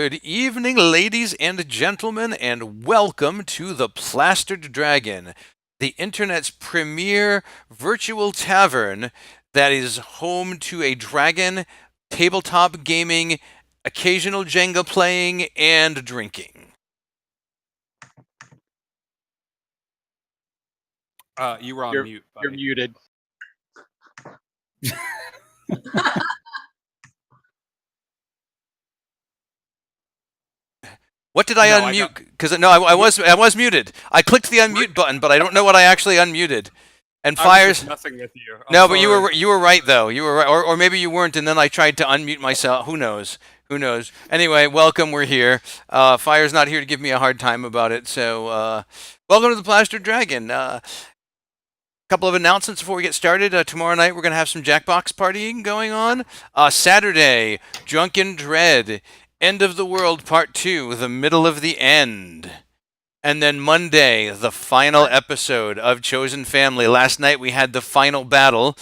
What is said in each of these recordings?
Good evening, ladies and gentlemen, and welcome to the Plastered Dragon, the internet's premier virtual tavern that is home to a dragon, tabletop gaming, occasional Jenga playing, and drinking. You were on You're- mute, You're buddy. muted. What did I No, I unmute? Because I was muted. I clicked the unmute button, but I don't know what I actually unmuted. And I was Fires. just messing with you. No, but you were right though. You were right, or maybe you weren't, and then I tried to unmute myself. Who knows? Who knows? Anyway, welcome. We're here. Fire's not here to give me a hard time about it. So, welcome to the Plastered Dragon. Couple of announcements before we get started. Tomorrow night we're gonna have some Jackbox partying going on. Saturday, Drunken Dread, End of the World Part 2, The Middle of the End. And then Monday, the final episode of Chosen Family. Last night we had the final battle,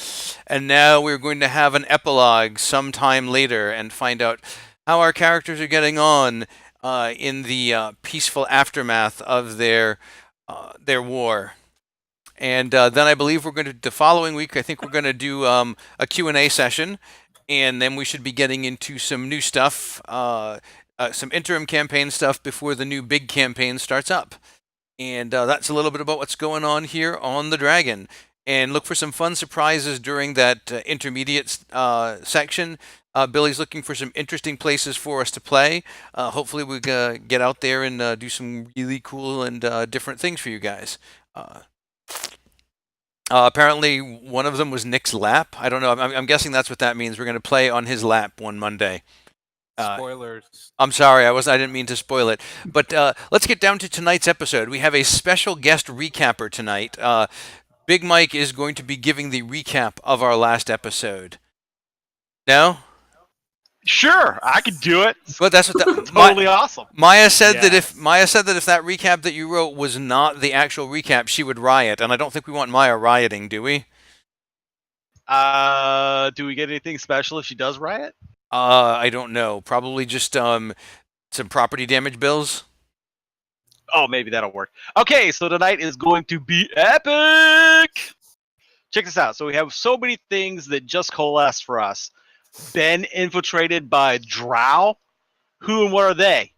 and now we're going to have an epilogue sometime later and find out how our characters are getting on in the peaceful aftermath of their war. And then I believe we're going to, the following week, I think we're going to do a Q&A session, and then we should be getting into some new stuff, some interim campaign stuff before the new big campaign starts up. And that's a little bit about what's going on here on the Dragon. And look for some fun surprises during that intermediate section. Billy's looking for some interesting places for us to play. Hopefully we get out there and do some really cool and different things for you guys. Apparently, one of them was Nick's lap. I don't know. I'm guessing that's what that means. We're going to play on his lap one Monday. Spoilers. I'm sorry, I didn't mean to spoil it. But let's get down to tonight's episode. We have a special guest recapper tonight. Big Mike is going to be giving the recap of our last episode. No? Sure, I could do it. But that's what Totally awesome. Maya said that Yes. if that recap that you wrote was not the actual recap, she would riot, and I don't think we want Maya rioting, do we? Do we get anything special if she does riot? I don't know. Probably just some property damage bills. Oh, maybe that'll work. Okay, so tonight is going to be epic. Check this out. So we have so many things that just coalesced for us. Ben infiltrated by Drow. Who and what are they?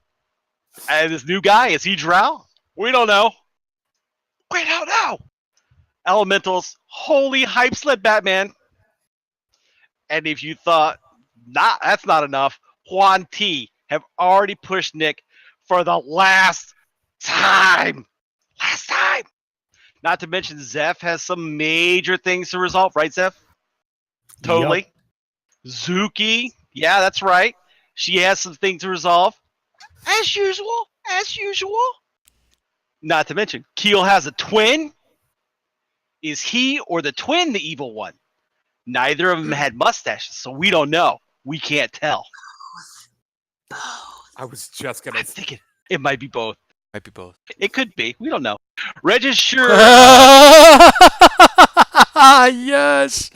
And this new guy, is he Drow? We don't know. We don't know. Elementals, holy hype sled Batman. And if you thought that's not enough, Juan T have already pushed Nick for the last time. Last time. Not to mention Zeph has some major things to resolve, right, Zeph? Totally. Yep. Zuki, yeah, that's right. She has some things to resolve. As usual. Not to mention, Keel has a twin. Is he or the twin the evil one? Neither of them had mustaches, so we don't know. We can't tell. I was just gonna. I'm thinking it might be both. Might be both. It could be. We don't know. Register. Yes.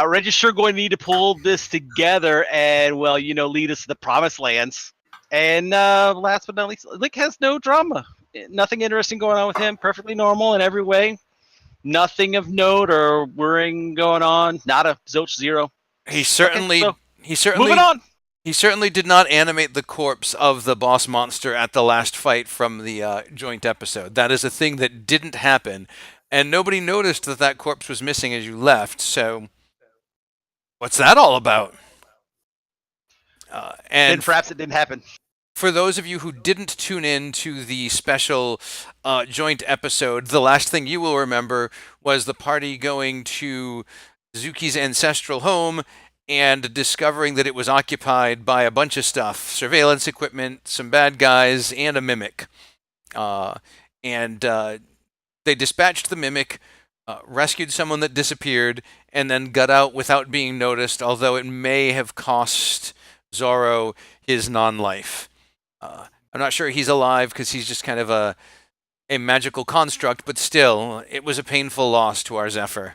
Register going to need to pull this together and, well, lead us to the promised lands. And last but not least, Lick has no drama. Nothing interesting going on with him. Perfectly normal in every way. Nothing of note or worrying going on. Not a zilch zero. He certainly Moving on. He certainly did not animate the corpse of the boss monster at the last fight from the joint episode. That is a thing that didn't happen, and nobody noticed that corpse was missing as you left. So, what's that all about? And perhaps it didn't happen. For those of you who didn't tune in to the special joint episode, the last thing you will remember was the party going to Zuki's ancestral home and discovering that it was occupied by a bunch of stuff, surveillance equipment, some bad guys, and a mimic. They dispatched the mimic, rescued someone that disappeared, and then got out without being noticed, although it may have cost Zorro his non-life. I'm not sure he's alive because he's just kind of a magical construct, but still, it was a painful loss to our Zephyr.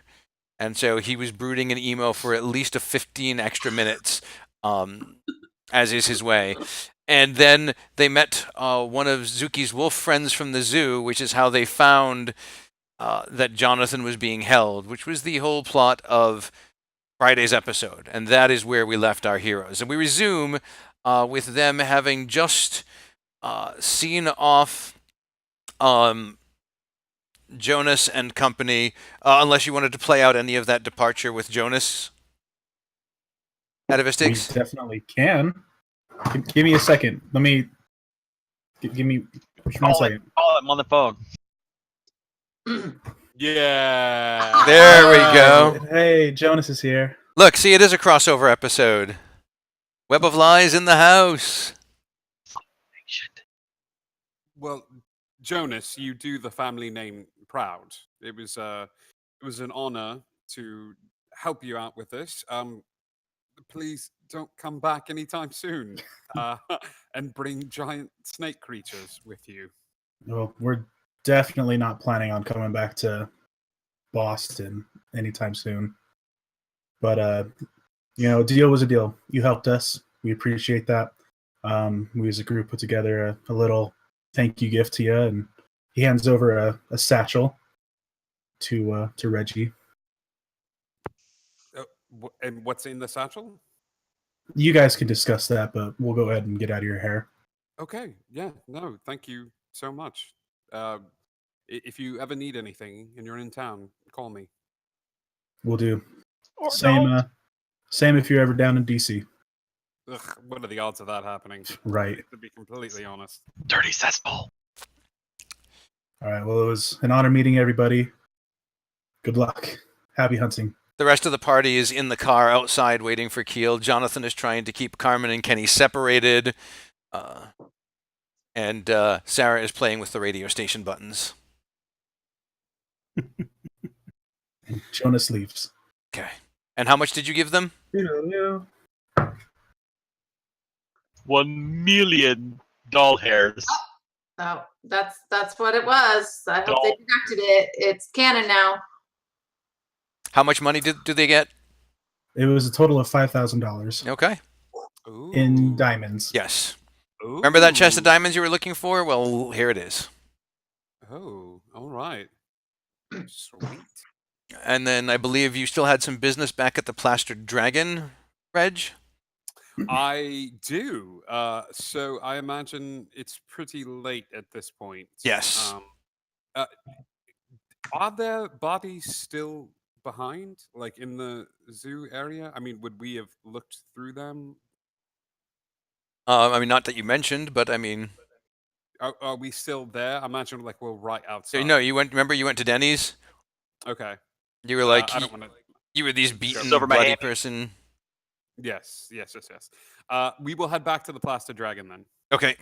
And so he was brooding in emo for at least 15 extra minutes. as is his way. And then they met one of Zuki's wolf friends from the zoo, which is how they found that Jonathan was being held, which was the whole plot of Friday's episode. And that is where we left our heroes. And we resume with them having just seen off Jonas and company, unless you wanted to play out any of that departure with Jonas. We Atavistics? definitely can. Give me a second. Let me. Give me 1 second. Call him on the phone. Yeah. There we go. Hey, Jonas is here. Look, see, it is a crossover episode. Web of Lies in the house. Well, Jonas, you do the family name proud. It was an honor to help you out with this. Please don't come back anytime soon, and bring giant snake creatures with you. Well, we're definitely not planning on coming back to Boston anytime soon. But a deal was a deal. You helped us. We appreciate that. We as a group put together a little thank you gift to you, and he hands over a satchel to Reggie. And what's in the satchel? You guys can discuss that, but we'll go ahead and get out of your hair. Okay. Yeah. No. Thank you so much. If you ever need anything and you're in town, call me. We'll do. Or Same. no. Same if you're ever down in DC. Ugh, what are the odds of that happening? Right. To be completely honest. Dirty cesspool. All right. Well, it was an honor meeting everybody. Good luck. Happy hunting. The rest of the party is in the car outside waiting for Keel. Jonathan is trying to keep Carmen and Kenny separated. And Sarah is playing with the radio station buttons. Jonas leaves. Okay. And how much did you give them? 1 million doll hairs. So that's what it was. I hope they deducted it. It's canon now. How much money do they get? It was a total of $5,000 Okay. Ooh. in diamonds. Yes. Remember that chest of Ooh. diamonds you were looking for? Well, here it is. Oh, all right. Sweet. And then I believe you still had some business back at the Plastered Dragon, Reg? I do. So I imagine it's pretty late at this point. Yes. Are there bodies still behind, like in the zoo area? I mean, would we have looked through them? I mean, not that you mentioned, but I mean, Are we still there? I imagine like we're right so, outside. no, remember you went to Denny's? Okay. You were like, I don't want to. you were these beaten, Silver bloody Miami. person. Yes. We will head back to the Plaster Dragon then. Okay.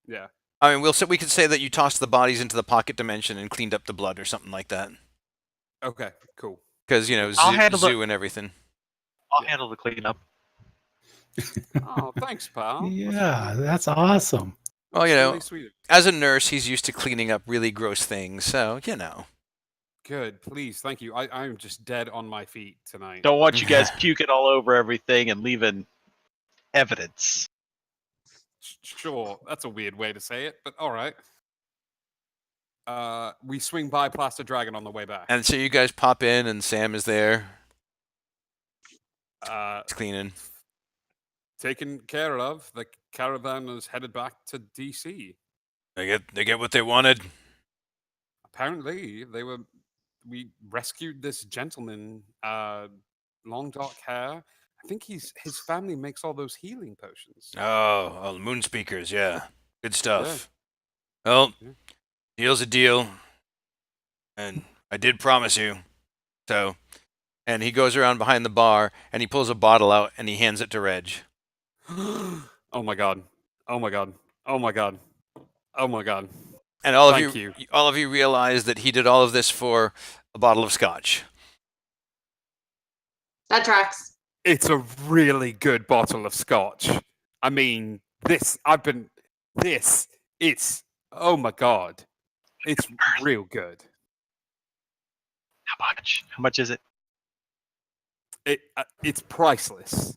Yeah. I mean, we could say that you tossed the bodies into the pocket dimension and cleaned up the blood or something like that. Okay. Cool. Because, I'll handle zoo and everything. I'll handle the cleanup. Oh, thanks, pal. Yeah, that's awesome. Well, That's you know, really sweet. as a nurse, he's used to cleaning up really gross things, so, you know. Good. Please. Thank you. I'm just dead on my feet tonight. Don't want you guys puking all over everything and leaving evidence. Sure. That's a weird way to say it, but all right. We swing by Plaster Dragon on the way back. And so you guys pop in, and Sam is there. Uh, He's cleaning. taken care of. The caravan is headed back to DC. They get what they wanted. Apparently, we rescued this gentleman, long dark hair. I think his family makes all those healing potions. Oh, the moon speakers, yeah. Good stuff. Well, Yeah. deal's a deal. And I did promise you. So, and he goes around behind the bar, and he pulls a bottle out, and he hands it to Reg. Oh my god. Oh my god. Oh my god. Oh my god. And all Thank of you realize that he did all of this for a bottle of scotch. That tracks. It's a really good bottle of scotch. I mean, it's, oh my god. It's real good. How much? How much is it? It's priceless.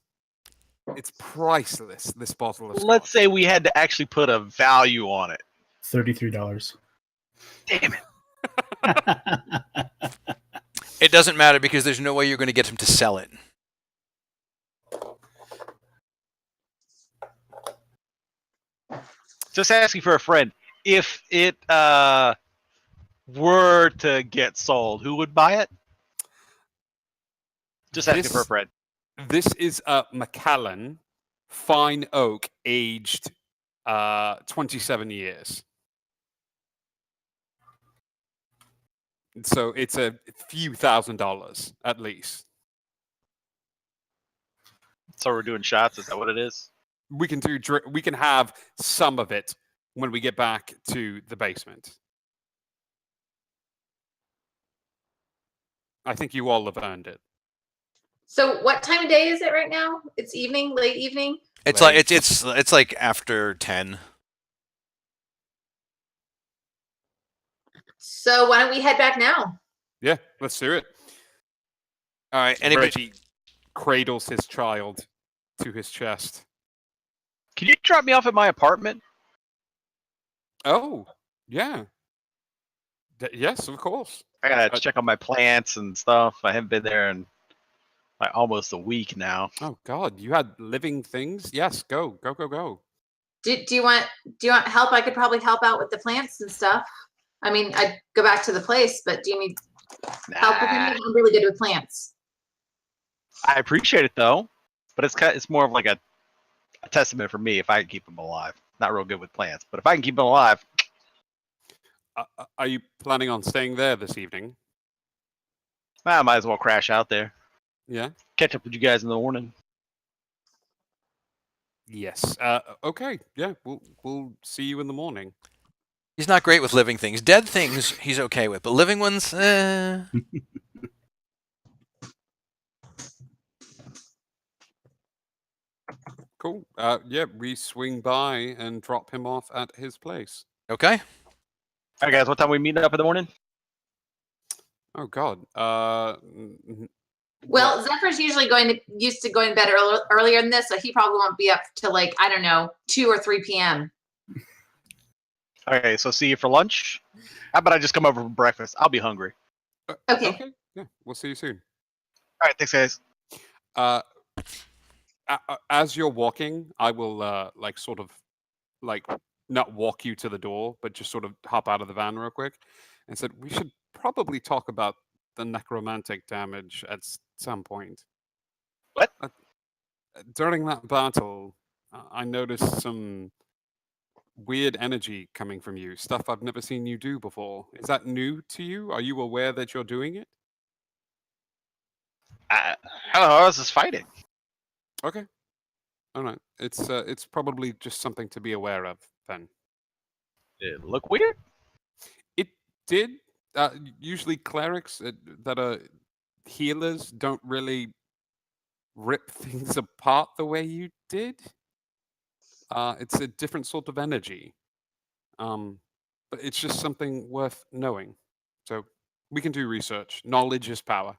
It's priceless. This bottle of Let's scotch. say we had to actually put a value on it. $33. Damn it. It doesn't matter because there's no way you're going to get him to sell it. Just asking for a friend. If it were to get sold, who would buy it? Just asking for a This- friend. This is a Macallan fine oak, aged 27 years. So it's a few $1,000s at least. So we're doing shots. Is that what it is? We can we can have some of it when we get back to the basement. I think you all have earned it. So what time of day is it right now? It's evening, late evening? It's Like- like it's like after 10. So why don't we head back now? Yeah, let's do it. All right. Anybody? Reggie cradles his child to his chest. Can you drop me off at my apartment? Oh, yeah. Yes, of course. I gotta check on my plants and stuff. I haven't been there in like almost a week now. Oh God, you had living things. Yes, go. Do you want help? I could probably help out with the plants and stuff. I mean, I'd go back to the place, but do you need help with Nah, anything? I'm really good with plants. I appreciate it though, but it's more of like a testament for me if I can keep them alive. Not real good with plants, but if I can keep them alive, Are you planning on staying there this evening? I might as well crash out there. Yeah. Catch up with you guys in the morning. Yes. Okay. Yeah. We'll see you in the morning. He's not great with living things. Dead things he's okay with, but living ones, Cool. Yeah. We swing by and drop him off at his place. okay. All right, guys. What time we meeting up in the morning? Oh God. Well, Zephyr's usually used to going to bed earlier than this, so he probably won't be up till like, I don't know, 2 or 3 p.m. Okay, so see you for lunch. How about I just come over for breakfast? I'll be hungry. Okay. Okay. Yeah. We'll see you soon. All right, thanks, guys. As you're walking, I will like sort of like not walk you to the door, but just sort of hop out of the van real quick, and said we should probably talk about the necromantic damage at some point. What? During that battle, I noticed some weird energy coming from you. Stuff I've never seen you do before. Is that new to you? Are you aware that you're doing it? How is this fighting? Okay. All right. It's probably just something to be aware of then. It look weird? It did. Usually clerics that are healers don't really rip things apart the way you did. It's a different sort of energy. But it's just something worth knowing. So we can do research. Knowledge is power.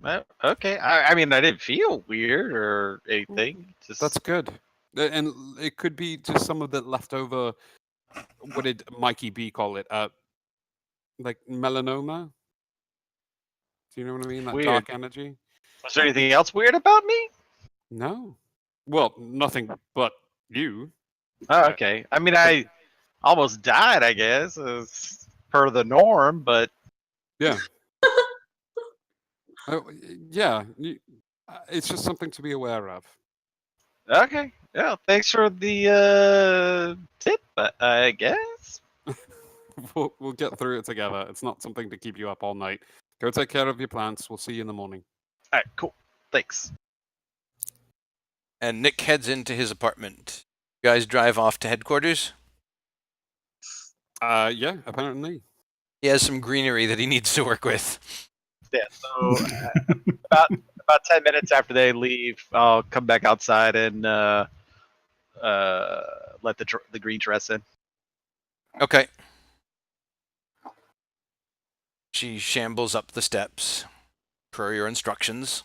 Well, okay. I mean, I didn't feel weird or anything. Just That's good. And it could be just some of the leftover. What did Mikey B call it? Like melanoma. Do you know what I mean? That Weird. dark energy. Was there anything else weird about me? No. Well, nothing but you. Oh, okay. I mean, I almost died, I guess, as per the norm, but Yeah. Yeah. It's just something to be aware of. okay. Yeah, thanks for the tip, I guess. We'll get through it together. It's not something to keep you up all night. Go take care of your plants. We'll see you in the morning. All right, cool. Thanks. And Nick heads into his apartment. You guys drive off to headquarters. Yeah, apparently. He has some greenery that he needs to work with. Yeah, so about 10 minutes after they leave, I'll come back outside and let the green dress in. Okay. She shambles up the steps per your instructions.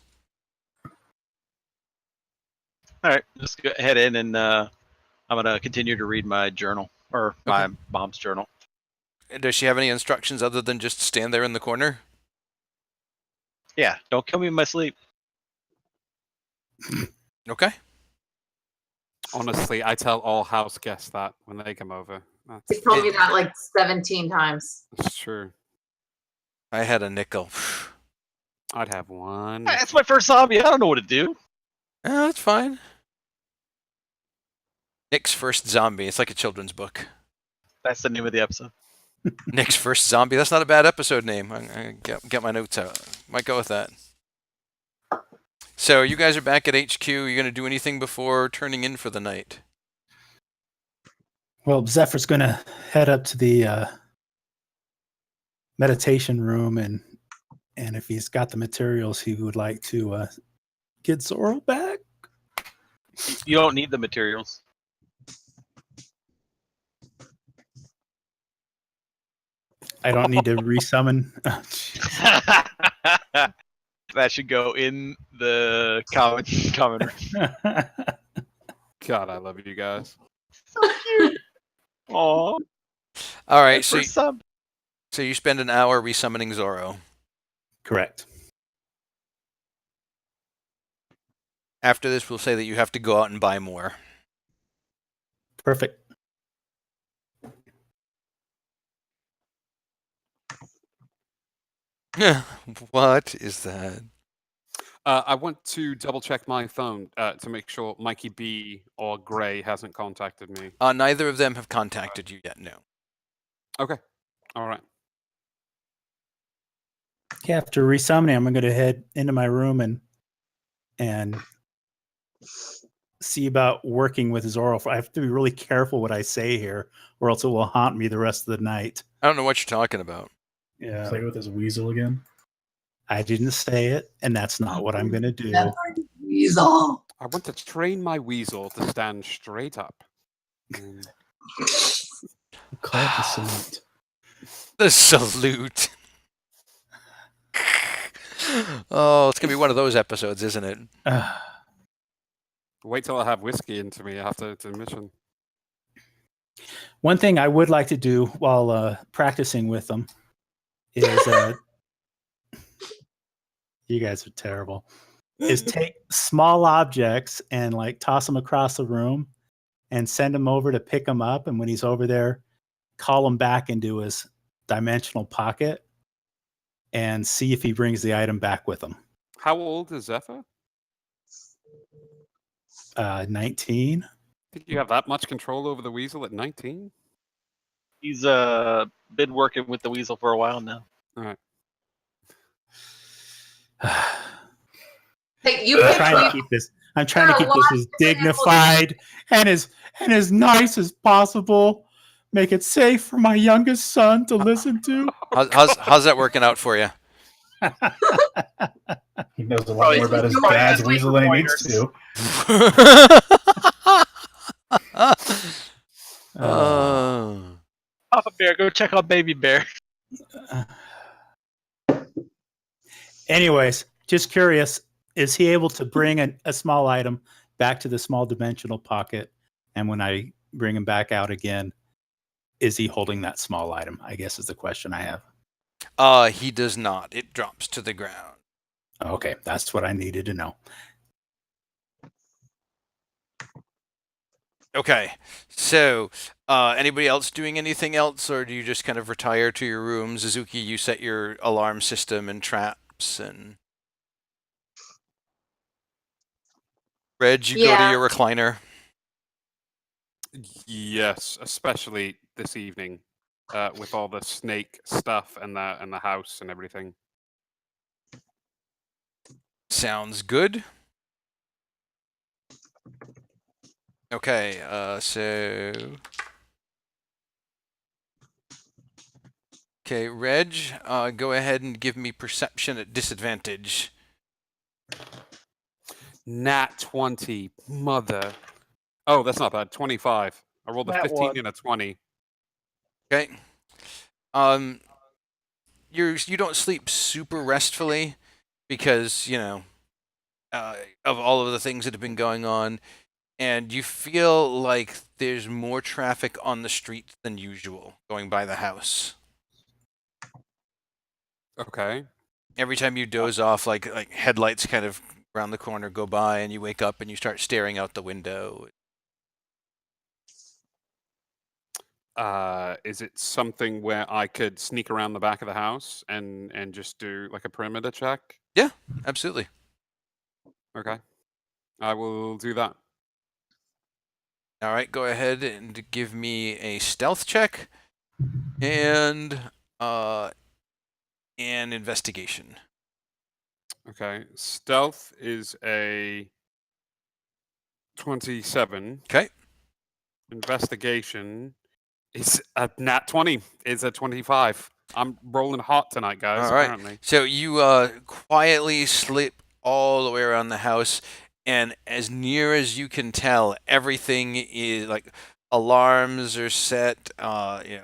All right, just go head in, and I'm gonna continue to read my journal or my mom's journal. Does she have any instructions other than just stand there in the corner? Yeah, don't kill me in my sleep. Okay. Honestly, I tell all house guests that when they come over. He's told me that like 17 times. That's true. I had a nickel. I'd have one. It's my first zombie. I don't know what to do. Oh, that's fine. Nick's First Zombie. It's like a children's book. That's the name of the episode. Nick's First Zombie. That's not a bad episode name. I get my notes out. Might go with that. So you guys are back at HQ. You going to do anything before turning in for the night? Well, Zephyr's going to head up to the meditation room, and if he's got the materials, he would like to get Zoro back. You don't need the materials. I don't need to resummon. Oh, jeez. That should go in the common room. God, I love you guys. So cute. Aww. All right. So First zombie. you spend an hour resummoning Zoro. Correct. After this, we'll say that you have to go out and buy more. Perfect. What is that? I want to double check my phone to make sure Mikey B or Gray hasn't contacted me. Neither of them have contacted you yet. No. Okay. All right. Yeah, after resummoning, I'm going to head into my room and see about working with Zoro. I have to be really careful what I say here, or else it will haunt me the rest of the night. I don't know what you're talking about. Yeah, Play with his weasel again. I didn't say it, and that's not what I'm going to do. Weasel. I want to train my weasel to stand straight up. Call it the salute. The salute. Oh, it's going to be one of those episodes, isn't it? Wait till I have whiskey into me after the mission. One thing I would like to do while practicing with them is you guys are terrible, is take small objects and like toss them across the room and send him over to pick them up. And when he's over there, call him back into his dimensional pocket and see if he brings the item back with him. How old is Zephyr? 19. Think you have that much control over the weasel at 19? He's been working with the weasel for a while now. All right. Hey, you I'm pick trying to me. keep this. I'm trying to keep Girl, this as dignified and as nice as possible. Make it safe for my youngest son to listen to. How's that working out for you? He knows a lot Probably more about his probably dad's just weasel than he needs to. Oh. Papa Bear, go check on Baby Bear. Anyways, just curious, is he able to bring a small item back to the small dimensional pocket? And when I bring him back out again, is he holding that small item? I guess is the question I have. He does not. It drops to the ground. Okay, that's what I needed to know. Okay, so anybody else doing anything else, or do you just kind of retire to your room? Suzuki, you set your alarm system and traps, and Reg, you go to Yeah. your recliner. Yes, especially this evening, with all the snake stuff and the house and everything. Sounds good. Okay, so... Okay, Reg, go ahead and give me perception at disadvantage. Nat 20, mother. Oh, that's not bad. 25. I rolled a Nat 15 one. and a 20. Okay. You don't sleep super restfully because, of all of the things that have been going on, and you feel like there's more traffic on the street than usual going by the house. Okay. Every time you doze off, like headlights kind of around the corner go by, and you wake up and you start staring out the window. Is it something where I could sneak around the back of the house and just do like a perimeter check? Absolutely. Okay. I will do that. All right, go ahead and give me a stealth check and an investigation. Okay. Stealth is a 27. Okay. Investigation is a nat 20. It's a 25. I'm rolling hot tonight, guys, All right. apparently. So you quietly slip all the way around the house, and as near as you can tell, everything is like alarms are set.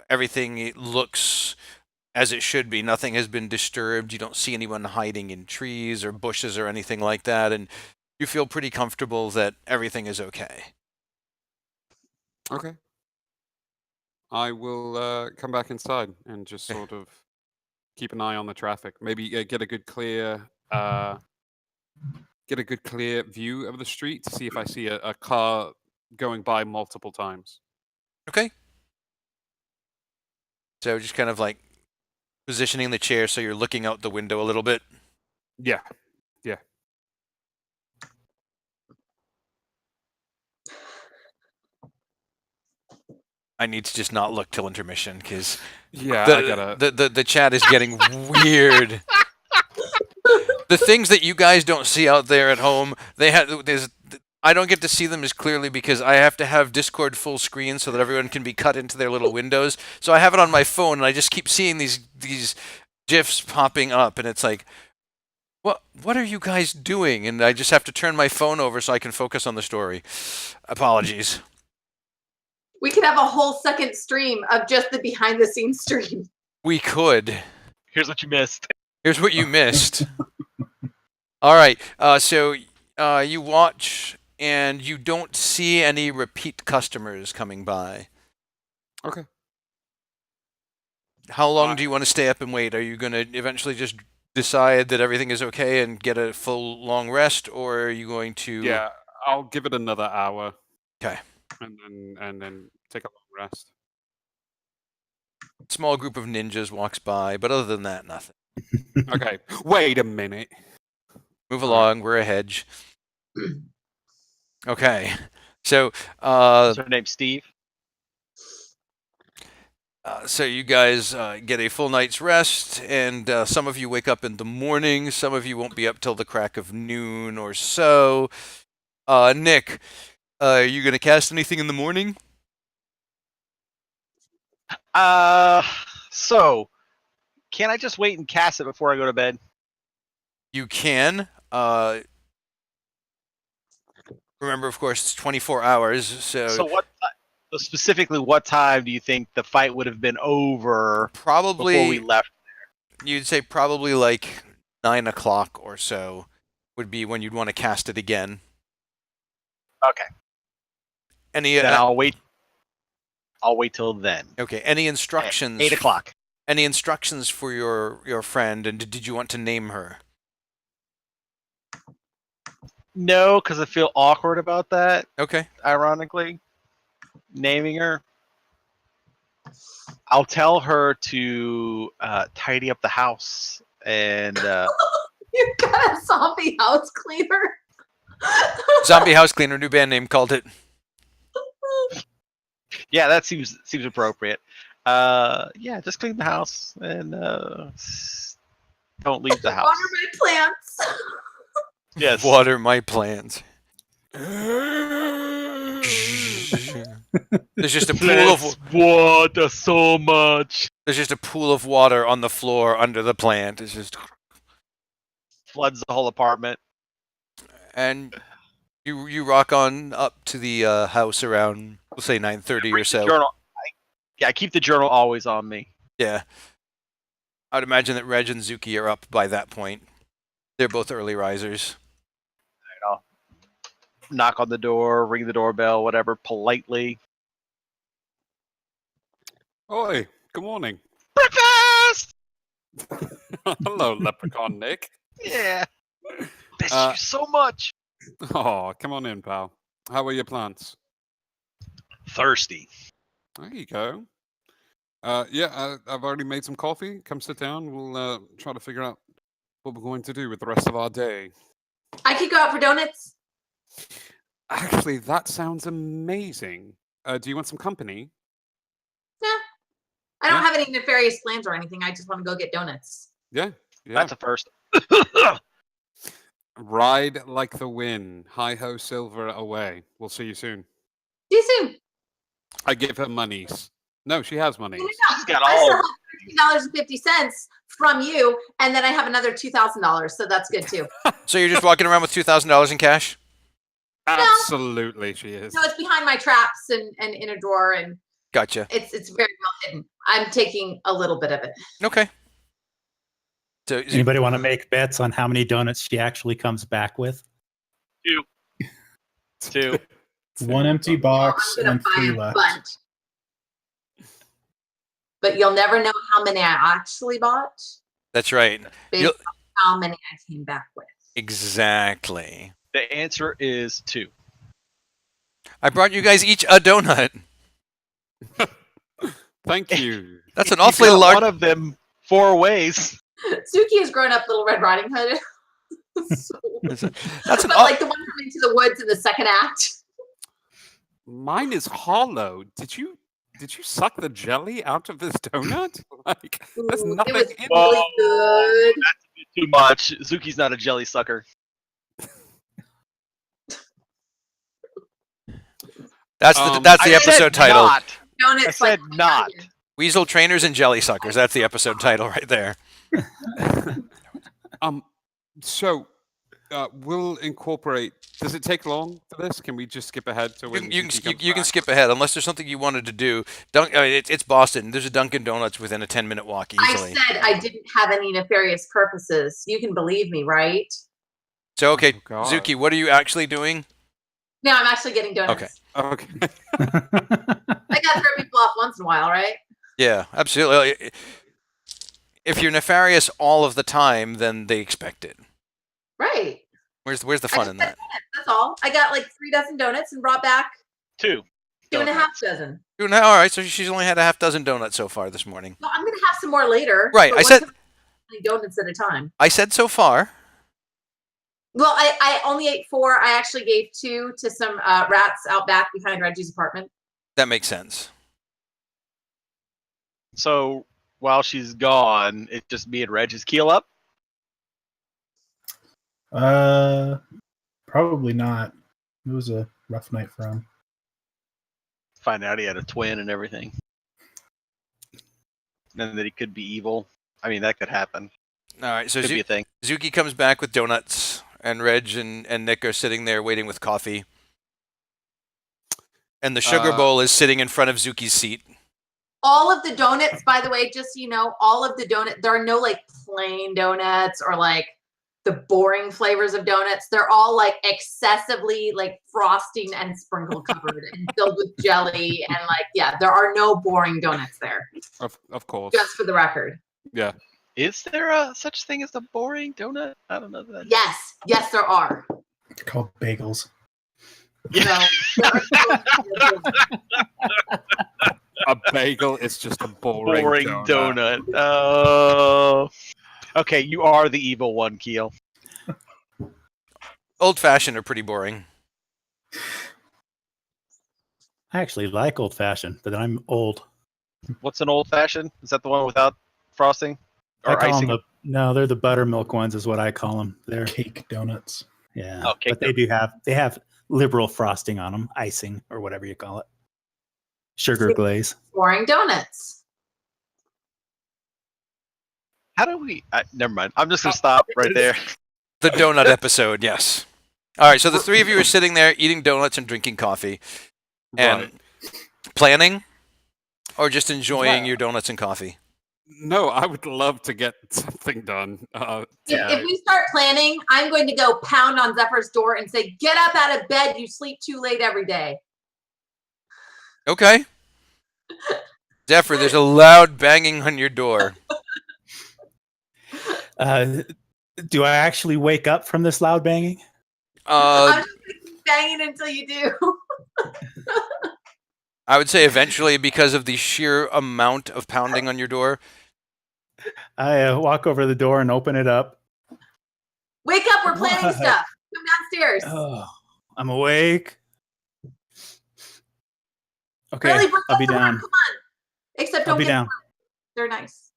Everything looks as it should be. Nothing has been disturbed. You don't see anyone hiding in trees or bushes or anything like that, and you feel pretty comfortable that everything is okay. Okay. I will come back inside and just Okay. sort of keep an eye on the traffic. Maybe get a good clear view of the street to see if I see a car going by multiple times. Okay. So just kind of like positioning the chair so you're looking out the window a little bit. Yeah. I need to just not look till intermission because Yeah, I gotta. the chat is getting weird. The things that you guys don't see out there at home, I don't get to see them as clearly because I have to have Discord full screen so that everyone can be cut into their little windows. So I have it on my phone and I just keep seeing these GIFs popping up, and it's like, what are you guys doing? And I just have to turn my phone over so I can focus on the story. Apologies. We could have a whole second stream of just the behind the scenes stream. We could. Here's what you missed. Here's what you missed. All right. So you watch and you don't see any repeat customers coming by. Okay. How long do you want to stay up and wait? Are you going to eventually just decide that everything is okay and get a full long rest, or are you going to? Yeah, I'll give it another hour. Okay. And then take a long rest. Small group of ninjas walks by, but other than that, nothing. Okay. Wait a minute. Move All along. We're a hedge. Okay. So, Is her name Steve? so you guys get a full night's rest, and some of you wake up in the morning. Some of you won't be up till the crack of noon or so. Nick, are you gonna cast anything in the morning? So can I just wait and cast it before I go to bed? You can. Remember, of course, it's 24 hours. So specifically, what time do you think the fight would have been over probably before we left? you'd say probably like 9 o'clock or so would be when you'd want to cast it again. Okay. Any? Then I'll wait. I'll wait till then. Okay. Any instructions? 8 o'clock. Any instructions for your friend? And did you want to name her? No, because I feel awkward about that. Okay. Ironically, naming her. I'll tell her to tidy up the house and. You got a zombie house cleaner. Zombie house cleaner, new band name, called it. Yeah, that seems appropriate. Yeah, just clean the house and don't leave the house. Water my plants. Yes. Water my plants. There's just a pool of water so much. There's just a pool of water on the floor under the plant. It's just Floods the whole apartment. and you rock on up to the house around, we'll say 9:30 or so. Journal. I keep the journal always on me. Yeah. I'd imagine that Reg and Zuki are up by that point. They're both early risers. knock on the door, ring the doorbell, whatever, politely. Oi, good morning. Breakfast! Hello, Leprechaun Nick. Yeah. Miss Uh, you so much. Oh, come on in, pal. How are your plants? Thirsty. There you go. I've already made some coffee. Come sit down. We'll try to figure out what we're going to do with the rest of our day. I could go out for donuts. Actually, that sounds amazing. Do you want some company? I don't Yeah. have any nefarious plans or anything. I just want to go get donuts. Yeah. That's a first. Ride like the wind. Hi ho, silver away. We'll see you soon. See you soon. I give her monies. No, she has monies. She's got I all. still have $13.50 from you, and then I have another $2,000, so that's good too. So you're just walking around with $2,000 in cash? Absolutely, she is. No, it's behind my traps and in a drawer, and Gotcha. it's very well hidden. I'm taking a little bit of it. Okay. So Anybody want to make bets on how many donuts she actually comes back with? Two. One empty box I'm gonna and buy 3 a left. bunch. But you'll never know how many I actually bought that's right. based You'll- on how many I came back with. Exactly. The answer is 2. I brought you guys each a donut. Thank you. That's an You awfully got large. one of them 4 ways. Suki has grown up Little Red Riding Hood. So- That's an but aw- like the one from Into the Woods in the second act. Mine is hollow. Did you suck the jelly out of this donut? Like, there's Ooh, nothing it was in really it. good. Too much. Zuki's not a jelly sucker. That's I the episode title. Not. Donuts I said like not. Weasel trainers and jelly suckers. That's the episode title right there. So, we'll incorporate. Does it take long for this? Can we just skip ahead to when You can Zuki comes you can back? skip ahead unless there's something you wanted to do. It's Boston. There's a Dunkin' Donuts within a 10-minute walk easily. I said I didn't have any nefarious purposes. You can believe me, right? So okay, Oh, God. Zuki, what are you actually doing? No, I'm actually getting donuts. Okay. Okay. I got to throw people off once in a while, right? Yeah, absolutely. If you're nefarious all of the time, then they expect it. Right. Where's the I fun just in got that? donuts, that's all. I got like 3 dozen donuts and brought back 2. 2.5 dozen. All right, so she's only had a half dozen donuts so far this morning. Well, I'm gonna have some more later. Right, but I one said- time, donuts at a time. I said so far. Well, I only ate 4. I actually gave 2 to some rats out back behind Reggie's apartment. That makes sense. So while she's gone, it's just me and Reg's keel up. Probably not. It was a rough night for him. Find out he had a twin and everything. And that he could be evil. I mean, that could happen. All right, so Could be a thing. Zuki comes back with donuts, and Reg and Nick are sitting there waiting with coffee. And the sugar bowl is sitting in front of Zuki's seat. All of the donuts, by the way, just so you know, all of the donut, there are no like plain donuts or like the boring flavors of donuts. They're all like excessively like frosting and sprinkle covered and filled with jelly. And like, yeah, there are no boring donuts there, Of course. just for the record. Yeah. Is there a such thing as a boring donut? I don't know that. Yes, there are. They're called bagels. Yeah. No, there are no- A bagel is just a boring, donut. Oh. Okay, you are the evil one, Keel. Old fashioned are pretty boring. I actually like old fashioned, but I'm old. What's an old fashioned? Is that the one without frosting I or call icing? them no, they're the buttermilk ones, is what I call them. They're Cake donuts. yeah, Oh, cake but they have liberal frosting on them, icing or whatever you call it, sugar glaze. boring donuts. How do we? Never mind. I'm just gonna stop right there. The donut episode, yes. All right, so the three of you are sitting there eating donuts and drinking coffee and Right. planning, or just enjoying Yeah. your donuts and coffee. No, I would love to get something done. If we start planning, I'm going to go pound on Zephyr's door and say, "Get up out of bed! You sleep too late every day." Okay. Zephyr, there's a loud banging on your door. Do I actually wake up from this loud banging? I'm just going to keep banging until you do. I would say eventually, because of the sheer amount of pounding on your door. I walk over to the door and open it up. Wake up! We're planning What? stuff. Come downstairs. Oh, I'm awake. Okay, Really, bring I'll up be the room, down. Come on. Except I'll don't be get down. They're nice.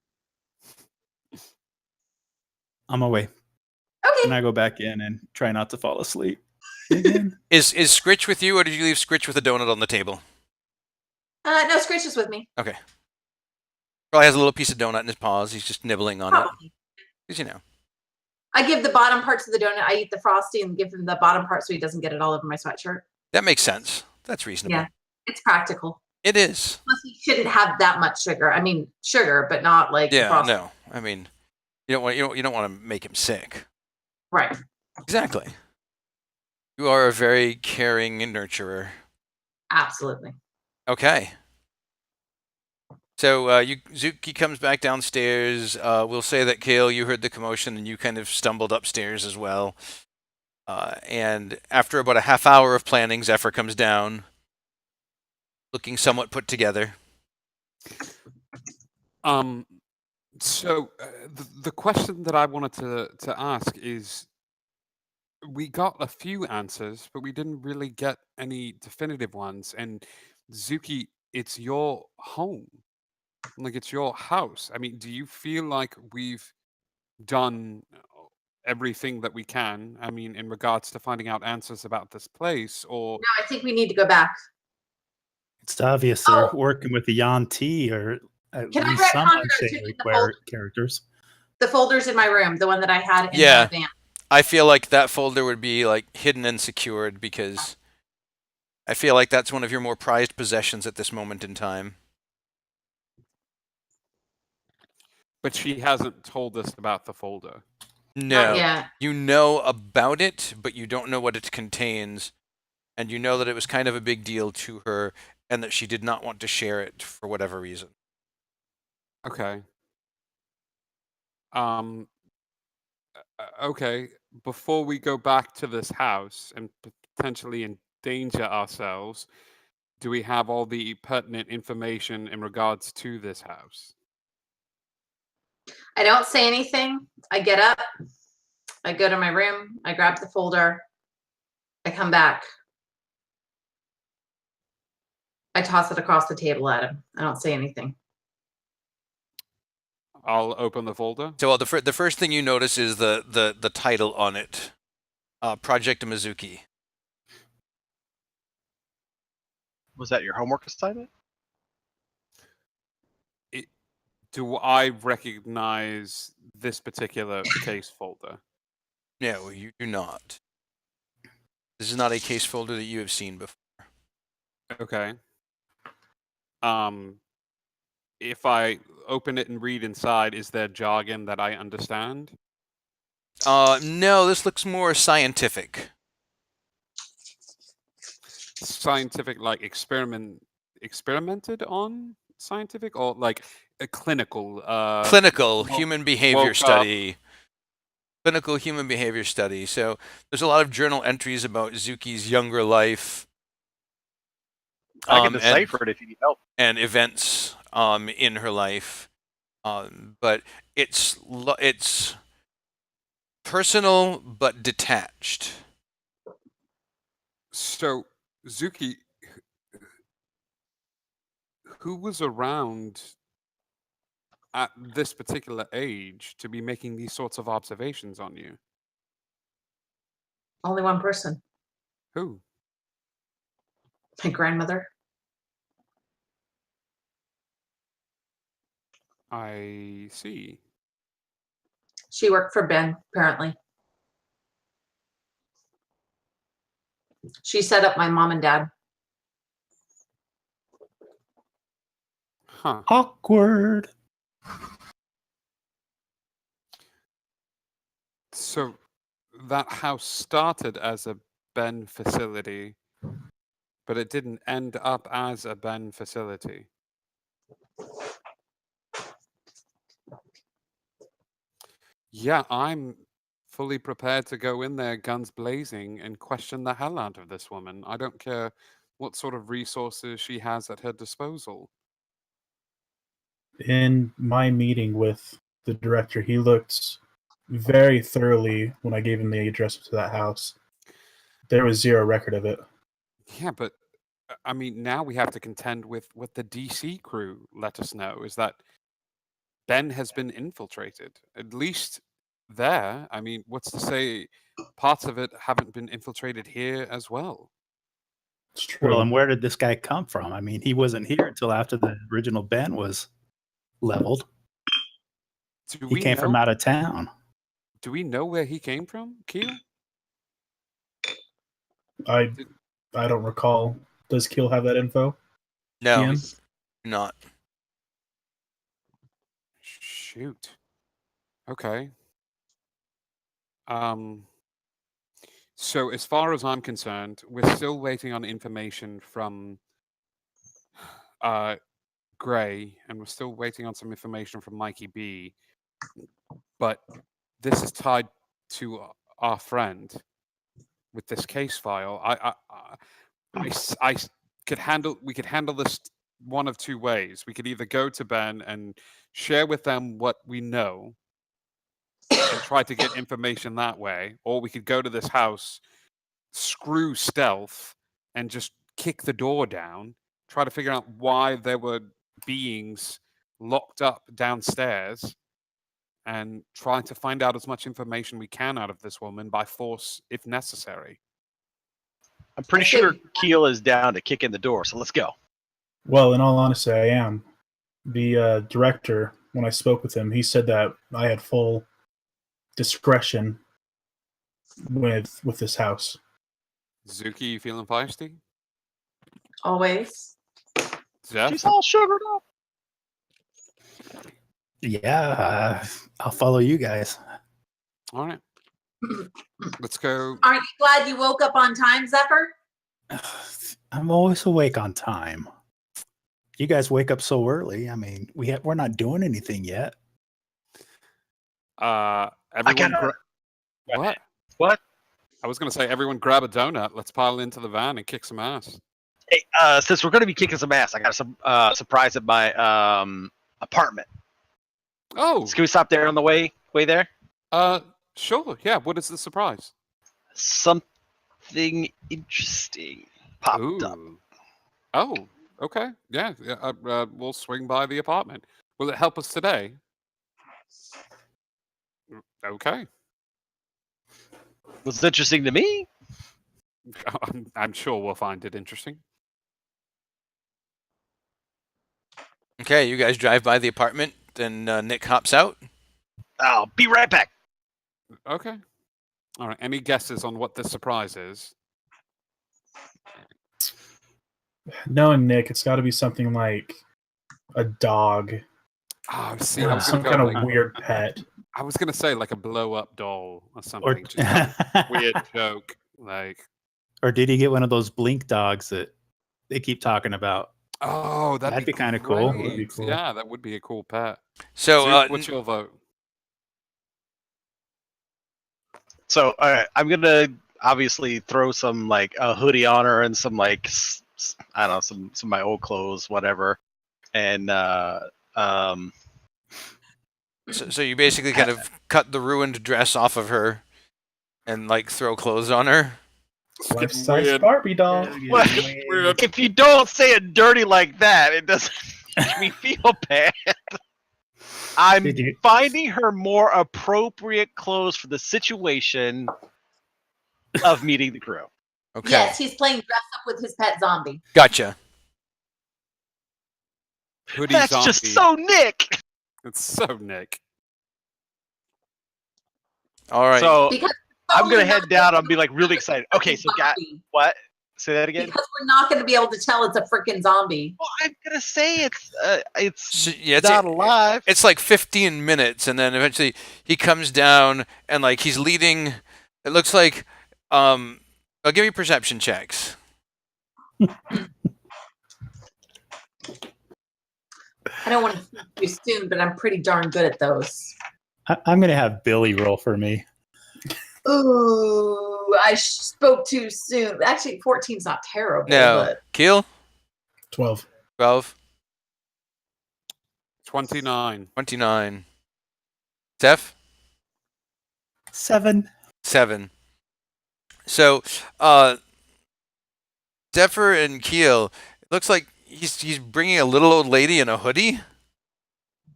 I'm away. Okay. And I go back in and try not to fall asleep again. Is Scritch with you, or did you leave Scritch with a donut on the table? No, Scritch is with me. Okay. Probably has a little piece of donut in his paws. He's just nibbling on it. Probably. Because, you know. I give the bottom parts of the donut. I eat the frosty and give him the bottom part so he doesn't get it all over my sweatshirt. That makes sense. That's reasonable. Yeah, it's practical. It is. Plus, he shouldn't have that much sugar. I mean, sugar, but not like Yeah, frosty. no. I mean, you don't want to make him sick. Right. Exactly. You are a very caring nurturer. Absolutely. Okay. So Zuki comes back downstairs. We'll say that, Kale, you heard the commotion and you kind of stumbled upstairs as well. And after about a half hour of planning, Zephyr comes down, looking somewhat put together. So the question that I wanted to ask is, we got a few answers, but we didn't really get any definitive ones. And Zuki, it's your home. Like, it's your house. I mean, do you feel like we've done everything that we can? I mean, in regards to finding out answers about this place, or No, I think we need to go back. It's obvious they're working with the Yuan-Ti or at Can I least some retcon what I was unshapely doing in the characters. The folder's in my room, the one that I had in Yeah. the van. I feel like that folder would be like hidden and secured because I feel like that's one of your more prized possessions at this moment in time. but she hasn't told us about the folder. No. Yeah. You know about it, but you don't know what it contains. And you know that it was kind of a big deal to her and that she did not want to share it for whatever reason. Okay. Okay. Before we go back to this house and potentially endanger ourselves, do we have all the pertinent information in regards to this house? I don't say anything. I get up. I go to my room. I grab the folder. I come back. I toss it across the table at him. I don't say anything. I'll open the folder. So the first thing you notice is the title on it, Project Mizuki. Was that your homework assignment? Do I recognize this particular case folder? No, you do not. This is not a case folder that you have seen before. Okay. If I open it and read inside, is there jargon that I understand? No, this looks more scientific. Scientific, like experimented on scientific, or like a clinical? Clinical human behavior woke study. Clinical human behavior study. So there's a lot of journal entries about Zuki's younger life. I can decipher it if you need help. And events in her life. But it's personal but detached. So, Zuki, who was around at this particular age to be making these sorts of observations on you? Only one person. Who? My grandmother. I see. She worked for Ben, apparently. She set up my mom and dad. Huh. Awkward. So that house started as a Ben facility, but it didn't end up as a Ben facility. Yeah, I'm fully prepared to go in there guns blazing and question the hell out of this woman. I don't care what sort of resources she has at her disposal. In my meeting with the director, he looked very thoroughly when I gave him the address to that house. There was zero record of it. Yeah, but I mean, now we have to contend with what the DC crew let us know is that Ben has been infiltrated. At least there. I mean, what's to say parts of it haven't been infiltrated here as well? It's true. Well, and where did this guy come from? I mean, he wasn't here until after the original Ben was leveled. Do He we came know, from out of town. do we know where he came from, Keel? I don't recall. Does Keel have that info? No, Ian? not. Shoot. Okay. So as far as I'm concerned, we're still waiting on information from Gray, and we're still waiting on some information from Mikey B. But this is tied to our friend with this case file. I could handle. We could handle this one of two ways. We could either go to Ben and share with them what we know and try to get information that way, or we could go to this house, screw stealth, and just kick the door down, try to figure out why there were beings locked up downstairs, and try to find out as much information we can out of this woman by force if necessary. I'm pretty sure Keel is down to kick in the door, so let's go. Well, in all honesty, I am. The director, when I spoke with him, he said that I had full discretion with this house. Zuki, you feeling feisty? Always. Zeph? She's all sugared up. Yeah, I'll follow you guys. All right. Let's go. Aren't you glad you woke up on time, Zephyr? I'm always awake on time. You guys wake up so early. I mean, we're not doing anything yet. Everyone. What? What? I was going to say, everyone grab a donut. Let's pile into the van and kick some ass. Hey, since we're going to be kicking some ass, I got some surprise at my apartment. Oh, Can we stop there on the way there? sure. Yeah. What is the surprise? Something interesting popped up. Ooh. Oh, okay. Yeah. We'll swing by the apartment. Will it help us today? Okay. Was interesting to me. I'm sure we'll find it interesting. Okay, you guys drive by the apartment, then Nick hops out. I'll be right back. Okay. All right. Any guesses on what this surprise is? Knowing Nick, it's got to be something like a dog, Oh, see, I was some gonna kind go of like, weird pet. I was gonna say like a blow-up doll or Or, something. Just a weird joke. Like, or did he get one of those blink dogs that they keep talking about? oh, that'd be be kinda cool. great. That'd be cool. Yeah, that would be a cool pet. So, Zook, what's your vote? So I'm gonna obviously throw some like a hoodie on her and some like I don't know some of my old clothes, whatever, and so you basically kind of cut the ruined dress off of her and like throw clothes on her. Life-size weird. Barbie doll. Well, if you don't say it dirty like that, it doesn't make me feel bad. I'm Did you- finding her more appropriate clothes for the situation of meeting the crew. Okay, Yes, he's playing dress up with his pet zombie. gotcha. Hoodie That's zombie. just so Nick. It's so Nick. All right. So Because I'm gonna totally head not down. the I'll be like really excited. Okay, so got zombie. what? Say that again. Because we're not going to be able to tell it's a freaking zombie. Well, I'm gonna say it's So, yeah, not alive. It's like 15 minutes, and then eventually he comes down and like he's leading. It looks like I'll give you perception checks. I don't want to speak too soon, but I'm pretty darn good at those. I'm going to have Billy roll for me. Ooh, I spoke too soon. Actually, 14's not terrible. No, But Keel 12. 12, 29. 29, Steph 7. 7. So, Zephyr and Keel, it looks like he's bringing a little old lady in a hoodie.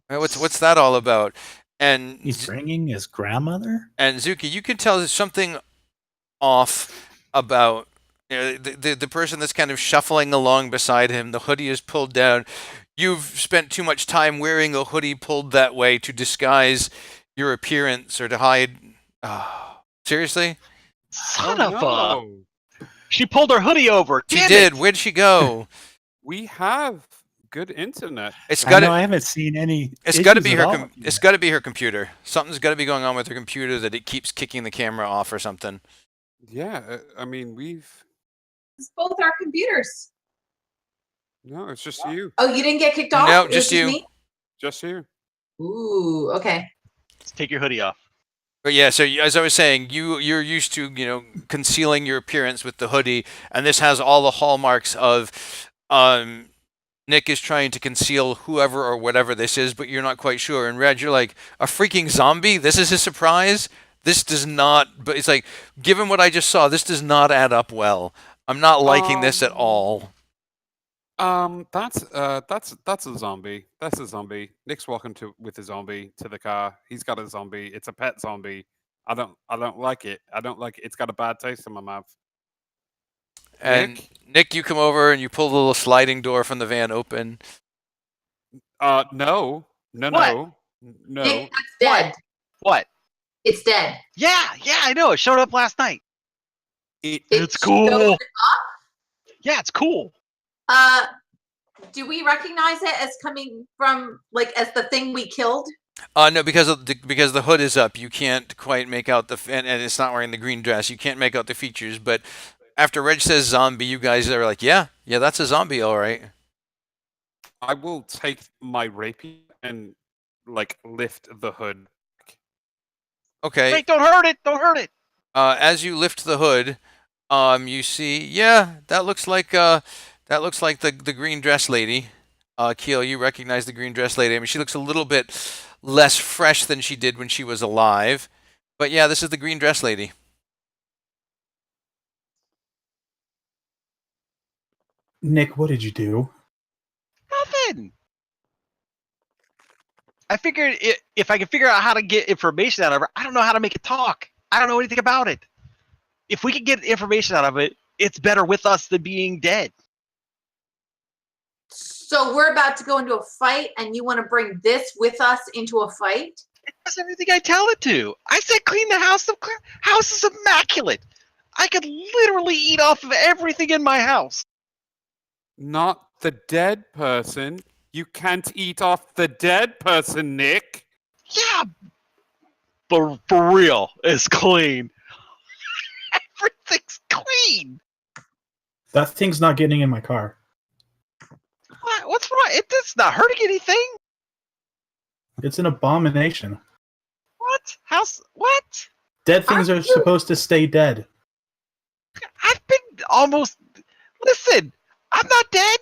What's that all about? And He's bringing his grandmother? and Zuki, you can tell there's something off about the person that's kind of shuffling along beside him. The hoodie is pulled down. You've spent too much time wearing a hoodie pulled that way to disguise your appearance or to hide. Seriously? Son Oh, of a. no. She pulled her hoodie over. She Damn did. it. Where'd she go? We have good internet. It's I got know to. I haven't seen any. It's got to issues be at her. all. It's got to be her computer. Something's got to be going on with her computer that it keeps kicking the camera off or something. Yeah, I mean, it's both our computers. no, it's just you. Oh, you didn't get kicked off? No, It was just you. me? Just you. Ooh, okay. Let's take your hoodie off. But yeah, so as I was saying, you're used to concealing your appearance with the hoodie, and this has all the hallmarks of Nick is trying to conceal whoever or whatever this is, but you're not quite sure. And Red, you're like, a freaking zombie? This is his surprise? This does not. But it's like, given what I just saw, this does not add up well. I'm not liking this at all. That's a zombie. That's a zombie. Nick's walking with a zombie to the car. He's got a zombie. It's a pet zombie. I don't like it. I don't like it. It's got a bad taste in my mouth. And Nick, you come over and you pull the little sliding door from the van open. No. What? No. Nick, that's dead. What? It's dead. Yeah, I know. It showed up last night. It's cool. showed- Yeah, it's cool. Do we recognize it as coming from as the thing we killed? No, because the hood is up, you can't quite make out and it's not wearing the green dress. You can't make out the features. But after Reg says zombie, you guys are like, yeah, that's a zombie, all right. I will take my rapier and lift the hood. Okay. Wait, don't hurt it. Don't hurt it. As you lift the hood, you see, yeah, that looks like the green dress lady. Keel, you recognize the green dress lady. I mean, she looks a little bit less fresh than she did when she was alive. But yeah, this is the green dress lady. Nick, what did you do? Nothing. I figured if I can figure out how to get information out of her, I don't know how to make it talk. I don't know anything about it. If we can get information out of it, it's better with us than being dead. So we're about to go into a fight, and you want to bring this with us into a fight? It does everything I tell it to. I said clean the house. The house is immaculate. I could literally eat off of everything in my house. Not the dead person. You can't eat off the dead person, Nick. Yeah, but for real, it's clean. Everything's clean. That thing's not getting in my car. What? What's wrong? It's not hurting anything. It's an abomination. What? What? Dead things are supposed to stay dead. I've been almost. Listen, I'm not dead.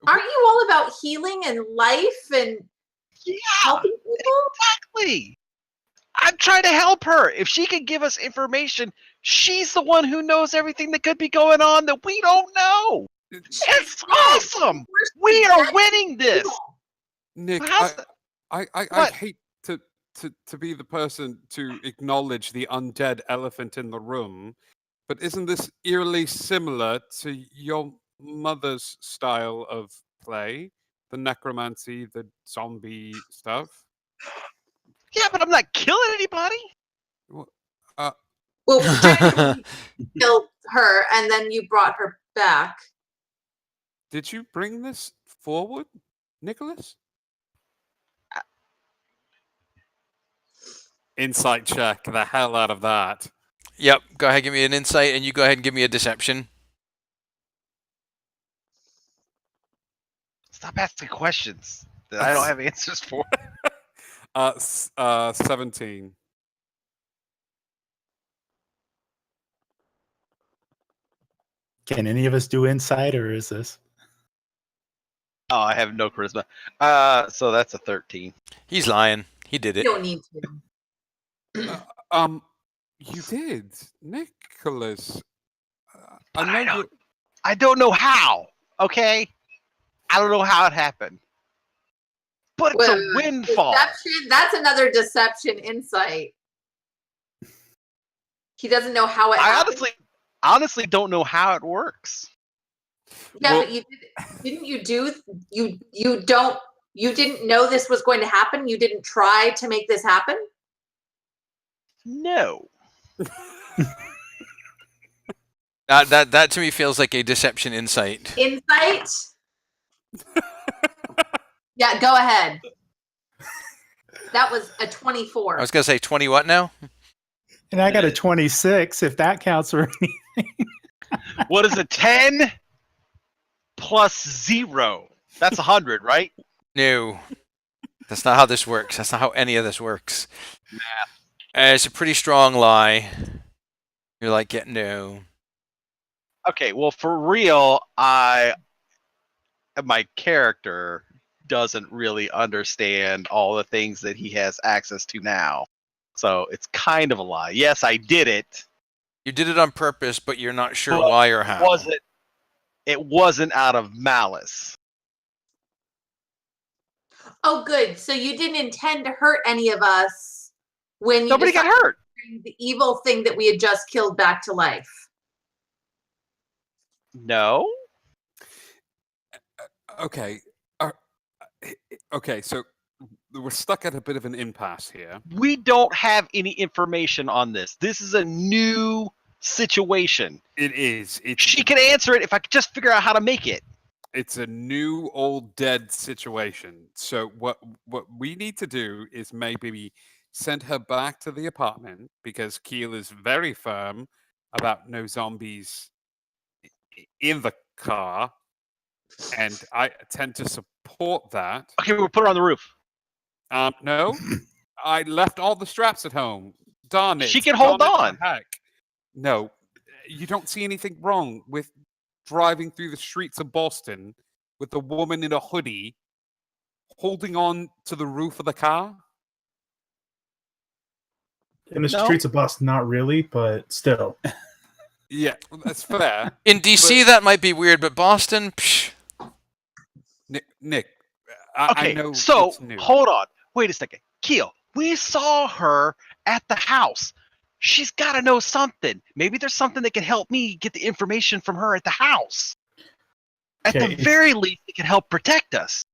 Aren't you all about healing and life and Yeah, helping people? exactly. I'm trying to help her. If she can give us information, she's the one who knows everything that could be going on that we don't know. It's awesome. We are winning this. Nick, How's I What? hate to be the person to acknowledge the undead elephant in the room, but isn't this eerily similar to your mother's style of play? The necromancy, the zombie stuff? Yeah, but I'm not killing anybody. Well, technically you killed her, and then you brought her back. Did you bring this forward, Nicholas? Insight check the hell out of that. Yep. Go ahead, give me an insight, and you go ahead and give me a deception. Stop asking questions that I don't have answers for. 17. Can any of us do insight, or is this? Oh, I have no charisma. So that's a 13. He's lying. He did You it. don't need to. You did, Nicholas. But I I know don't- I don't know how. Okay, I don't know how it happened. But it's Wait, a windfall. Deception. That's another deception insight. He doesn't know how it I happened. honestly don't know how it works. Yeah, Well- but didn't you do you didn't know this was going to happen? You didn't try to make this happen? No. That to me feels like a deception insight. Insight? Yeah, go ahead. That was a 24. I was gonna say 20 what now? And I got a 26, if that counts for anything. What is it? 10 plus 0. That's 100, right? No. That's not how this works. That's not how any of this works. It's a pretty strong lie. You're like, yeah, no. Okay, well, for real, my character doesn't really understand all the things that he has access to now. So it's kind of a lie. Yes, I did it. You did it on purpose, but you're not sure But why or how. It wasn't out of malice. Oh, good. So you didn't intend to hurt any of us when you Nobody got decided hurt. to bring the evil thing that we had just killed back to life. No. Okay. Okay, so we're stuck at a bit of an impasse here. We don't have any information on this. This is a new situation. It is. She can answer it if I could just figure out how to make it. It's a new old dead situation. So what we need to do is maybe send her back to the apartment because Keel is very firm about no zombies in the car, and I tend to support that. Okay, we'll put her on the roof. No, I left all the straps at home. Darn it! She can hold Darn it, on. Heck, no, you don't see anything wrong with driving through the streets of Boston with a woman in a hoodie holding on to the roof of the car. In the No. streets of Boston, not really, but still. Yeah, that's fair. In DC, that might be weird, but Boston, psh, Nick, Okay, I know so it's new. hold on. Wait a second. Keel, we saw her at the house. She's got to know something. Maybe there's something that can help me get the information from her at the house. At Okay, the if- very least, it can help protect us.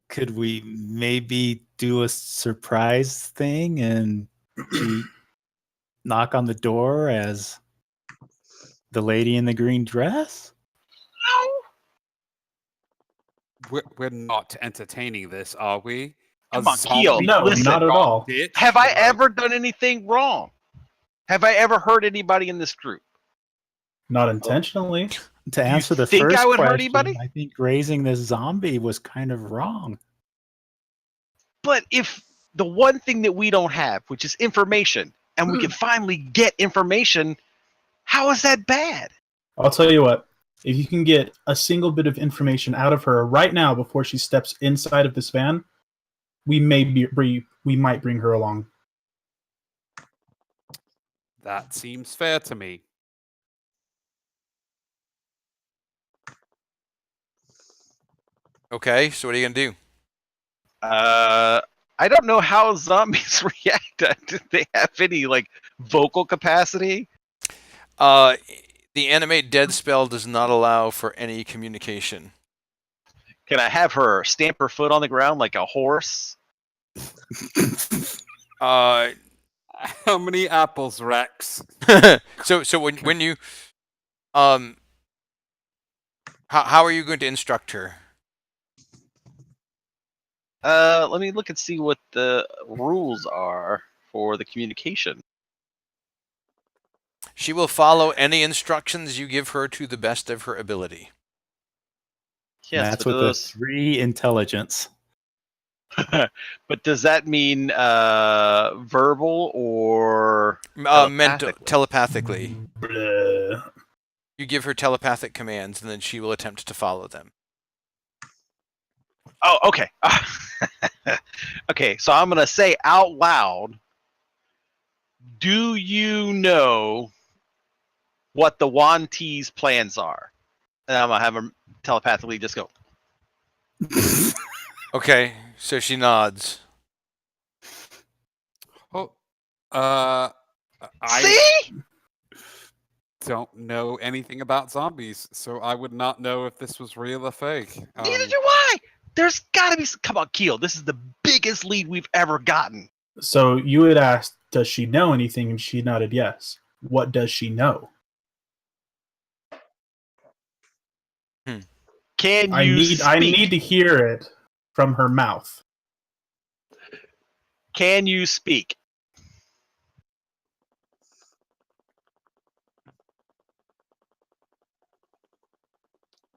Could we maybe do a surprise thing and she knock on the door as the lady in the green dress? We're not entertaining this, are we? A Come on, Keel, zombie No, listen. not at all. bitch? Have I Like, ever done anything wrong? Have I ever hurt anybody in this group? Not intentionally. To answer the think first I would hurt question, anybody? I think raising this zombie was kind of wrong. But if the one thing that we don't have, which is information, and we can finally get information, how is that bad? I'll tell you what. If you can get a single bit of information out of her right now before she steps inside of this van, we might bring her along. That seems fair to me. okay, so what are you going to do? I don't know how zombies react. Do they have any like vocal capacity? The animate dead spell does not allow for any communication. Can I have her stamp her foot on the ground like a horse? How many apples, Rex? So when you how are you going to instruct her? Let me look and see what the rules are for the communication. She will follow any instructions you give her to the best of her ability. Yes, That's but with those... the 3 intelligence. But does that mean verbal or Mental, telepathically. Blah. You give her telepathic commands, and then she will attempt to follow them. Oh, okay. Okay, so I'm gonna say out loud. Do you know what the Wan T's plans are? And I'm gonna have her telepathically just go. Okay, so she nods. Oh, I See? don't know anything about zombies, so I would not know if this was real or fake. Neither do I. There's gotta be. Come on, Keel. This is the biggest lead we've ever gotten. So you had asked, does she know anything? And she nodded yes. What does she know? Can I you need to hear it from her mouth. Can you speak?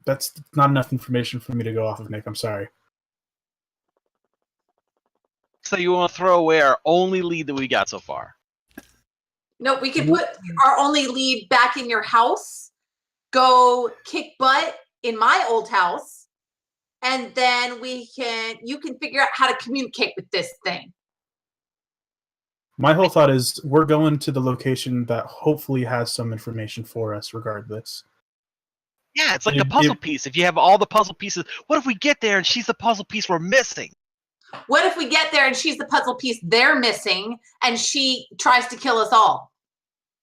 That's not enough information for me to go off of, Nick. I'm sorry. So you want to throw away our only lead that we got so far? No, we can put our only lead back in your house, go kick butt in my old house, and then you can figure out how to communicate with this thing. My whole thought is we're going to the location that hopefully has some information for us regardless. Yeah, it's like a puzzle piece. If you have all the puzzle pieces, what if we get there and she's the puzzle piece we're missing? What if we get there and she's the puzzle piece they're missing and she tries to kill us all?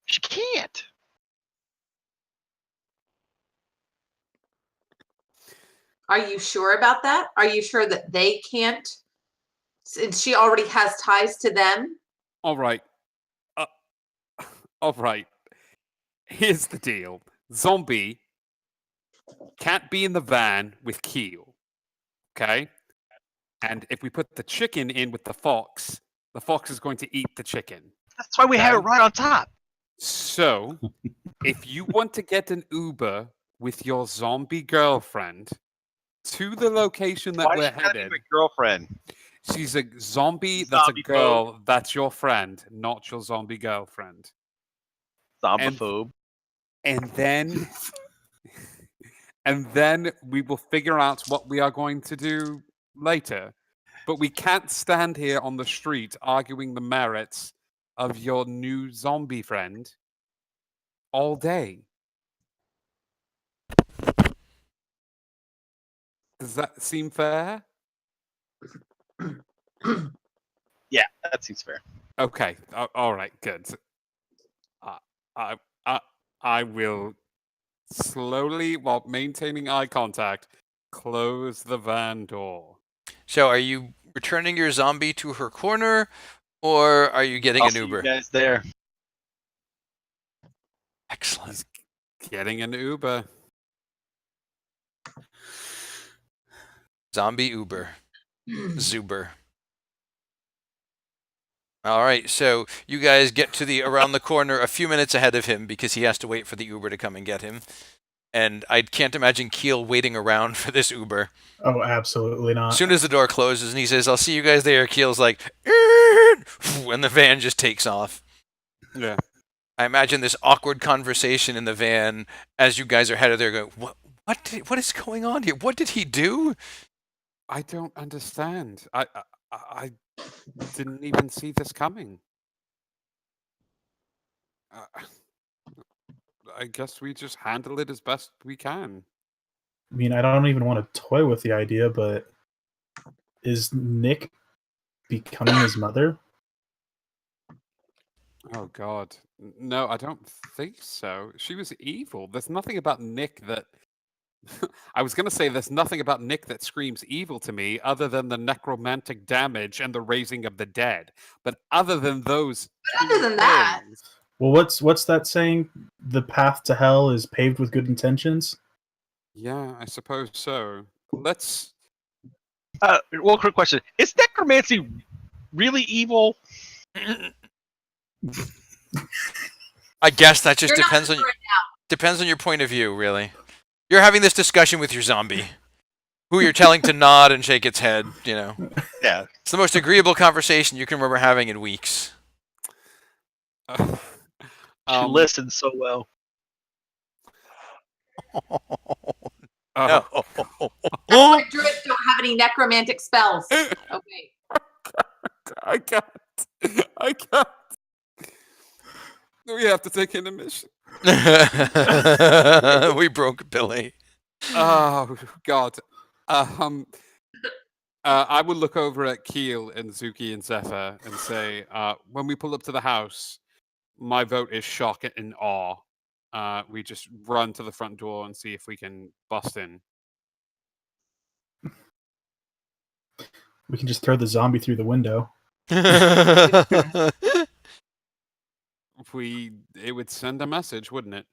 She can't. Are you sure about that? Are you sure that they can't, since she already has ties to them? All right. All right. Here's the deal. Zombie can't be in the van with Keel. Okay? And if we put the chicken in with the fox is going to eat the chicken. That's why we have it right on top. So, if you want to get an Uber with your zombie girlfriend to the location that Why we're she gotta be headed, my girlfriend? she's a zombie that's Zombie a girl, that's your friend, not your zombie girlfriend. Zombophobe. And then and then we will figure out what we are going to do later. But we can't stand here on the street arguing the merits of your new zombie friend all day. Does that seem fair? Yeah, that seems fair. Okay. All right. Good. I will slowly, while maintaining eye contact, close the van door. So are you returning your zombie to her corner, or are you getting I'll an see Uber? you guys there. Excellent. Getting an Uber. Zombie Uber. Zuber. All right, so you guys get to around the corner a few minutes ahead of him because he has to wait for the Uber to come and get him. And I can't imagine Keel waiting around for this Uber. Oh, absolutely not. As soon as the door closes and he says, "I'll see you guys there," Keel's like, and the van just takes off. Yeah. I imagine this awkward conversation in the van as you guys are headed there going, what is going on here? What did he do? I don't understand. I didn't even see this coming. I guess we just handle it as best we can. I mean, I don't even want to toy with the idea, but is Nick becoming his mother? Oh God, no, I don't think so. She was evil. There's nothing about Nick that I was going to say there's nothing about Nick that screams evil to me other than the necromantic damage and the raising of the dead. But other than those But other than that, things, Well, what's that saying? The path to hell is paved with good intentions. yeah, I suppose so. Let's. One quick question: is necromancy really evil? I guess that just you're not depends on sure depends on your point of view, really. You're having this discussion with your zombie, who you're telling to nod and shake its head. You know, Yeah. it's the most agreeable conversation you can remember having in weeks. She listens so well. Oh, No. That's why druids don't have any necromantic spells. Okay. I can't. I can't. We have to take intermission. We broke Billy. Oh God. I would look over at Keel and Zuki and Zephyr and say, when we pull up to the house, my vote is shock and awe. We just run to the front door and see if we can bust in. We can just throw the zombie through the window. It would send a message, wouldn't it?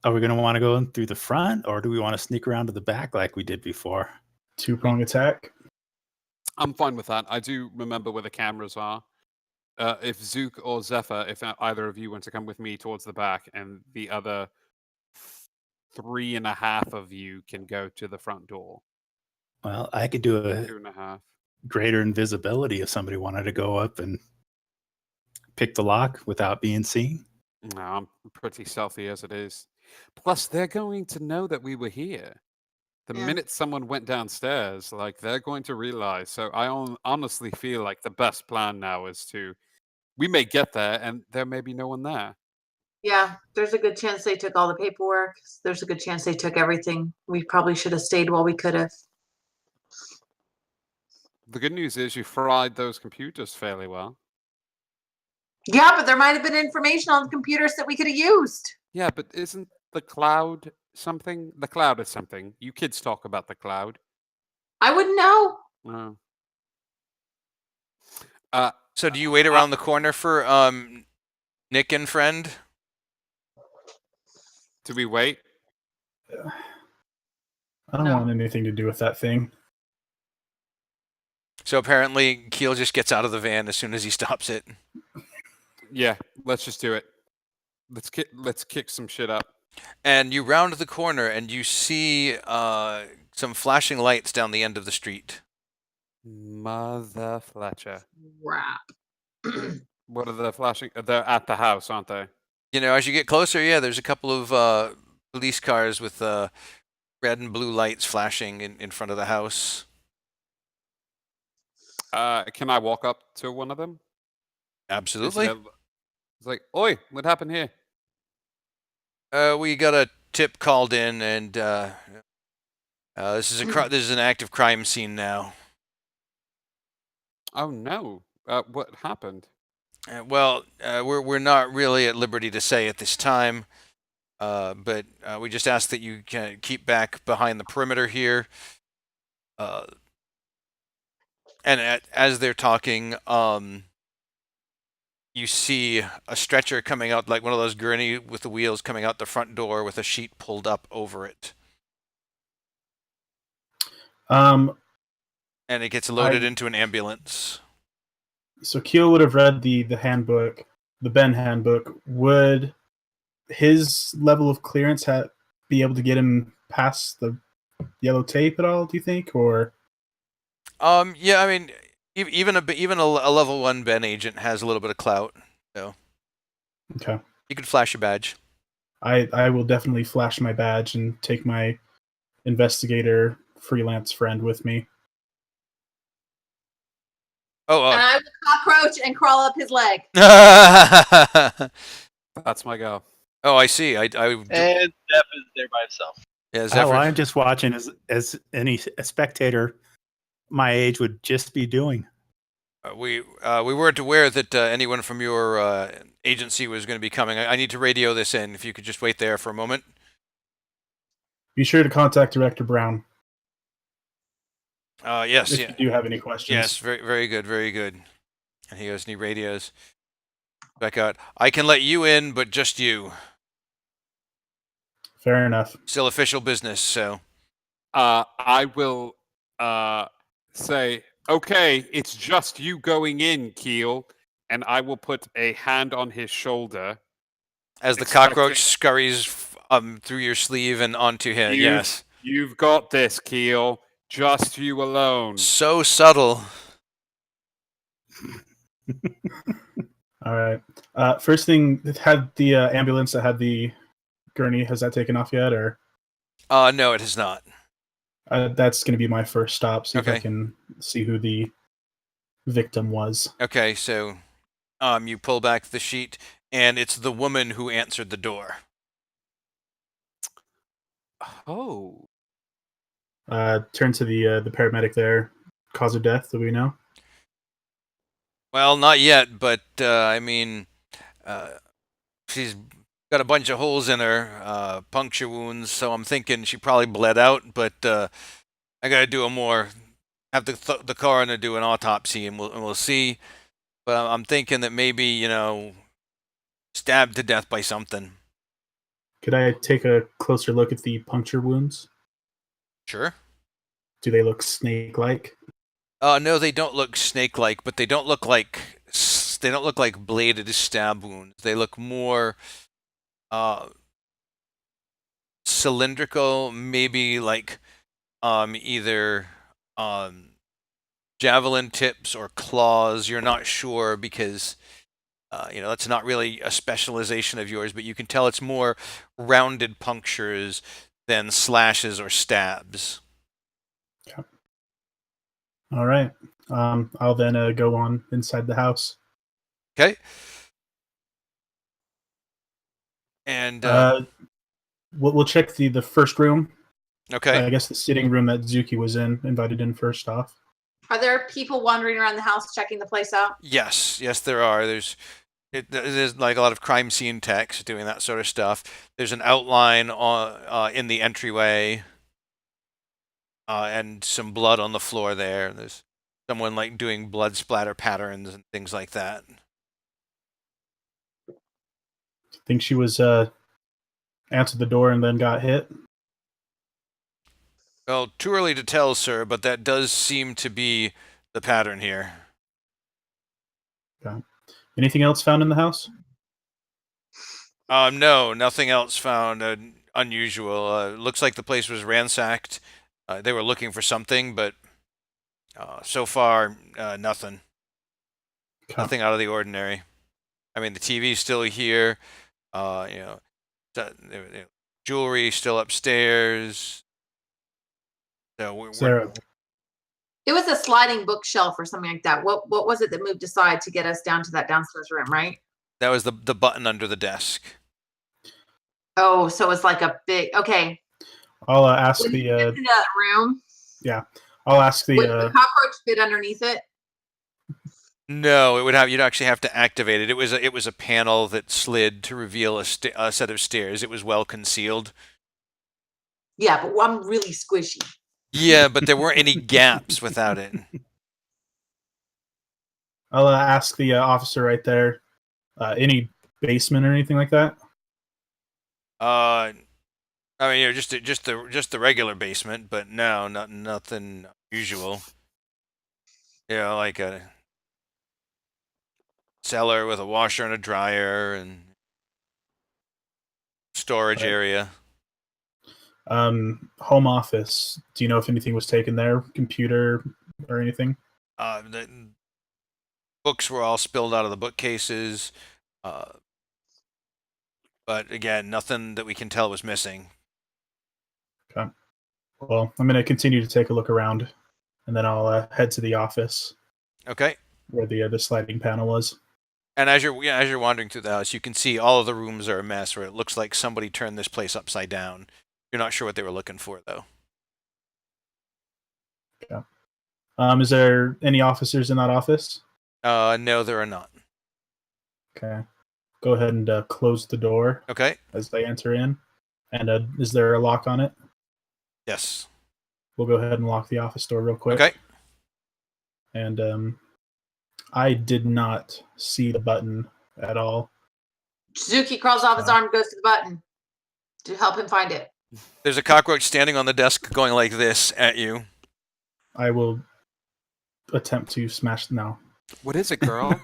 Are we going to want to go in through the front, or do we want to sneak around to the back like we did before? Two-prong attack. I'm fine with that. I do remember where the cameras are. If Zook or Zephyr, if either of you want to come with me towards the back, and the other 3.5 of you can go to the front door. Well, I could do a 2.5. greater invisibility if somebody wanted to go up and pick the lock without being seen. No, I'm pretty stealthy as it is. Plus, they're going to know that we were here. The Yeah. minute someone went downstairs, like, they're going to realize. So I honestly feel like the best plan now is we may get there and there may be no one there. Yeah, there's a good chance they took all the paperwork. There's a good chance they took everything. We probably should have stayed while we could have. The good news is you fried those computers fairly well. Yeah, but there might have been information on the computers that we could have used. Yeah, but isn't the cloud something? The cloud is something. You kids talk about the cloud. I wouldn't know. No. So do you wait around the corner for Nick and friend? Do we wait? I don't No. want anything to do with that thing. So apparently Keel just gets out of the van as soon as he stops it. Yeah, let's just do it. Let's kick some shit up. And you round the corner and you see some flashing lights down the end of the street. Mother Fletcher. Crap. What are the flashing? They're at the house, aren't they? You know, as you get closer, yeah, there's a couple of police cars with red and blue lights flashing in front of the house. Can I walk up to one of them? Absolutely. It's like, oi, what happened here? We got a tip called in, and this is this is an active crime scene now. Oh no! What happened? We're not really at liberty to say at this time, but we just ask that you can keep back behind the perimeter here. And as they're talking, you see a stretcher coming out, like one of those gurney with the wheels coming out the front door with a sheet pulled up over it. And it gets loaded into an ambulance. So Keel would have read the handbook, the Ben handbook. Would his level of clearance be able to get him past the yellow tape at all, do you think? Or Yeah, I mean, even a level 1 Ben agent has a little bit of clout, so okay. You could flash your badge. I will definitely flash my badge and take my investigator freelance friend with me. And I will cockroach and crawl up his leg. That's my go. Oh, I see. And Zeph is there by himself. Yeah, Zephyr. I'm just watching as any spectator my age would just be doing. We weren't aware that anyone from your agency was going to be coming. I need to radio this in. If you could just wait there for a moment. Be sure to contact Director Brown Yes, if yeah. you do have any questions. Yes, very, very good, very good. And he goes and he radios back out. I can let you in, but just you. Fair enough. Still official business, so. I will say, okay, it's just you going in, Keel, and I will put a hand on his shoulder. As the Expecting- cockroach scurries through your sleeve and onto him, yes. You've got this, Keel. Just you alone. So subtle. All right. First thing, had the ambulance that had the gurney, has that taken off yet? Or No, it has not. that's going to be my first stop. See if I Okay. can see who the victim was. Okay, so you pull back the sheet, and it's the woman who answered the door. Oh. Turn to the paramedic there. Cause of death, do we know? Well, not yet, but I mean, she's got a bunch of holes in her, puncture wounds, so I'm thinking she probably bled out, but I gotta do have the coroner do an autopsy, and we'll see. But I'm thinking that maybe, stabbed to death by something. Could I take a closer look at the puncture wounds? Sure. Do they look snake-like? No, they don't look snake-like, but they don't look like bladed stab wounds. They look more cylindrical, maybe like either javelin tips or claws. You're not sure because that's not really a specialization of yours, but you can tell it's more rounded punctures than slashes or stabs. All right. I'll then go on inside the house. Okay. And We'll check the first room. okay. I guess the sitting room that Zuki was invited in first off. Are there people wandering around the house checking the place out? Yes, there are. There's like a lot of crime scene techs doing that sort of stuff. There's an outline in the entryway, and some blood on the floor there. There's someone like doing blood splatter patterns and things like that. Think she was answered the door and then got hit. Well, too early to tell, sir, but that does seem to be the pattern here. Anything else found in the house? No, nothing else found unusual. Looks like the place was ransacked. They were looking for something, but so far, nothing. Okay. Nothing out of the ordinary. I mean, the TV's still here. Jewelry still upstairs. So Sarah, It was a sliding bookshelf or something like that. What was it that moved aside to get us down to that downstairs room, right? that was the button under the desk. Oh, so it's like a big. Okay. I'll ask When you the get to that room, I'll ask would the the cockroach fit underneath it? No, you'd actually have to activate it. It was a panel that slid to reveal a set of stairs. It was well concealed. Yeah, but I'm really squishy. Yeah, but there weren't any gaps without it. I'll ask the officer right there. Any basement or anything like that? I mean, just the regular basement, but no, nothing usual. Like a cellar with a washer and a dryer and storage Right. area. Home office. Do you know if anything was taken there? Computer or anything? The books were all spilled out of the bookcases. But again, nothing that we can tell was missing. Well, I'm going to continue to take a look around, and then I'll head to the office Okay. where the sliding panel was. And as you're wandering through the house, you can see all of the rooms are a mess, where it looks like somebody turned this place upside down. You're not sure what they were looking for, though. Is there any officers in that office? No, there are not. Okay. Go ahead and close the door Okay. as they enter in. And is there a lock on it? Yes. We'll go ahead and lock the office door real quick. Okay. And I did not see the button at all. Suzuki crawls off his arm, goes to the button to help him find it. There's a cockroach standing on the desk going like this at you. I will attempt to smash. No. What is it, girl?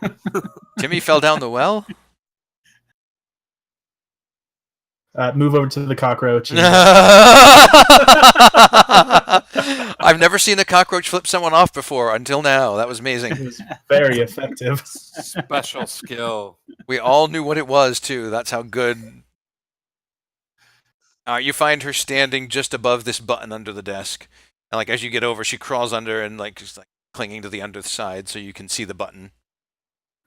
Timmy fell down the well? Move over to the cockroach. And, I've never seen a cockroach flip someone off before until now. That was it amazing. was very effective. Special skill. We all knew what it was, too. That's how good. You find her standing just above this button under the desk. And like as you get over, she crawls under and like just like clinging to the underside so you can see the button.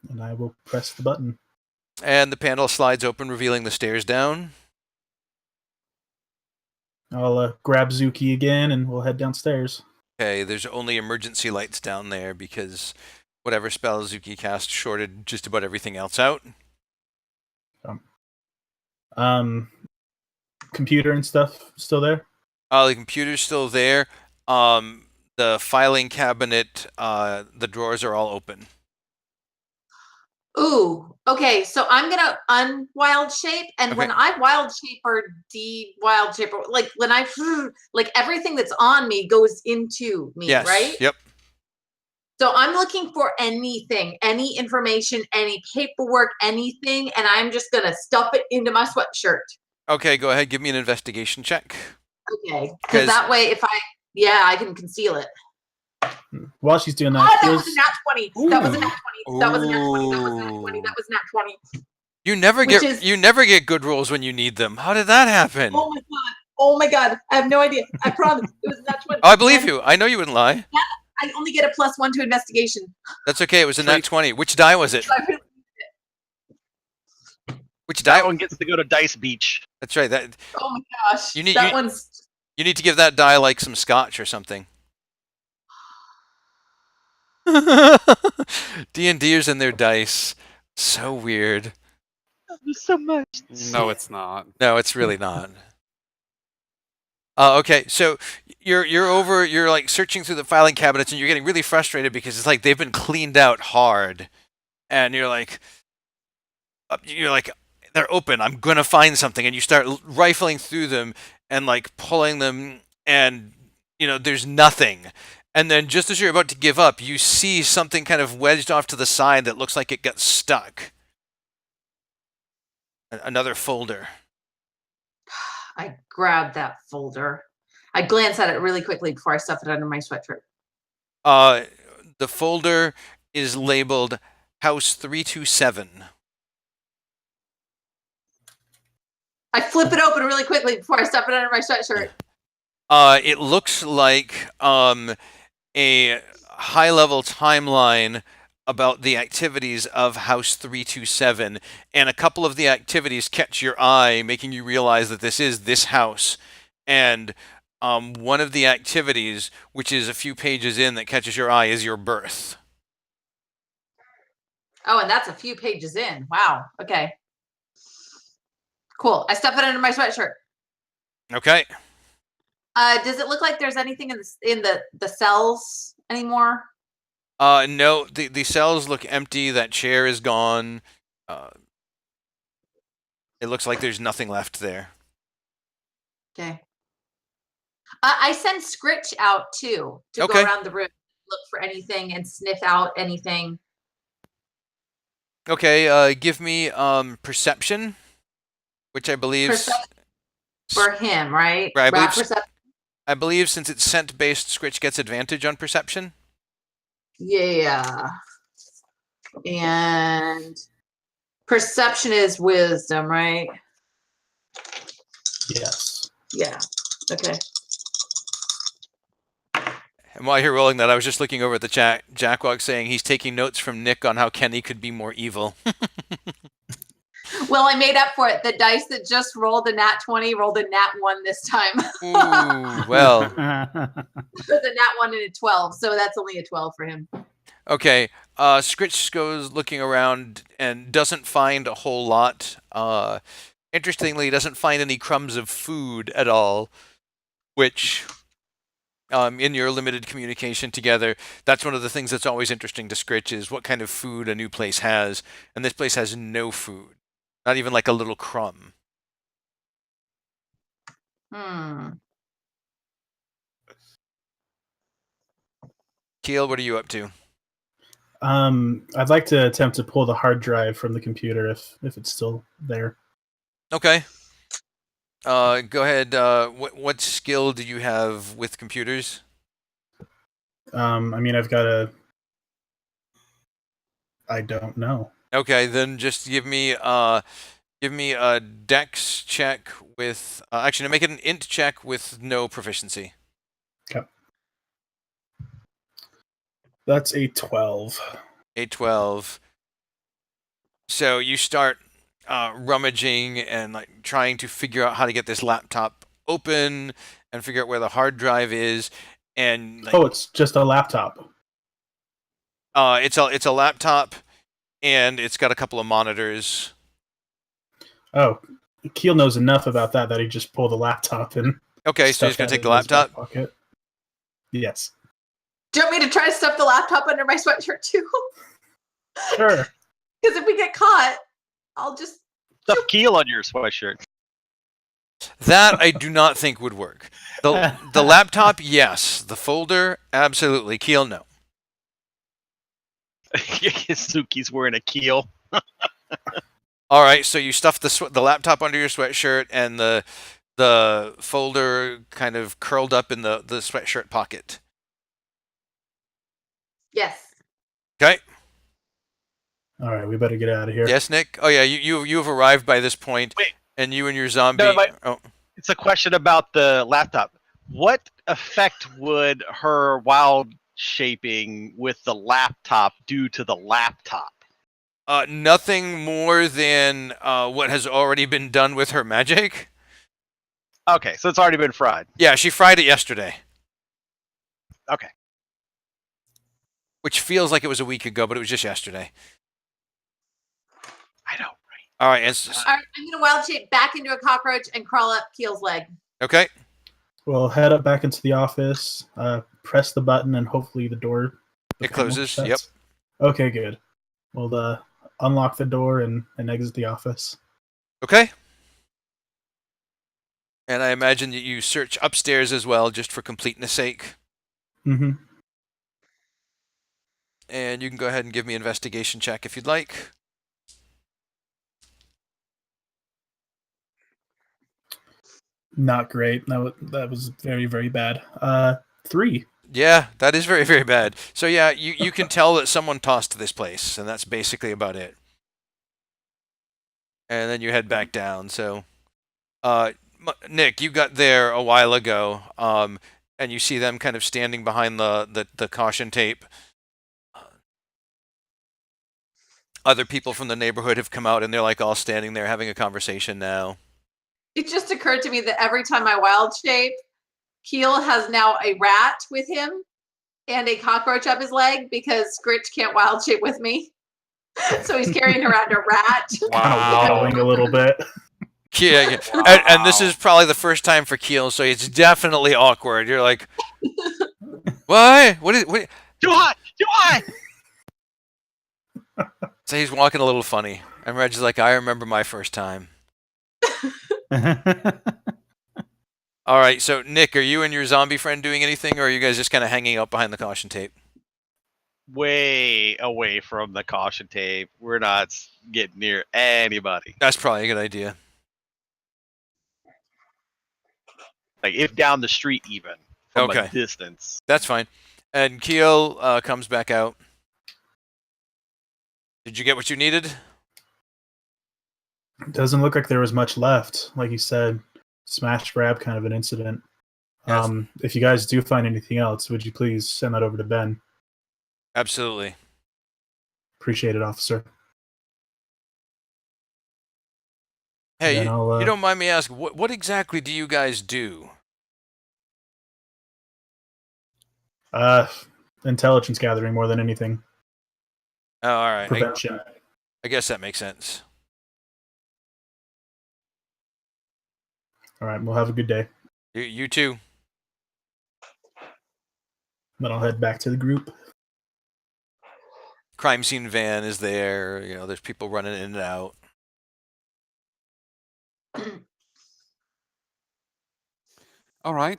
And I will press the button. And the panel slides open, revealing the stairs down. I'll grab Zuki again and we'll head downstairs. Okay, there's only emergency lights down there because whatever spell Zuki cast shorted just about everything else out. Computer and stuff still there? The computer's still there. The filing cabinet, the drawers are all open. Ooh, okay. So I'm gonna unwild shape, and when Okay. I wild shape or de-wild shape, or like when I like everything that's on me goes into me, Yes. right? Yep. So I'm looking for anything, any information, any paperwork, anything, and I'm just gonna stuff it into my sweatshirt. Okay, go ahead. Give me an investigation check. Okay, 'Cause- because that way, if I can conceal it. While she's doing Oh, that, that here's was a nat 20. That was a nat 20. That was a nat 20. That was a nat 20. That was a nat 20. You never Which get is- you never get good rolls when you need them. How did that happen? Oh my god. Oh my god. I have no idea. I promise. It was a nat 20. Oh, I believe And you. I know you wouldn't lie. I only get a +1 to investigation. That's okay. It was a nat 20. Which die was it? So I really- Which die? That one gets to go to Dice Beach. That's right. That Oh my gosh. You need- that you- one's you need to give that die like some scotch or something. D&Ders and their dice. So weird. There's so much. No, it's not. No, it's really not. Okay, so you're like searching through the filing cabinets and you're getting really frustrated because it's like they've been cleaned out hard, and you're like they're open. I'm gonna find something, and you start rifling through them and like pulling them, and there's nothing. And then just as you're about to give up, you see something kind of wedged off to the side that looks like it got stuck. Another folder. I grabbed that folder. I glance at it really quickly before I stuff it under my sweatshirt. The folder is labeled House 327. I flip it open really quickly before I stuff it under my sweatshirt. It looks like a high-level timeline about the activities of House 327, and a couple of the activities catch your eye, making you realize that this is this house. And one of the activities, which is a few pages in that catches your eye, is your birth. Oh, and that's a few pages in. Wow. Okay. Cool. I stuff it under my sweatshirt. Okay. Does it look like there's anything in the cells anymore? No, the cells look empty. That chair is gone. It looks like there's nothing left there. Okay. I send Scritch out too to Okay. go around the room, look for anything, and sniff out anything. Okay, give me perception, which I believe Perception for him, right? Right, I believe Rat perception. I believe since it's scent based, Scritch gets advantage on perception. Yeah. And perception is wisdom, right? yes. Yeah. Okay. And while you're rolling that, I was just looking over at the chat. Jackwalk saying he's taking notes from Nick on how Kenny could be more evil. Well, I made up for it. The dice that just rolled a nat 20 rolled a nat 1 this time. Ooh, well, It was a nat 1 and a 12, so that's only a 12 for him. okay. Scritch goes looking around and doesn't find a whole lot. Interestingly, doesn't find any crumbs of food at all. which in your limited communication together, that's one of the things that's always interesting to Scritch is what kind of food a new place has, and this place has no food, not even like a little crumb. Keel, what are you up to? I'd like to attempt to pull the hard drive from the computer if it's still there. Okay. Go ahead. What skill do you have with computers? I mean, I don't know. Okay, then just give me a dex check with actually no, make it an int check with no proficiency. Okay. That's a 12. A 12. So you start rummaging and like trying to figure out how to get this laptop open and figure out where the hard drive is, and like, It's just a laptop. it's a laptop, and it's got a couple of monitors. Oh, Keel knows enough about that he just pulled the laptop and. Okay, so he's stuffed gonna that take the in his back laptop. pocket. Yes. Do you want me to try to stuff the laptop under my sweatshirt too? Sure. Because if we get caught, I'll just. Stuff Keel on your sweatshirt. That I do not think would work. The laptop, yes. The folder, absolutely. Keel, no. Suki's wearing a Keel. All right, so you stuff the laptop under your sweatshirt, and the folder kind of curled up in the sweatshirt pocket. Yes. Okay. All right, we better get out of here. Yes, Nick. Oh yeah, you have arrived by this point. Wait. And you and your zombie. No, oh. It's a question about the laptop. What effect would her wild shaping with the laptop do to the laptop? Nothing more than what has already been done with her magic. Okay, so it's already been fried. Yeah, she fried it yesterday. Okay. Which feels like it was a week ago, but it was just yesterday. I know, right? All right, All right, I'm gonna wild shape back into a cockroach and crawl up Keel's leg. okay. We'll head up back into the office, press the button, and hopefully the door. It closes. shuts. Yep. Okay, good. We'll unlock the door and exit the office. Okay. And I imagine that you search upstairs as well, just for completeness sake. Mm-hmm. And you can go ahead and give me an investigation check if you'd like. Not great. That was very, very bad. 3. Yeah, that is very, very bad. So yeah, you can tell that someone tossed this place, and that's basically about it. And then you head back down. So, Nick, you got there a while ago, and you see them kind of standing behind the caution tape. Other people from the neighborhood have come out, and they're like all standing there having a conversation now. It just occurred to me that every time I wild shape, Keel has now a rat with him and a cockroach up his leg because Scritch can't wild shape with me. So he's carrying around a rat. Kind of waddling a little bit. Yeah, and this is probably the first time for Keel, so it's definitely awkward. You're like, what? What? Too hot! Too hot! So he's walking a little funny. And Reg's like, I remember my first time. All right, so Nick, are you and your zombie friend doing anything, or are you guys just kind of hanging out behind the caution tape? Way away from the caution tape. We're not getting near anybody. That's probably a good idea. Like, if down the street even, from Okay. a distance. That's fine. And Keel comes back out. Did you get what you needed? Doesn't look like there was much left. Like you said, smash grab kind of an incident. Yes. If you guys do find anything else, would you please send that over to Ben? Absolutely. Appreciate it, officer. Hey, Then I'll, you don't mind me asking, what exactly do you guys do? Intelligence gathering more than anything. Oh, all right. Prevention. I guess that makes sense. All right, we'll have a good day. You too. Then I'll head back to the group. Crime scene van is there. There's people running in and out. All right.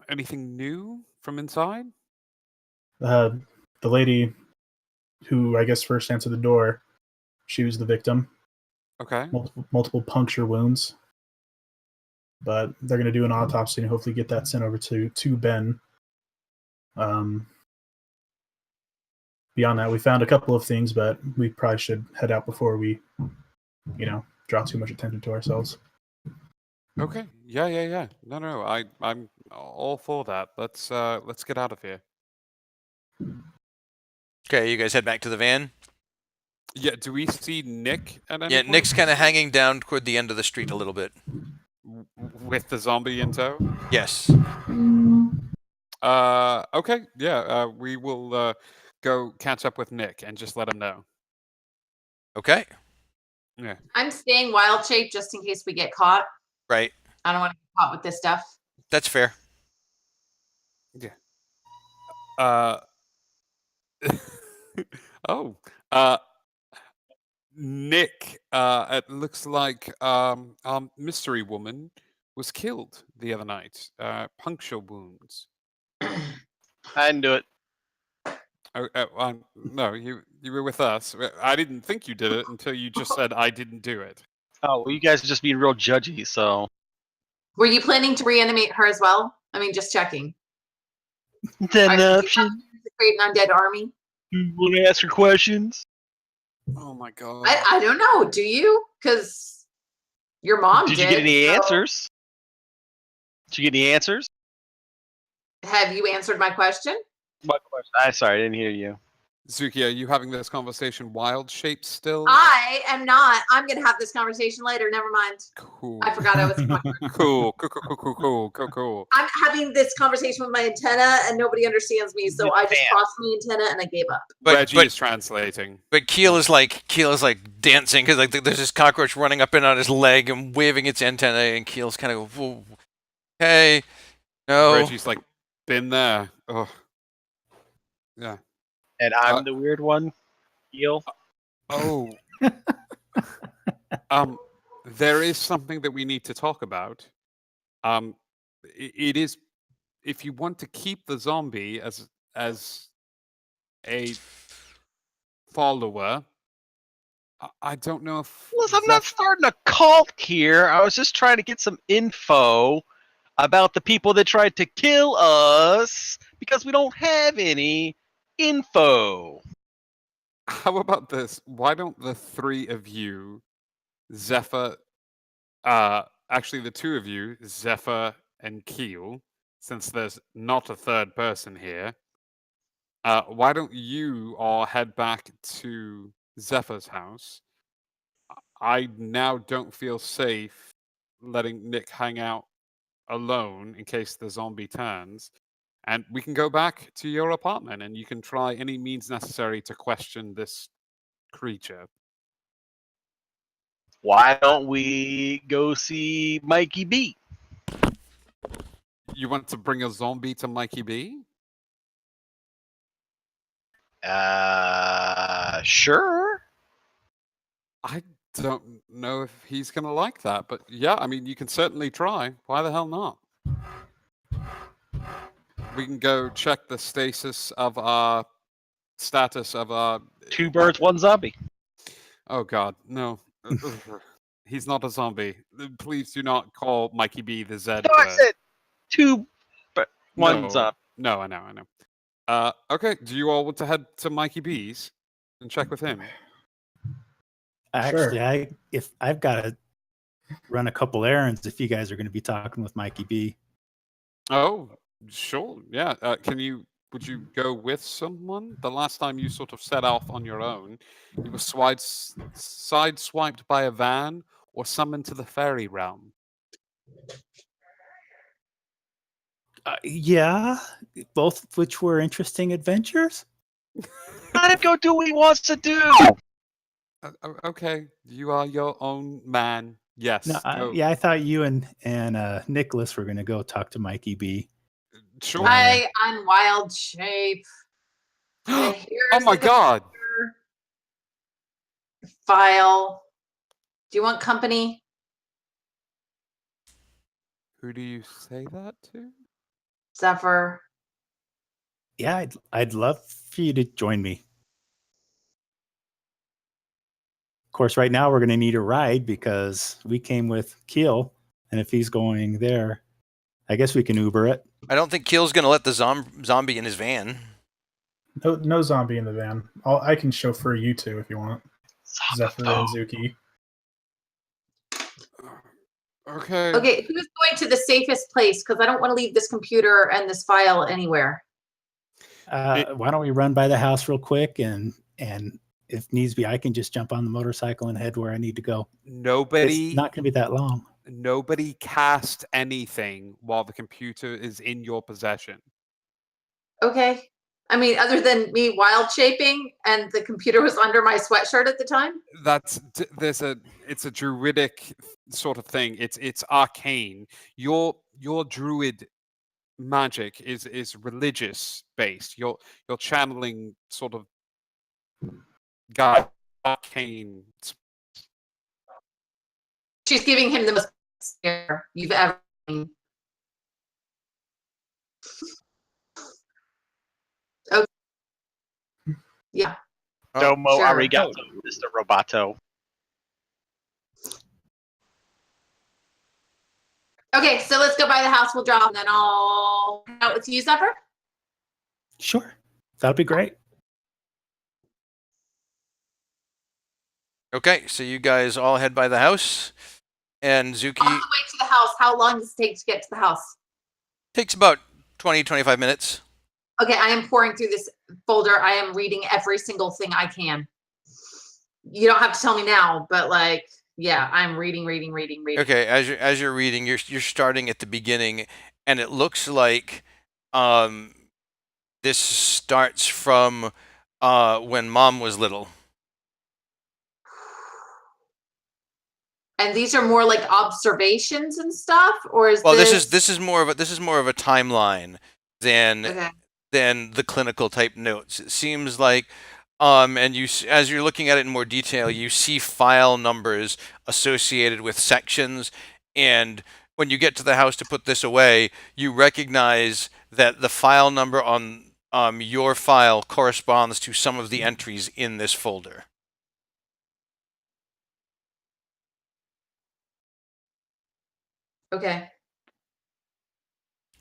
Anything new from inside? The lady who I guess first answered the door, she was the victim. Okay. Multiple puncture wounds. But they're going to do an autopsy and hopefully get that sent over to Ben. Beyond that, we found a couple of things, but we probably should head out before we, draw too much attention to ourselves. Okay. Yeah. No. I'm all for that. Let's get out of here. Okay, you guys head back to the van. Yeah. Do we see Nick at any Yeah, point? Nick's kind of hanging down toward the end of the street a little bit. With the zombie in tow? Yes. Okay. Yeah. We will go catch up with Nick and just let him know. Okay. Yeah. I'm staying wild shape just in case we get caught. Right. I don't want to get caught with this stuff. That's fair. Nick, it looks like our mystery woman was killed the other night. Puncture wounds. I didn't do it. No, you were with us. I didn't think you did it until you just said I didn't do it. Oh, well, you guys are just being real judgy, so. Were you planning to reanimate her as well? I mean, just checking. Then, Are you to create an undead army? you want to ask her questions? Oh my god. I don't know. Do you? Because your mom did. Did you get any so- answers? Did you get any answers? Have you answered my question? What question? Sorry, I didn't hear you. Zuki, are you having this conversation wild shape still? I am not. I'm going to have this conversation later. Never mind. Cool. I forgot I was. Cool. I'm having this conversation with my antenna, and nobody understands me, so I just Fan. crossed my antenna and I gave up. Reggie but is translating. Keel is like dancing because like there's this cockroach running up and on his leg and waving its antenna, and Keel's kind of go, hey, no. Reggie's like, been there. Oh. Yeah. And I'm the weird one. Eel. Oh. There is something that we need to talk about. It is, if you want to keep the zombie as a follower, I don't know if. Listen, I'm not starting a cult here. I was just trying to get some info about the people that tried to kill us because we don't have any info. How about this? Why don't the three of you, Zephyr, actually the two of you, Zephyr and Keel, since there's not a third person here, why don't you all head back to Zephyr's house? I now don't feel safe letting Nick hang out alone in case the zombie turns. And we can go back to your apartment and you can try any means necessary to question this creature. Why don't we go see Mikey B? You want to bring a zombie to Mikey B? Sure. I don't know if he's going to like that, but yeah, I mean, you can certainly try. Why the hell not? We can go check the status of our Two birds, one zombie. Oh God, no. He's not a zombie. Please do not call Mikey B the Z. No, I said two, but one No. zombie. No, I know. Okay, do you all want to head to Mikey B's and check with him? Actually, if I've got to run a couple errands, if you guys are going to be talking with Mikey B. Oh, sure. Yeah. Would you go with someone? The last time you sort of set off on your own, you were sideswiped by a van or summoned to the fairy realm. Yeah, both of which were interesting adventures. Let him go do what he wants to do. Okay, you are your own man. Yes. No, go. I thought you and Nicholas were going to go talk to Mikey B. Sure. Hi, I'm Wild Shape. Oh Here's my the god. file. Do you want company? Who do you say that to? Zephyr. Yeah, I'd love for you to join me. Of course, right now we're going to need a ride because we came with Keel, and if he's going there, I guess we can Uber it. I don't think Keel's gonna let the zombie in his van. No zombie in the van. I can chauffeur you two if you want. Zephyr and Zuki. Okay. Okay, who's going to the safest place? Because I don't want to leave this computer and this file anywhere. Why don't we run by the house real quick, and if needs be, I can just jump on the motorcycle and head where I need to go. Nobody It's not going to be that long. nobody cast anything while the computer is in your possession. Okay. I mean, other than me wild shaping and the computer was under my sweatshirt at the time. It's a druidic sort of thing. It's arcane. Your druid magic is religious based. You're channeling sort of arcane. She's giving him the most stare you've ever seen. Okay. Yeah. Domo sure. arigato, Mr. Roboto. Okay, so let's go by the house. We'll draw, and then I'll hang out with you, Zephyr. Sure, that'd be great. Okay, so you guys all head by the house, and Zuki On the way to the house, how long does it take to get to the house? takes about 20, 25 minutes. Okay, I am pouring through this folder. I am reading every single thing I can. You don't have to tell me now, but like, yeah, I'm reading. Okay, as you're reading, you're starting at the beginning, and it looks like this starts from when Mom was little. And these are more like observations and stuff, or is Well, this this is more of a timeline than okay? than the clinical type notes. It seems like, and as you're looking at it in more detail, you see file numbers associated with sections, and when you get to the house to put this away, you recognize that the file number on your file corresponds to some of the entries in this folder. Okay.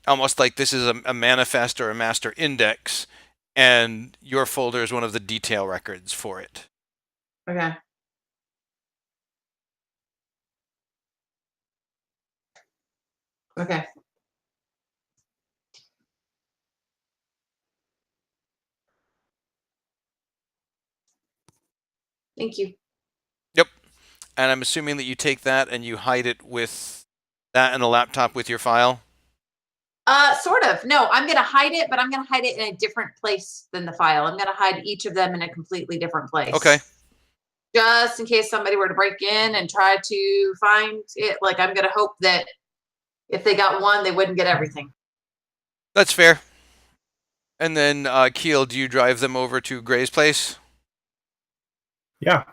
Almost like this is a manifest or a master index, and your folder is one of the detail records for it. Okay. Okay. Thank you. Yep. And I'm assuming that you take that and you hide it with that and the laptop with your file. Sort of. No, I'm gonna hide it, but I'm gonna hide it in a different place than the file. I'm gonna hide each of them in a completely different place. Okay. Just in case somebody were to break in and try to find it. Like, I'm gonna hope that if they got one, they wouldn't get everything. That's fair. And then, Keel, do you drive them over to Gray's place? Yeah.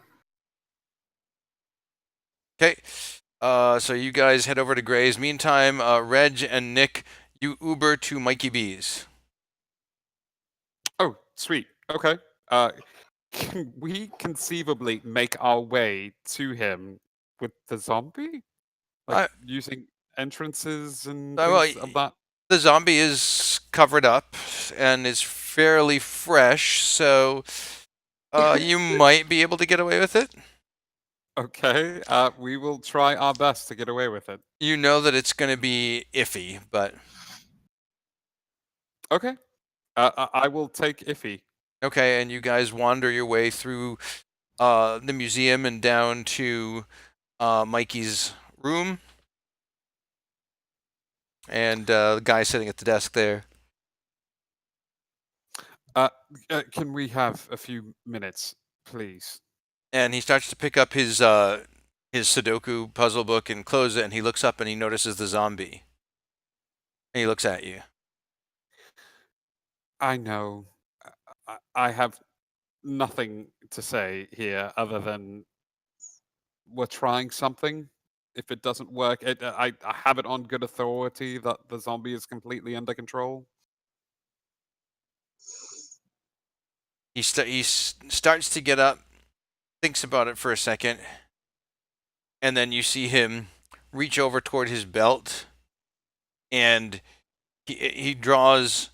Okay. So you guys head over to Gray's. Meantime, Reg and Nick, you Uber to Mikey B's. Oh, sweet. Okay. Can we conceivably make our way to him with the zombie? Like using entrances and well, things of that? The zombie is covered up and is fairly fresh, so you might be able to get away with it. Okay. We will try our best to get away with it. You know that it's going to be iffy, but Okay. I will take Iffy. okay. And you guys wander your way through the museum and down to Mikey's room, and the guy sitting at the desk there. Can we have a few minutes, please? And he starts to pick up his Sudoku puzzle book and close it, and he looks up and he notices the zombie. And he looks at you. I know. I have nothing to say here other than we're trying something. If it doesn't work, I have it on good authority that the zombie is completely under control. He starts to get up, thinks about it for a second, and then you see him reach over toward his belt, and he draws.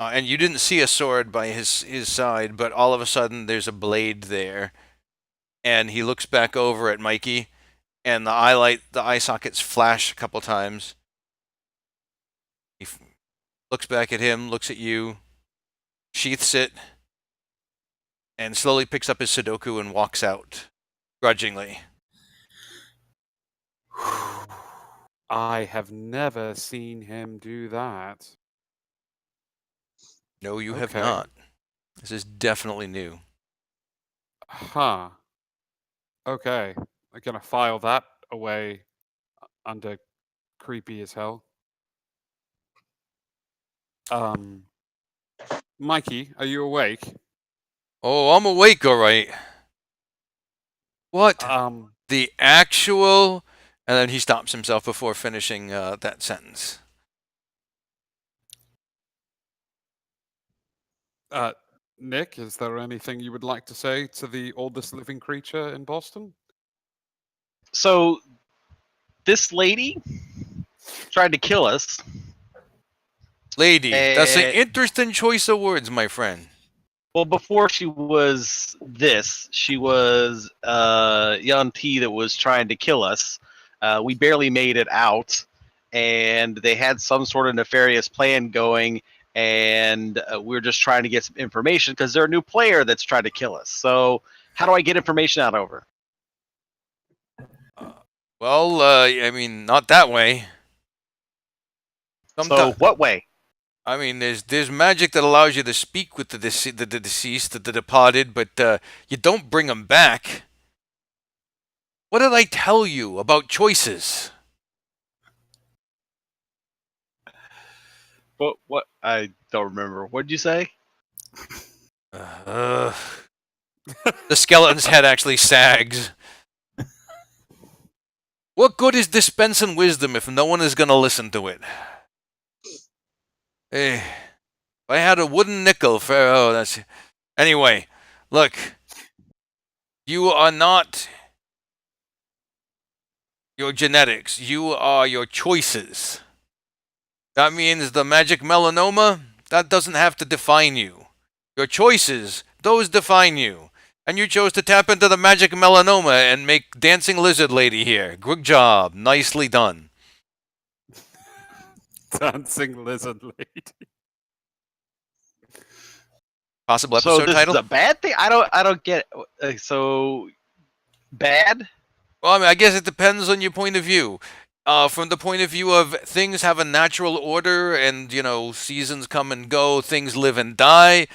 And you didn't see a sword by his side, but all of a sudden there's a blade there, and he looks back over at Mikey, and the eye sockets flash a couple times. He looks back at him, looks at you, sheaths it, and slowly picks up his Sudoku and walks out, grudgingly. I have never seen him do that. No, you have Okay. not. This is definitely new. Huh. Okay. I'm gonna file that away under creepy as hell. Mikey, are you awake? Oh, I'm awake, all right. What? Um, The actual... And then he stops himself before finishing that sentence. Nick, is there anything you would like to say to the oldest living creature in Boston? So this lady tried to kill us. Lady, that's an Eh. interesting choice of words, my friend. Well, before she was this, she was young T that was trying to kill us. We barely made it out, and they had some sort of nefarious plan going, and we're just trying to get some information because they're a new player that's trying to kill us. So how do I get information out of her? Well, I mean, not that way. So what way? I mean, there's magic that allows you to speak with the deceased, the departed, but you don't bring them back. What did I tell you about choices? What? I don't remember. What did you say? The skeleton's head actually sags. What good is dispensing wisdom if no one is going to listen to it? Hey, if I had a wooden nickel for... Oh, that's... Anyway, look. You are not your genetics. You are your choices. That means the magic melanoma, that doesn't have to define you. Your choices, those define you. And you chose to tap into the magic melanoma and make Dancing Lizard Lady here. Good job. Nicely done. Dancing Lizard Lady. Possible So episode this title? is a bad thing. I don't get. So bad. Well, I mean, I guess it depends on your point of view. From the point of view of things have a natural order and, you know, seasons come and go, things live and die.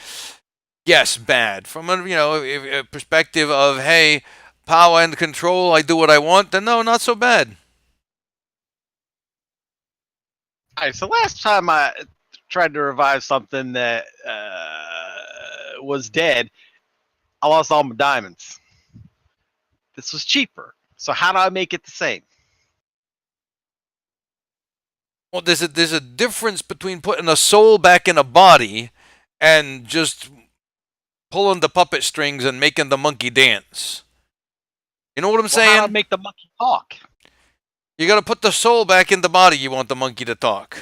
Yes, bad. From a, you know, a perspective of, hey, power and control, I do what I want, then no, not so bad. All right. So last time I tried to revive something that was dead, I lost all my diamonds. This was cheaper. So how do I make it the same? Well, there's a difference between putting a soul back in a body and just pulling the puppet strings and making the monkey dance. You know what I'm Well, how do I saying? make the monkey talk? You gotta put the soul back in the body. You want the monkey to talk.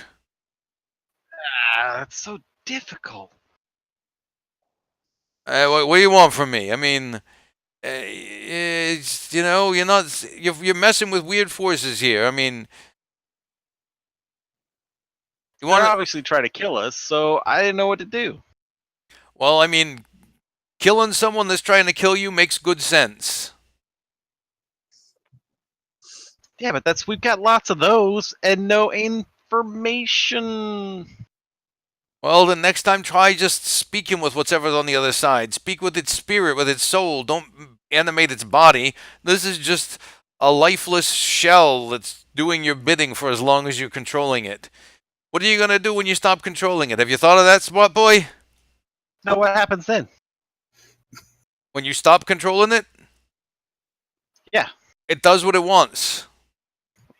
That's so difficult. What do you want from me? I mean, it's, you know, you're messing with weird forces here. I mean, you They're want obviously trying to kill us, so I didn't know what to do. Well, I mean, killing someone that's trying to kill you makes good sense. Yeah, but we've got lots of those and no information. Well, then next time try just speaking with whatever's on the other side. Speak with its spirit, with its soul. Don't animate its body. This is just a lifeless shell that's doing your bidding for as long as you're controlling it. What are you going to do when you stop controlling it? Have you thought of that, Spot Boy? Now what happens then? When you stop controlling it, Yeah. it does what it wants.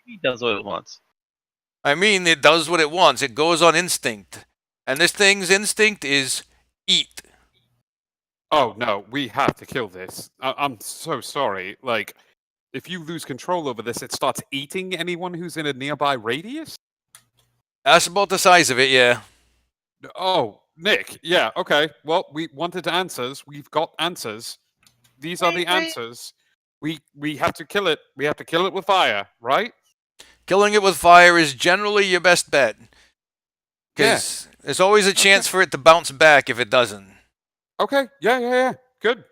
He does what it wants. I mean, it does what it wants. It goes on instinct. And this thing's instinct is eat. Oh no, we have to kill this. I'm so sorry. Like, if you lose control over this, it starts eating anyone who's in a nearby radius. That's about the size of it, yeah. Oh, Nick. Yeah. Okay. Well, we wanted answers. We've got answers. These are the Wait. answers. We have to kill it. We have to kill it with fire, right? Killing it with fire is generally your best bet. Because there's always a chance for it to bounce back if it doesn't. Okay. Yeah. Good.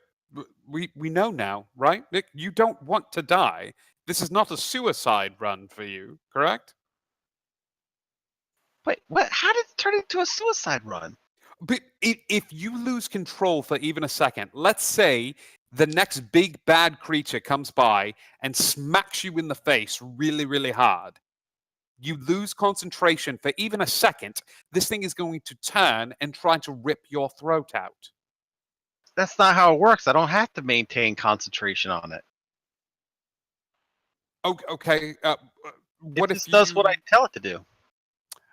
We know now, right? Nick, you don't want to die. This is not a suicide run for you, correct? Wait, what? How did it turn into a suicide run? But if you lose control for even a second, let's say the next big bad creature comes by and smacks you in the face really, really hard. You lose concentration for even a second, this thing is going to turn and try to rip your throat out. That's not how it works. I don't have to maintain concentration on it. Okay. What It if just does what I tell it to do?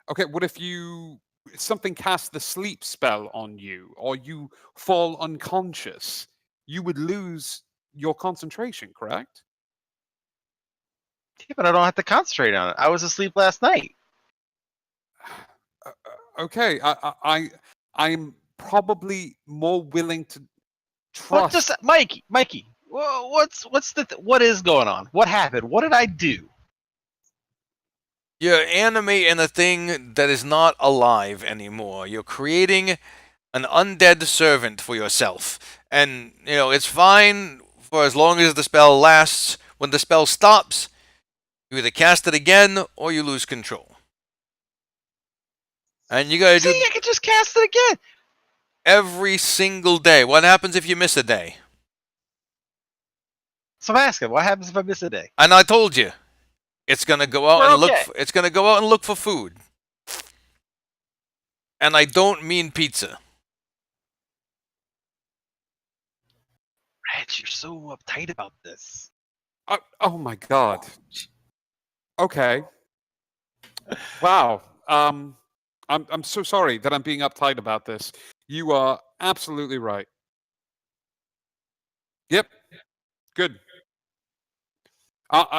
Okay, what if something casts the sleep spell on you, or you fall unconscious? You would lose your concentration, correct? Yeah, but I don't have to concentrate on it. I was asleep last night. Okay, I'm probably more willing to What trust. just, Mikey? What is going on? What happened? What did I do? You're animating a thing that is not alive anymore. You're creating an undead servant for yourself. And, it's fine for as long as the spell lasts. When the spell stops, you either cast it again or you lose control. And you gotta do See, I could just cast it again. every single day. What happens if you miss a day? So I'm asking, what happens if I miss a day? And I told you, it's gonna go out We're and okay. it's gonna go out and look for food. And I don't mean pizza. Reg, you're so uptight about this. Oh my god. Okay. Wow. I'm so sorry that I'm being uptight about this. You are absolutely right. Yep. Good.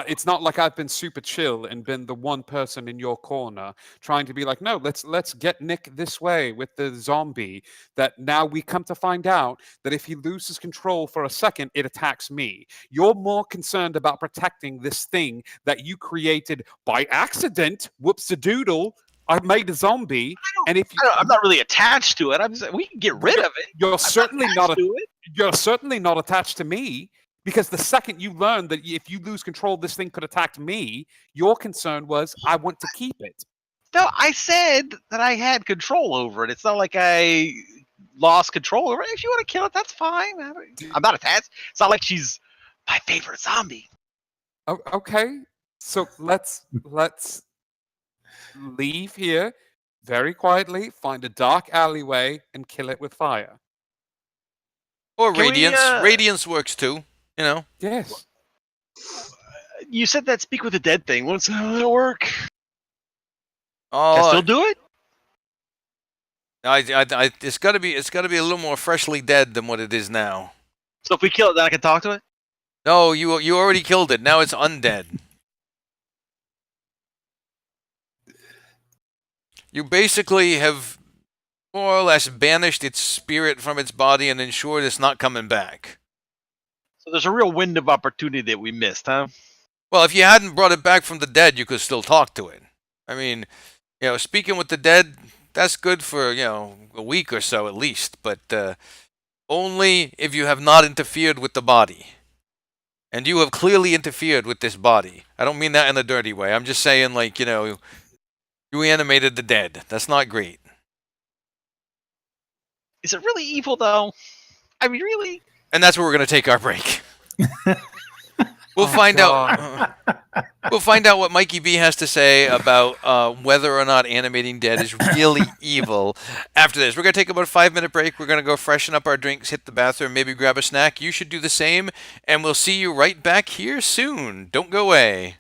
It's not like I've been super chill and been the one person in your corner trying to be like, no, let's get Nick this way with the zombie. That now we come to find out that if he loses control for a second, it attacks me. You're more concerned about protecting this thing that you created by accident. Whoops-a-doodle. I made a zombie, and if you, I'm not really attached to it. We can get rid of it. you're certainly not attached to it. you're certainly not attached to me. Because the second you learned that if you lose control, this thing could attack me, your concern was, I want to keep it. No, I said that I had control over it. It's not like I lost control over it. If you want to kill it, that's fine. I'm not attached. It's not like she's my favorite zombie. Okay, so let's leave here very quietly, find a dark alleyway, and kill it with fire. Or Can we, radiance. Radiance works too. Yes. You said that speak with the dead thing. How does that work? Can I Oh, still do it? it's gotta be a little more freshly dead than what it is now. So if we kill it, then I can talk to it? No, you already killed it. Now it's undead. You basically have more or less banished its spirit from its body and ensured it's not coming back. So there's a real window of opportunity that we missed, huh? Well, if you hadn't brought it back from the dead, you could still talk to it. I mean, speaking with the dead, that's good for, a week or so at least, but only if you have not interfered with the body. And you have clearly interfered with this body. I don't mean that in a dirty way. I'm just saying, you animated the dead. That's not great. Is it really evil, though? I mean, really? And that's where we're going to take our break. We'll find out. We'll find out what Mikey B has to say about whether or not animating dead is really evil after this. We're going to take about a 5-minute break. We're going to go freshen up our drinks, hit the bathroom, maybe grab a snack. You should do the same, and we'll see you right back here soon. Don't go away.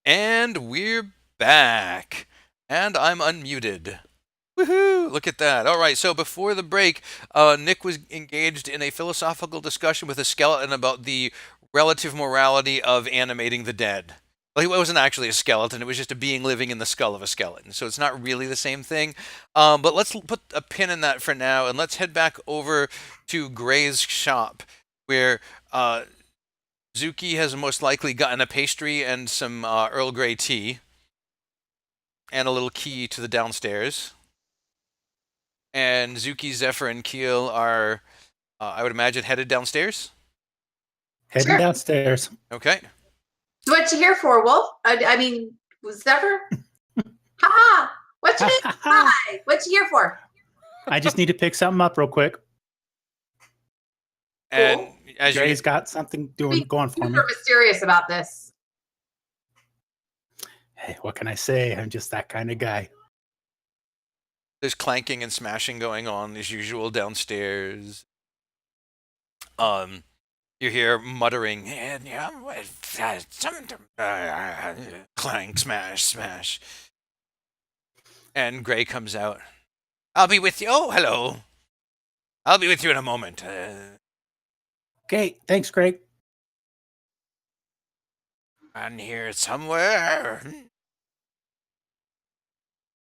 And we're back. And I'm unmuted. Woohoo! Look at that. All right, so before the break, Nick was engaged in a philosophical discussion with a skeleton about the relative morality of animating the dead. Well, it wasn't actually a skeleton, it was just a being living in the skull of a skeleton. So it's not really the same thing. But let's put a pin in that for now, and let's head back over to Gray's shop, where Zuki has most likely gotten a pastry and some Earl Grey tea, and a little key to the downstairs. And Zuki, Zephyr, and Keel are, I would imagine, headed downstairs. Heading Sure. downstairs. Okay. So what you here for, Wolf? I mean, Zephyr? Ha! What you mean? Hi! What you here for? I just need to pick something up real quick. And as Gray's you, got something going for me. Super mysterious about this. Hey, what can I say? I'm just that kind of guy. there's clanking and smashing going on as usual downstairs. You hear muttering, and clang, smash, smash. And Gray comes out. I'll be with you. Oh, hello. I'll be with you in a moment. Okay, thanks, Greg. I'm here somewhere.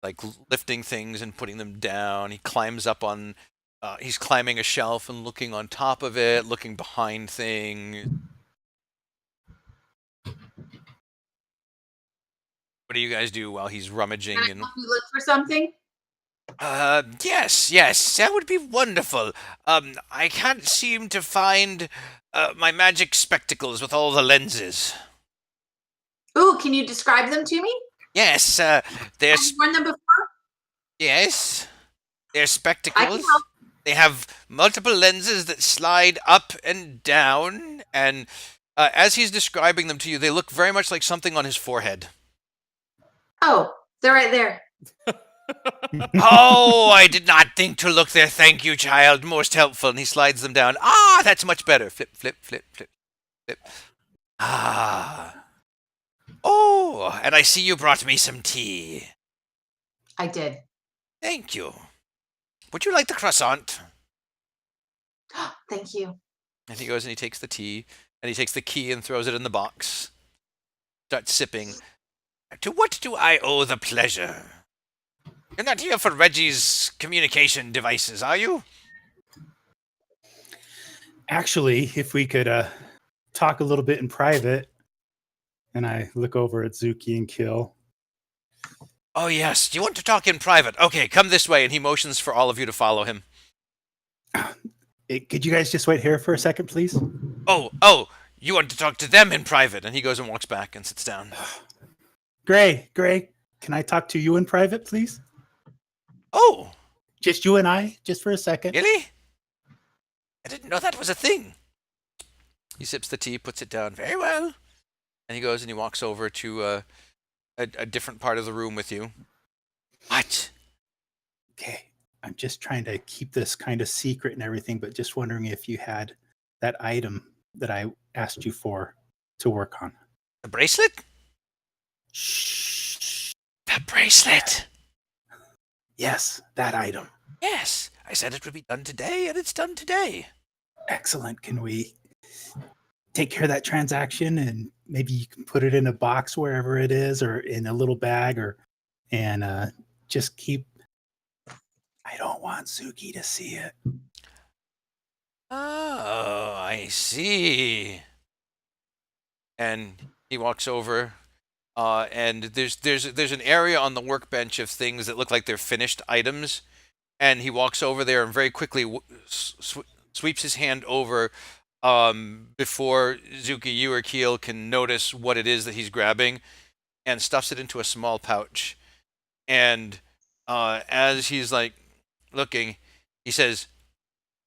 Like lifting things and putting them down. He climbs up on. He's climbing a shelf and looking on top of it, looking behind things. What do you guys do while he's rummaging? Can I And help you look for something? yes, that would be wonderful. I can't seem to find my magic spectacles with all the lenses. Ooh, can you describe them to me? Yes, Have they're you worn them before? yes, they're I spectacles. can help. They have multiple lenses that slide up and down, and as he's describing them to you, they look very much like something on his forehead. Oh, they're right there. Oh, I did not think to look there. Thank you, child. Most helpful. And he slides them down. Ah, that's much better. Flip, flip, flip, flip, flip. Ah. Oh, and I see you brought me some tea. I did. Thank you. Would you like the croissant? Thank you. And he goes and he takes the tea, and he takes the key and throws it in the box. Starts sipping. To what do I owe the pleasure? You're not here for Reggie's communication devices, are you? Actually, if we could talk a little bit in private, and I look over at Zuki and Kill. Oh, yes. Do you want to talk in private? Okay, come this way. And he motions for all of you to follow him. Could you guys just wait here for a second, please? Oh, you want to talk to them in private. And he goes and walks back and sits down. Gray, can I talk to you in private, please? Oh, Just you and I, just for a second. really? I didn't know that was a thing. He sips the tea, puts it down. Very well. And he goes and he walks over to a different part of the room with you. What? Okay, I'm just trying to keep this kind of secret and everything, but just wondering if you had that item that I asked you for to work on. The bracelet? Shh. The bracelet. Yes, that item. Yes. I said it would be done today, and it's done today. Excellent. Can we take care of that transaction and maybe you can put it in a box wherever it is or in a little bag and just keep. I don't want Zuki to see it. Oh, I see. And he walks over, and there's an area on the workbench of things that look like they're finished items, and he walks over there and very quickly sweeps his hand over before Zuki, you or Keel can notice what it is that he's grabbing, and stuffs it into a small pouch. And as he's like looking, he says,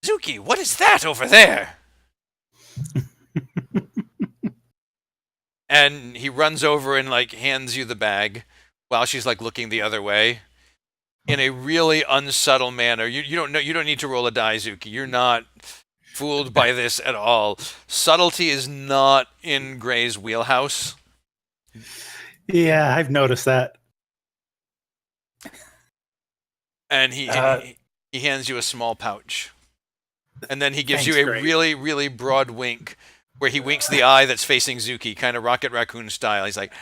Zuki, what is that over there? And he runs over and like hands you the bag while she's like looking the other way in a really unsubtle manner. You don't know, you don't need to roll a die, Zuki. You're not fooled by this at all. Subtlety is not in Gray's wheelhouse. Yeah, I've noticed that. And he hands you a small pouch. And then he gives Thanks, you a Greg. really, really broad wink where he winks the eye that's facing Zuki, kind of Rocket Raccoon style. He's like,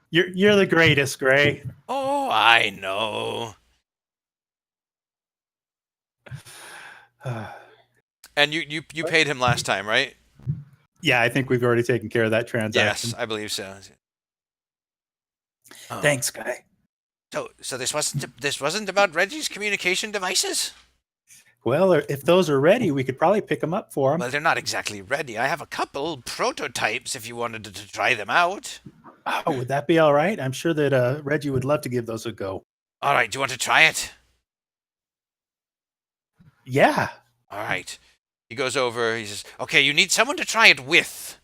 You're the greatest, Gray. oh, I know. And you paid him last time, right? Yeah, I think we've already taken care of that transaction. Yes, I believe so. Oh. Thanks, Guy. So this wasn't about Reggie's communication devices? Well, if those are ready, we could probably pick them up for him. Well, they're not exactly ready. I have a couple prototypes if you wanted to try them out. Oh, would that be all right? I'm sure that Reggie would love to give those a go. All right, do you want to try it? Yeah. All right. He goes over. He says, okay, you need someone to try it with.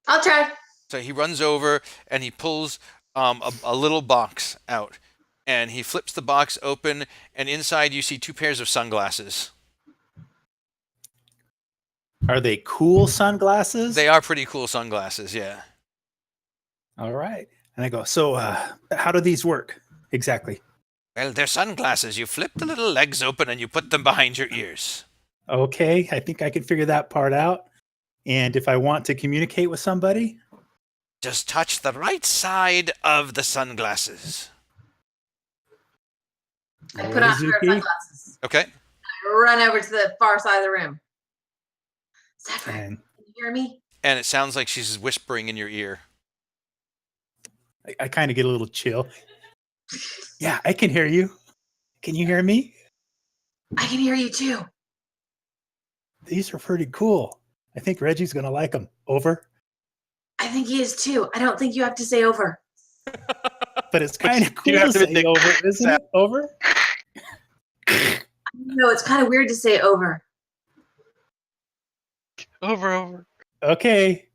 I'll try. So he runs over and he pulls a little box out. And he flips the box open, and inside you see 2 pairs of sunglasses. Are they cool sunglasses? They are pretty cool sunglasses, yeah. All right. And I go, so how do these work exactly? Well, they're sunglasses. You flip the little legs open and you put them behind your ears. Okay, I think I can figure that part out. And if I want to communicate with somebody? Just touch the right side of the sunglasses. I put on a pair of Zuki? sunglasses. Okay. I run over to the far side of the room. Zephyr, And can you hear me? And it sounds like she's whispering in your ear. I kind of get a little chill. Yeah, I can hear you. Can you hear me? I can hear you too. These are pretty cool. I think Reggie's going to like them. Over. I think he is too. I don't think you have to say over. But it's kind of you cool have to to say make- over, isn't it? Over? No, it's kind of weird to say over. Over. Okay.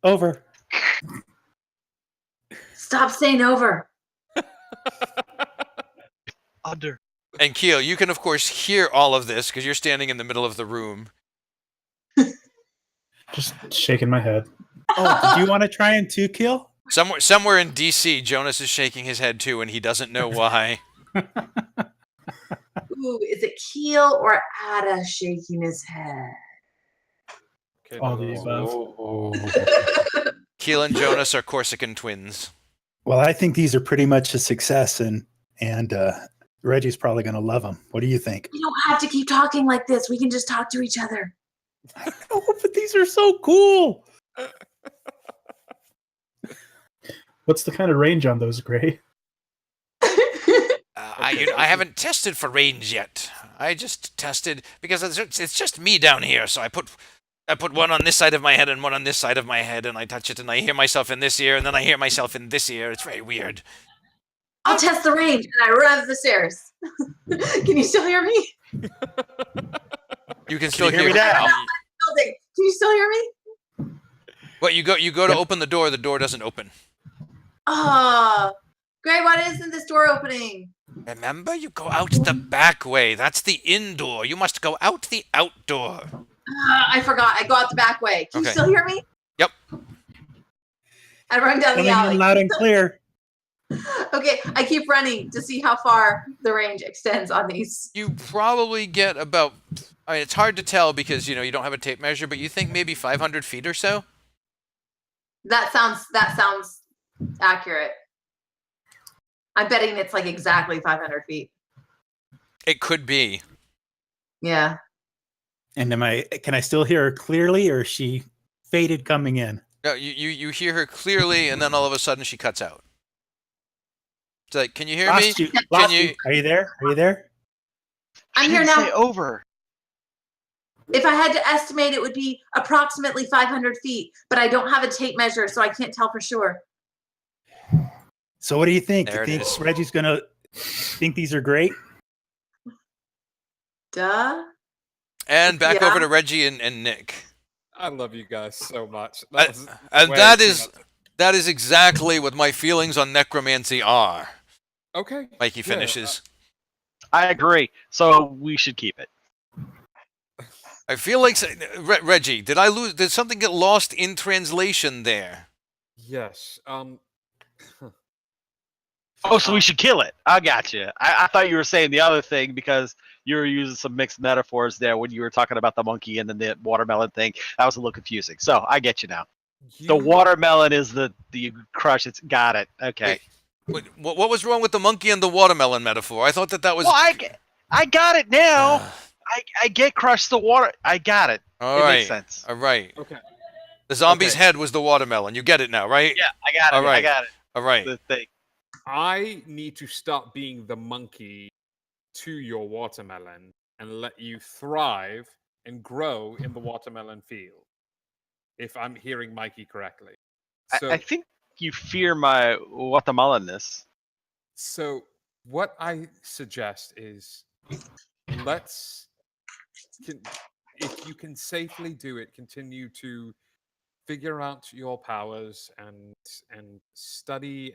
Over. Stop saying over. Under. And Keel, you can of course hear all of this because you're standing in the middle of the room. Just shaking my head. Oh, did you want to try and 2-kill? Somewhere in DC, Jonas is shaking his head too, and he doesn't know why. Ooh, is it Keel or Ada shaking his head? Okay, All the that's- above. Keel and Jonas are Corsican twins. Well, I think these are pretty much a success, and Reggie's probably going to love them. What do you think? We don't have to keep talking like this. We can just talk to each other. Oh, but these are so cool. What's the kind of range on those, Gray? I haven't tested for range yet. I just tested because it's just me down here. So I put one on this side of my head and one on this side of my head, and I touch it, and I hear myself in this ear, and then I hear myself in this ear. It's very weird. I'll test the range, and I run up the stairs. Can you still hear me? You can still you hear me hear now? Building. Can you still hear me? What you go to open the door doesn't open. Oh, Gray, why isn't this door opening? Remember, you go out the back way. That's the indoor. You must go out the outdoor. I forgot. I go out the back way. Can you Okay. still hear me? Yep. I run down Coming the in alley. loud and clear. Okay, I keep running to see how far the range extends on these. You probably get about. I mean, it's hard to tell because you don't have a tape measure, but you think maybe 500 feet or so. That sounds accurate. I'm betting it's like exactly 500 feet. It could be. Yeah. And can I still hear her clearly, or is she faded coming in? No, you hear her clearly, and then all of a sudden she cuts out. It's like, can you hear me? Lost you. Can Lost you? you. Are you there? Are you there? I'm She here didn't now. say over. If I had to estimate, it would be approximately 500 feet, but I don't have a tape measure, so I can't tell for sure. So what do you think? There You it think is. Reggie's gonna think these are great? Duh. And back Yeah. over to Reggie and Nick. I love you guys so much. I- That was And way that too is much. that is exactly what my feelings on necromancy are. Okay. Mikey Yeah, finishes. I agree. So we should keep it. I feel like Reggie, did I lose? Did something get lost in translation there? Yes. Oh, so we should kill it. I got you. I thought you were saying the other thing because you were using some mixed metaphors there when you were talking about the monkey and then the watermelon thing. That was a little confusing. So I get you now. The watermelon is the crush. It's got it. Okay. Wait, what was wrong with the monkey and the watermelon metaphor? I thought that was. Well, I got it now. I get crushed the water. I got it. All it right. makes sense. All right. Okay. The zombie's Okay. head was the watermelon. You get it now, right? Yeah, I got it. All right. I got it. All right. The thing. I need to stop being the monkey to your watermelon and let you thrive and grow in the watermelon field. If I'm hearing Mikey correctly. So, I think you fear my watermelonness. so what I suggest is let's if you can safely do it, continue to figure out your powers and study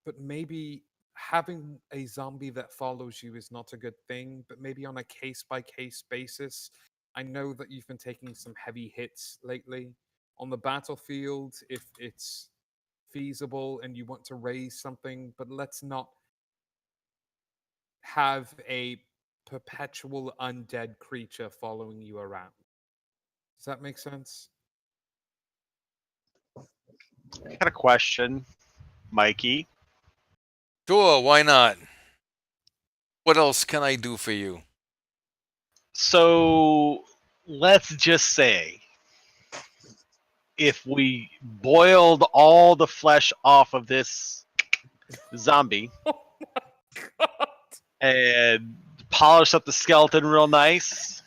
but maybe having a zombie that follows you is not a good thing, but maybe on a case by case basis. I know that you've been taking some heavy hits lately on the battlefield if it's feasible and you want to raise something, but let's not have a perpetual undead creature following you around. Does that make sense? I got a question, Mikey. Sure, why not? What else can I do for you? So let's just say if we boiled all the flesh off of this zombie Oh my god. and polished up the skeleton real nice,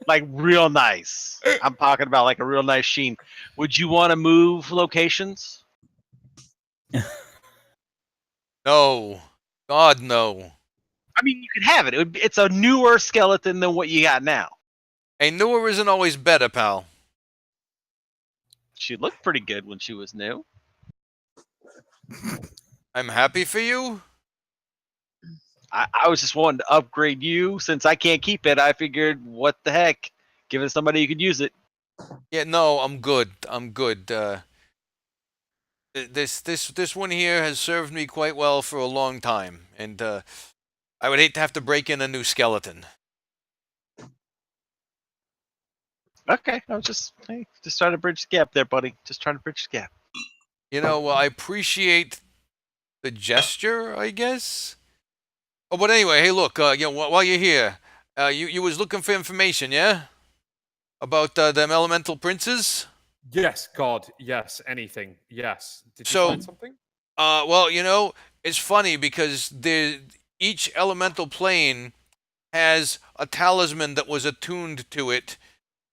like real nice. I'm talking about like a real nice sheen. Would you want to move locations? No. God, no. I mean, you could have it. It's a newer skeleton than what you got now. A newer isn't always better, pal. She looked pretty good when she was new. I'm happy for you. I was just wanting to upgrade you. Since I can't keep it, I figured, what the heck? Give it to somebody who could use it. Yeah, no, I'm good. I'm good. This one here has served me quite well for a long time, and I would hate to have to break in a new skeleton. Okay, I was just trying to bridge the gap there, buddy. Just trying to bridge the gap. You know, well, I appreciate the gesture, I guess. Oh, but anyway, hey, look, you know, while you're here, you was looking for information, yeah, about them elemental princes. Yes, God, yes, anything. Yes. Did you So- find something? Well, you know, it's funny because each elemental plane has a talisman that was attuned to it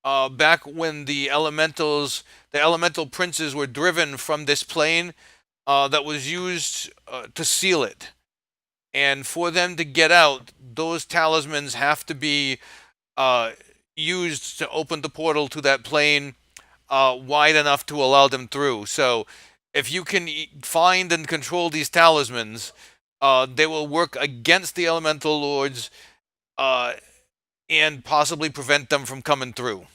back when the elemental princes were driven from this plane that was used to seal it. And for them to get out, those talismans have to be used to open the portal to that plane wide enough to allow them through. So if you can find and control these talismans, they will work against the elemental lords and possibly prevent them from coming through.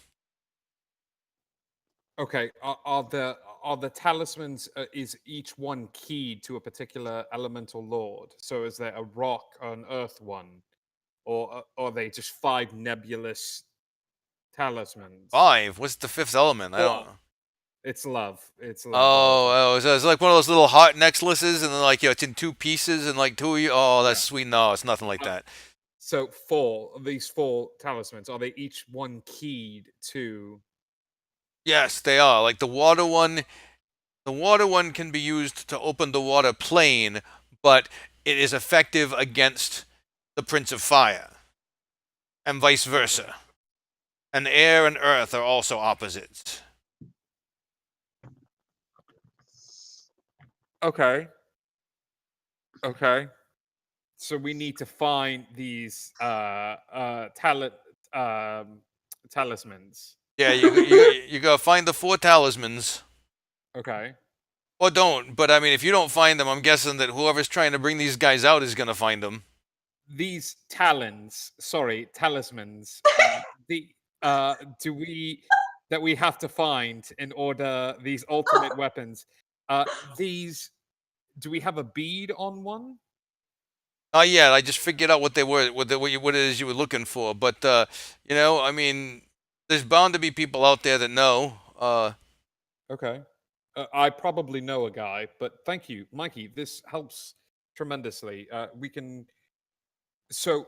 Okay. Are the talismans is each one keyed to a particular elemental lord? So is there a rock or an earth one, or are they just 5 nebulous talismans? 5? What's the fifth element? I don't Four. know. It's love. It's love. Oh, so it's like one of those little heart necklaces, and then like it's in 2 pieces, and like 2 of you. Oh, that's Yeah. sweet. No, it's nothing like that. So these 4 talismans, are they each one keyed to? Yes, they are. Like the water one can be used to open the water plane, but it is effective against the Prince of Fire, and vice versa. And air and earth are also opposites. Okay. Okay. So we need to find these talismans. Yeah, you gotta find the 4 talismans. Okay. Or don't, but I mean, if you don't find them, I'm guessing that whoever's trying to bring these guys out is gonna find them. these talismans, the do we that we have to find in order these ultimate weapons. These do we have a bead on one? Yeah, I just figured out what they were, what it is you were looking for. But I mean, there's bound to be people out there that know. Okay. I probably know a guy, but thank you, Mikey. This helps tremendously. We can. So,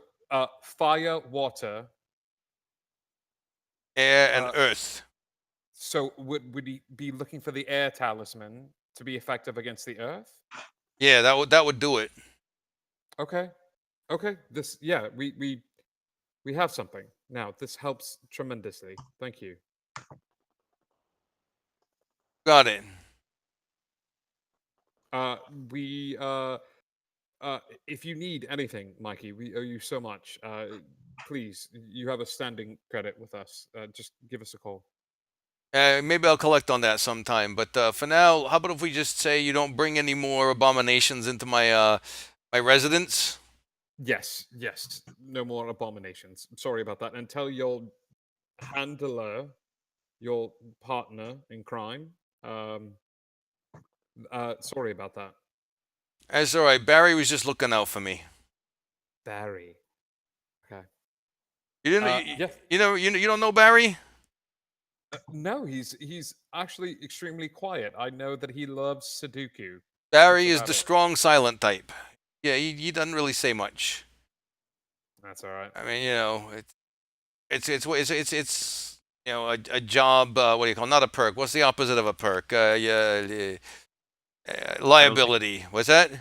fire, water. Air and Uh, earth. So, would he be looking for the air talisman to be effective against the earth? Yeah, that would do it. Okay. Okay. We have something now. This helps tremendously. Thank you. Got it. We if you need anything, Mikey, we owe you so much. Please, you have a standing credit with us. Just give us a call. Maybe I'll collect on that sometime. But for now, how about if we just say you don't bring any more abominations into my my residence? Yes, yes. No more abominations. Sorry about that. And tell your handler, your partner in crime. Sorry about that. That's all right. Barry was just looking out for me. Barry. Okay. You didn't. Yes. You don't know Barry? No, he's actually extremely quiet. I know that he loves Sudoku. Barry That's is about the it. strong silent type. Yeah, he doesn't really say much. That's all right. I mean, it's a job. What do you call? Not a perk. What's the opposite of a perk? Liability. What's that?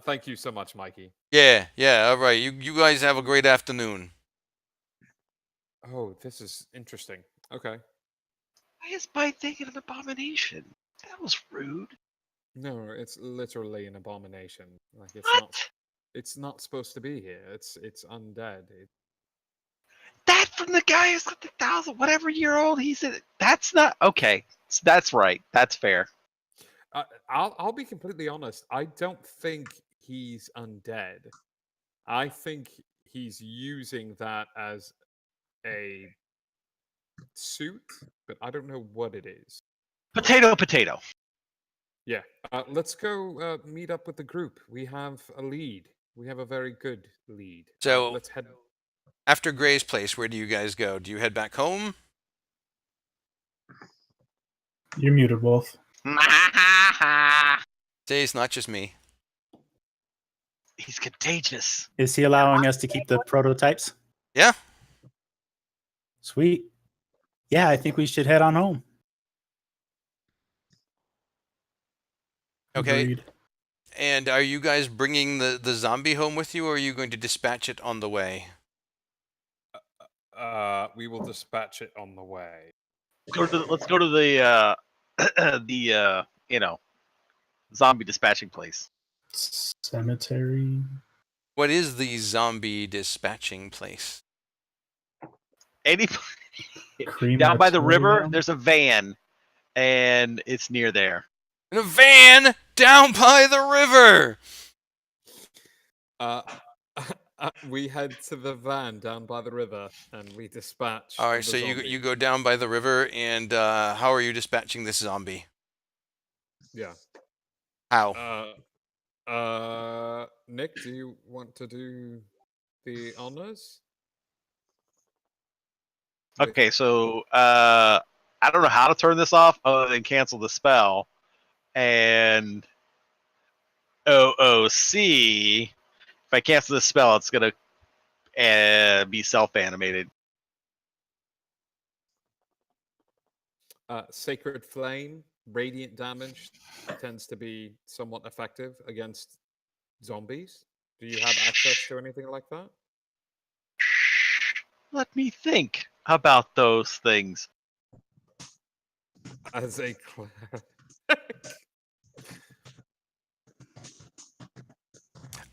Thank you so much, Mikey. Yeah. All right. You guys have a great afternoon. Oh, this is interesting. Okay. Why is Bite thinking an abomination? That was rude. No, it's literally an abomination. Like What? It's not supposed to be here. It's undead. That from the guy who's got the 1,000-whatever-year-old. He said that's not okay. That's right. That's fair. I'll be completely honest. I don't think he's undead. I think he's using that as a suit, but I don't know what it is. Potato. Yeah. Let's go meet up with the group. We have a lead. We have a very good lead. So- let's head. After Gray's place, where do you guys go? Do you head back home? You're muted, Wolf. Say it's not just me. He's contagious. Is he allowing us to keep the prototypes? Yeah. Sweet. Yeah, I think we should head on home. Okay. Agreed. And are you guys bringing the zombie home with you, or are you going to dispatch it on the way? We will dispatch it on the way. Let's go to the the zombie dispatching place. Cemetery. What is the zombie dispatching place? Down by the river, Crematorium? there's a van, and it's near there. In a van down by the river. We head to the van down by the river and we dispatch. All right, the so you zombie. go down by the river, and how are you dispatching this zombie? Yeah. How? Nick, do you want to do the honors? Okay, so I don't know how to turn this off other than cancel the spell. And OOC, if I cancel the spell, it's gonna be self-animated. Sacred Flame, radiant damage tends to be somewhat effective against zombies. Do you have access to anything like that? Let me think about those things. As a cleric.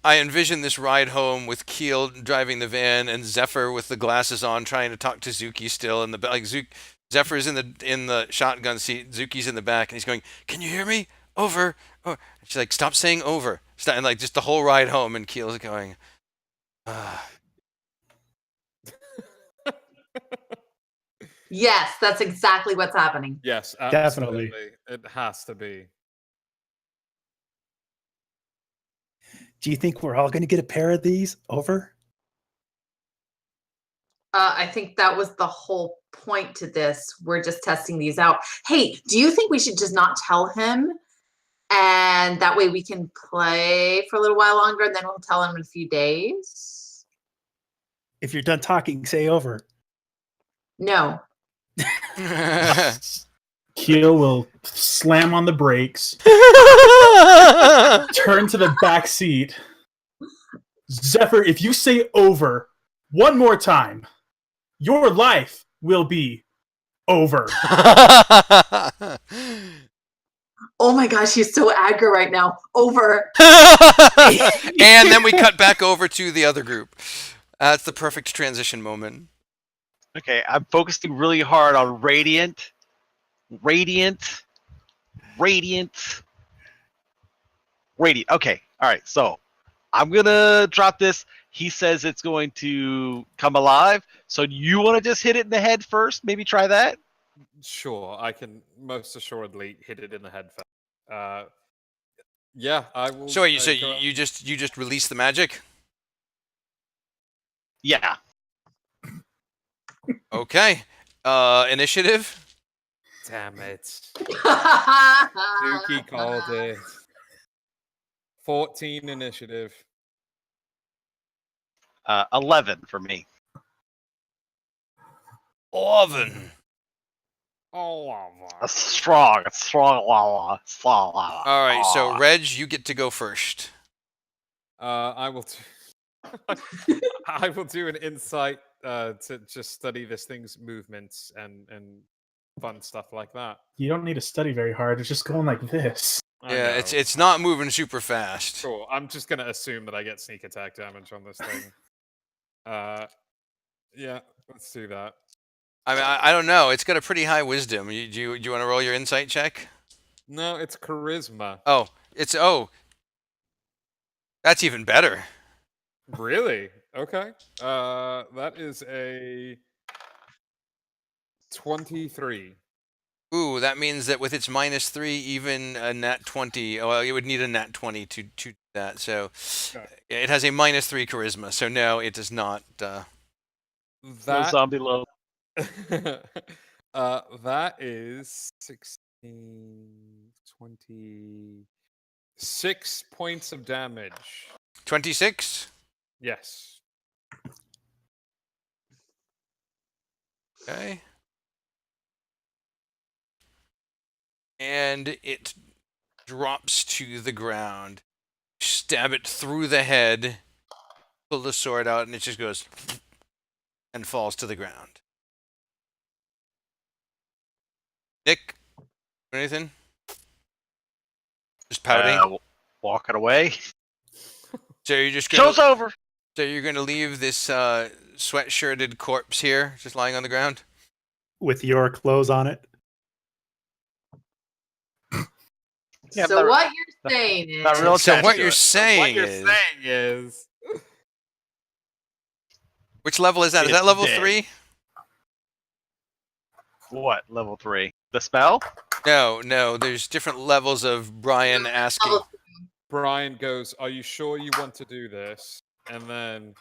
I envision this ride home with Keel driving the van and Zephyr with the glasses on, trying to talk to Zuki still in the back. Like Zephyr's in the shotgun seat, Zuki's in the back, and he's going, "Can you hear me? over. And she's like, stop saying over. And like just the whole ride home, and Keel's going, Yes, that's exactly what's happening. Yes, Definitely. absolutely. It has to be. Do you think we're all going to get a pair of these? Over? I think that was the whole point to this. We're just testing these out. Hey, do you think we should just not tell him? And that way we can play for a little while longer, and then we'll tell him in a few days? If you're done talking, say over. No. Keel will slam on the brakes, turn to the back seat. Zephyr, if you say over one more time, your life will be over. Oh my gosh, he's so aggro right now. Over. And then we cut back over to the other group. That's the perfect transition moment. Okay, I'm focusing really hard on Radiant. Radiant. Okay, all right. So I'm gonna drop this. He says it's going to come alive. So you want to just hit it in the head first? Maybe try that. Sure, I can most assuredly hit it in the head first. Yeah, I will. So you go- you just release the magic? Yeah. Okay. Initiative. Damn it. Dookie called it. 14 initiative. 11 for me. 11. Oh, A strong lava. All right, so Reg, you get to go first. I will. I will do an insight to just study this thing's movements and fun stuff like that. You don't need to study very hard. It's just going like this. I Yeah, know. it's not moving super fast. Cool. I'm just gonna assume that I get sneak attack damage on this thing. Yeah, let's do that. I mean, I don't know. It's got a pretty high wisdom. Do you want to roll your insight check? No, it's charisma. Oh, that's even better. Really? Okay. That is a 23. Ooh, that means that with its -3, even a nat 20. Well, you would need a nat 20 to do that. So Okay. it has a -3 charisma. So no, it does not. No That zombie low. that is 16, 26 points of damage. 26. Yes. Okay. And it drops to the ground. Stab it through the head. Pull the sword out, and it just goes and falls to the ground. Nick, anything? Just pouting. Walking away. So you're just Show's gonna. over. So you're gonna leave this sweatshirted corpse here, just lying on the ground. With your clothes on it? Yeah, So not- what you're saying is not real So attached what to you're it. saying What is, you're saying is which level is that? Is It's that level dead. 3? What? Level 3. The spell? No. There's different levels of Brian asking. level- Brian goes, "Are you sure you want to do this?" And then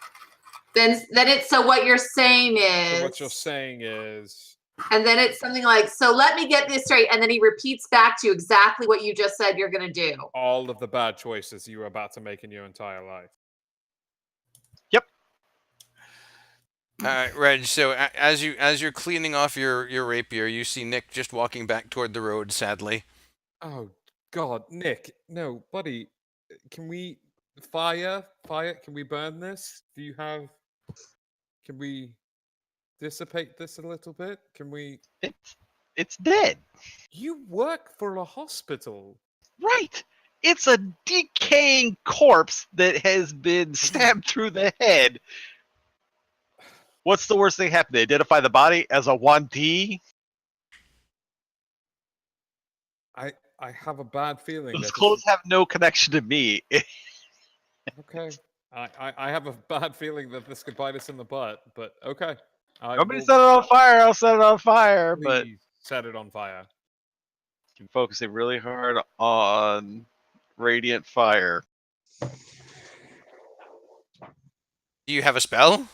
then it's so what you're saying is so what you're saying is and then it's something like, so let me get this straight, and then he repeats back to you exactly what you just said you're gonna do. all of the bad choices you were about to make in your entire life. All right, Reg. So as you're cleaning off your rapier, you see Nick just walking back toward the road. Sadly. Oh God, Nick, no, buddy, can we fire? Can we burn this? Can we dissipate this a little bit? Can we? It's dead. You work for a hospital. Right. It's a decaying corpse that has been stabbed through the head. What's the worst thing happened? They identify the body as a 1D? I have a bad feeling. Those that this clothes is- have no connection to me. Okay. I have a bad feeling that this could bite us in the butt, but okay. I Want me to will set it on fire? I'll set it on fire. But please set it on fire. I'm focusing really hard on radiant fire. Do you have a spell?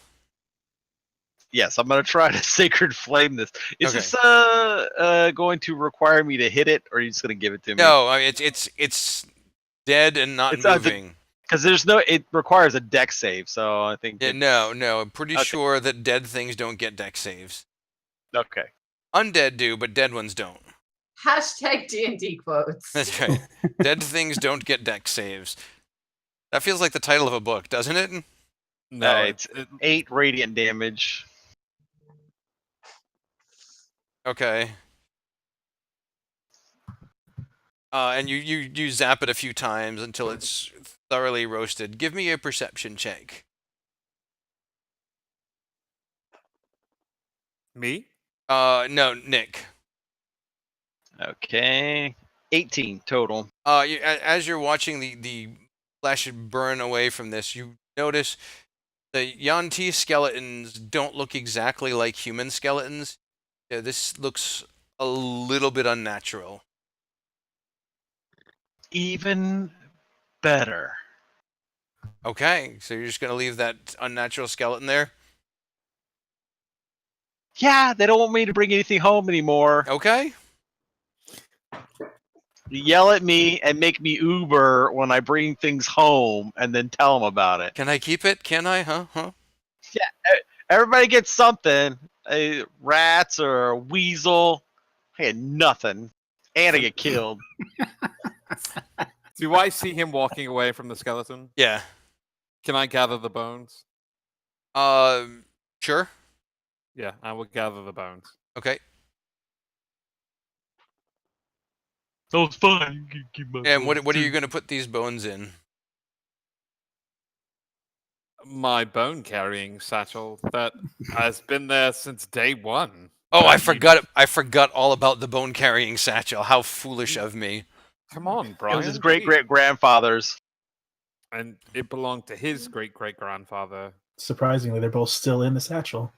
Yes, I'm gonna try to sacred flame this. Is Okay. this going to require me to hit it, or are you just gonna give it to me? No, I mean, it's dead and not It's, the- moving. Because there's no, it requires a deck save, so I think. Yeah, no, I'm pretty Okay. sure that dead things don't get deck saves. Okay. Undead do, but dead ones don't. Hashtag D&D quotes. That's right. Dead things don't get deck saves. That feels like the title of a book, doesn't it? No, it's 8 radiant damage. Okay. And you zap it a few times until it's thoroughly roasted. Give me a perception check. me. No, Nick. Okay. 18 total. As you're watching the flesh burn away from this, you notice the Yanti skeletons don't look exactly like human skeletons. Yeah, this looks a little bit unnatural. Even better. Okay, so you're just gonna leave that unnatural skeleton there? Yeah, they don't want me to bring anything home anymore. Okay. Yell at me and make me Uber when I bring things home, and then tell them about it. Can I keep it? Can I? Huh? Everybody gets something. Rats or a weasel. I had nothing. And I get killed. Do I see him walking away from the skeleton? Yeah. Can I gather the bones? Sure. Yeah, I will gather the bones. Okay. So it's fine. You can keep my And what bones are you too. gonna put these bones in? My bone carrying satchel that has been there since day one. Oh, I You- forgot. I forgot all about the bone carrying satchel. How foolish of me. Come on, It Brian. was his great great grandfather's. And it belonged to his great great grandfather. Surprisingly, they're both still in the satchel.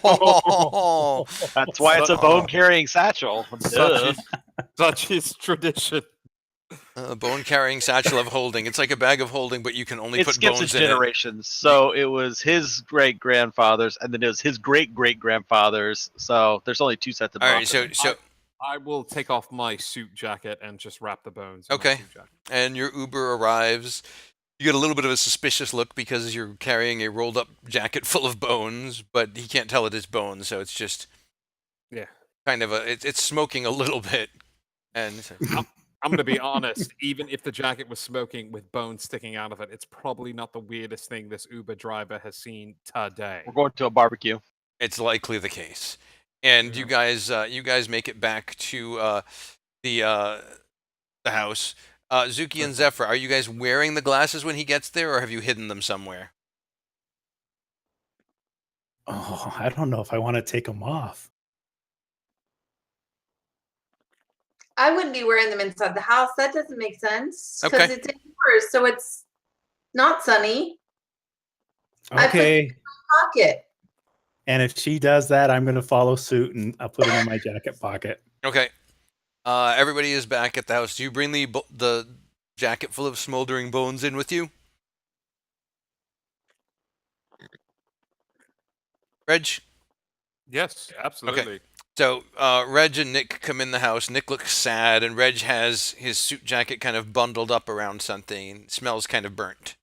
Oh, That's why it's a bone carrying satchel. Duh. Such is tradition. bone carrying satchel of holding. It's like a bag of holding, but you can only It put skips bones its in it. generations. So it was his great grandfather's, and then it was his great great grandfather's. So there's only 2 sets of All bones. right, so I will take off my suit jacket and just wrap the bones. In my Okay. suit jacket. and your Uber arrives. You get a little bit of a suspicious look because you're carrying a rolled up jacket full of bones, but he can't tell it is bones, so it's just Yeah. kind of it's smoking a little bit. And I'm going to be honest. Even if the jacket was smoking with bones sticking out of it, it's probably not the weirdest thing this Uber driver has seen today. We're going to a barbecue. it's likely the case. And you guys make it back to the house. Zuki and Zephyr, are you guys wearing the glasses when he gets there, or have you hidden them somewhere? Oh, I don't know if I want to take them off. I wouldn't be wearing them inside the house. That doesn't make sense. Because Okay. it's indoors, so it's not sunny. I put- Okay. Pocket. And if she does that, I'm going to follow suit and I'll put it in my jacket pocket. Okay. Everybody is back at the house. Do you bring the jacket full of smoldering bones in with you? Reg? Yes, absolutely. So Reg and Nick come in the house. Nick looks sad, and Reg has his suit jacket kind of bundled up around something. It smells kind of burnt.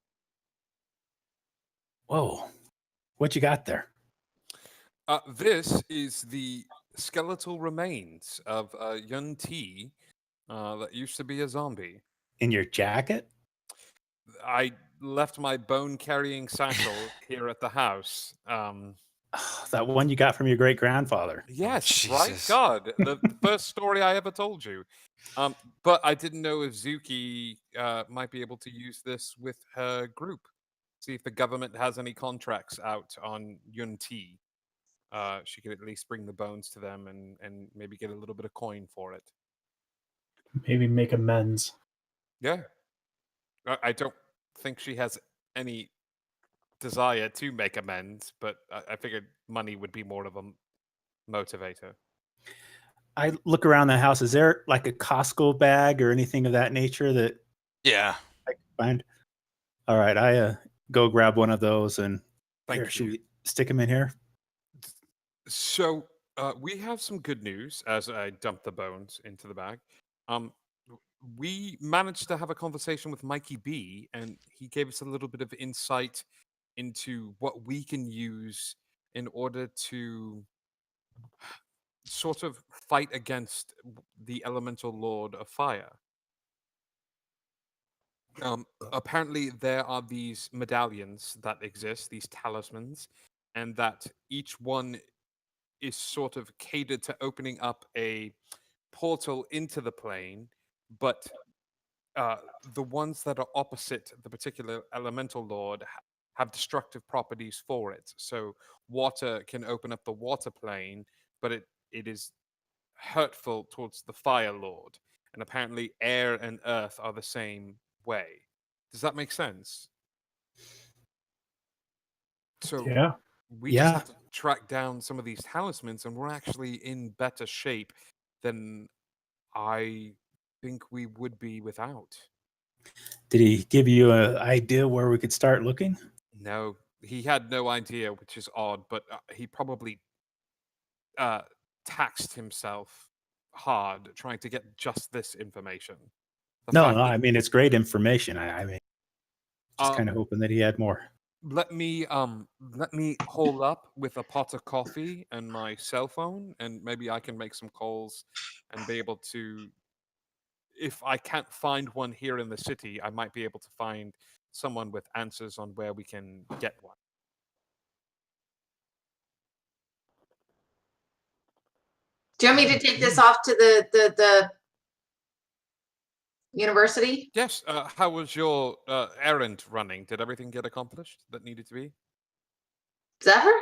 Whoa. What you got there? This is the skeletal remains of Yun Ti that used to be a zombie. In your jacket? I left my bone carrying satchel here at the house. Oh, that one you got from your great grandfather. Yes, right? Jesus. God, the first story I ever told you. But I didn't know if Zuki might be able to use this with her group. See if the government has any contracts out on Yun Ti. She could at least bring the bones to them and maybe get a little bit of coin for it. maybe make amends. Yeah. I don't think she has any desire to make amends, but I figured money would be more of a motivator. I look around the house. Is there like a Costco bag or anything of that nature that Yeah. I can find? All right, I go grab one of those and Thank here, you. should we stick them in here? So we have some good news as I dump the bones into the bag. We managed to have a conversation with Mikey B, and he gave us a little bit of insight into what we can use in order to sort of fight against the elemental lord of fire. Apparently, there are these medallions that exist, these talismans, and that each one is sort of catered to opening up a portal into the plane, but the ones that are opposite the particular elemental lord have destructive properties for it. So water can open up the water plane, but it is hurtful towards the fire lord. And apparently, air and earth are the same way. Does that make sense? So Yeah. we just Yeah. have to track down some of these talismans, and we're actually in better shape than I think we would be without. Did he give you an idea where we could start looking? No, he had no idea, which is odd, but he probably taxed himself hard trying to get just this information. The No, fact no. that, I mean, it's great information. I mean, just kind of um, hoping that he had more. let me hold up with a pot of coffee and my cell phone, and maybe I can make some calls and be able to. If I can't find one here in the city, I might be able to find someone with answers on where we can get one. Do you want me to take this off to the university? Yes. How was your errand running? Did everything get accomplished that needed to be? Is that her?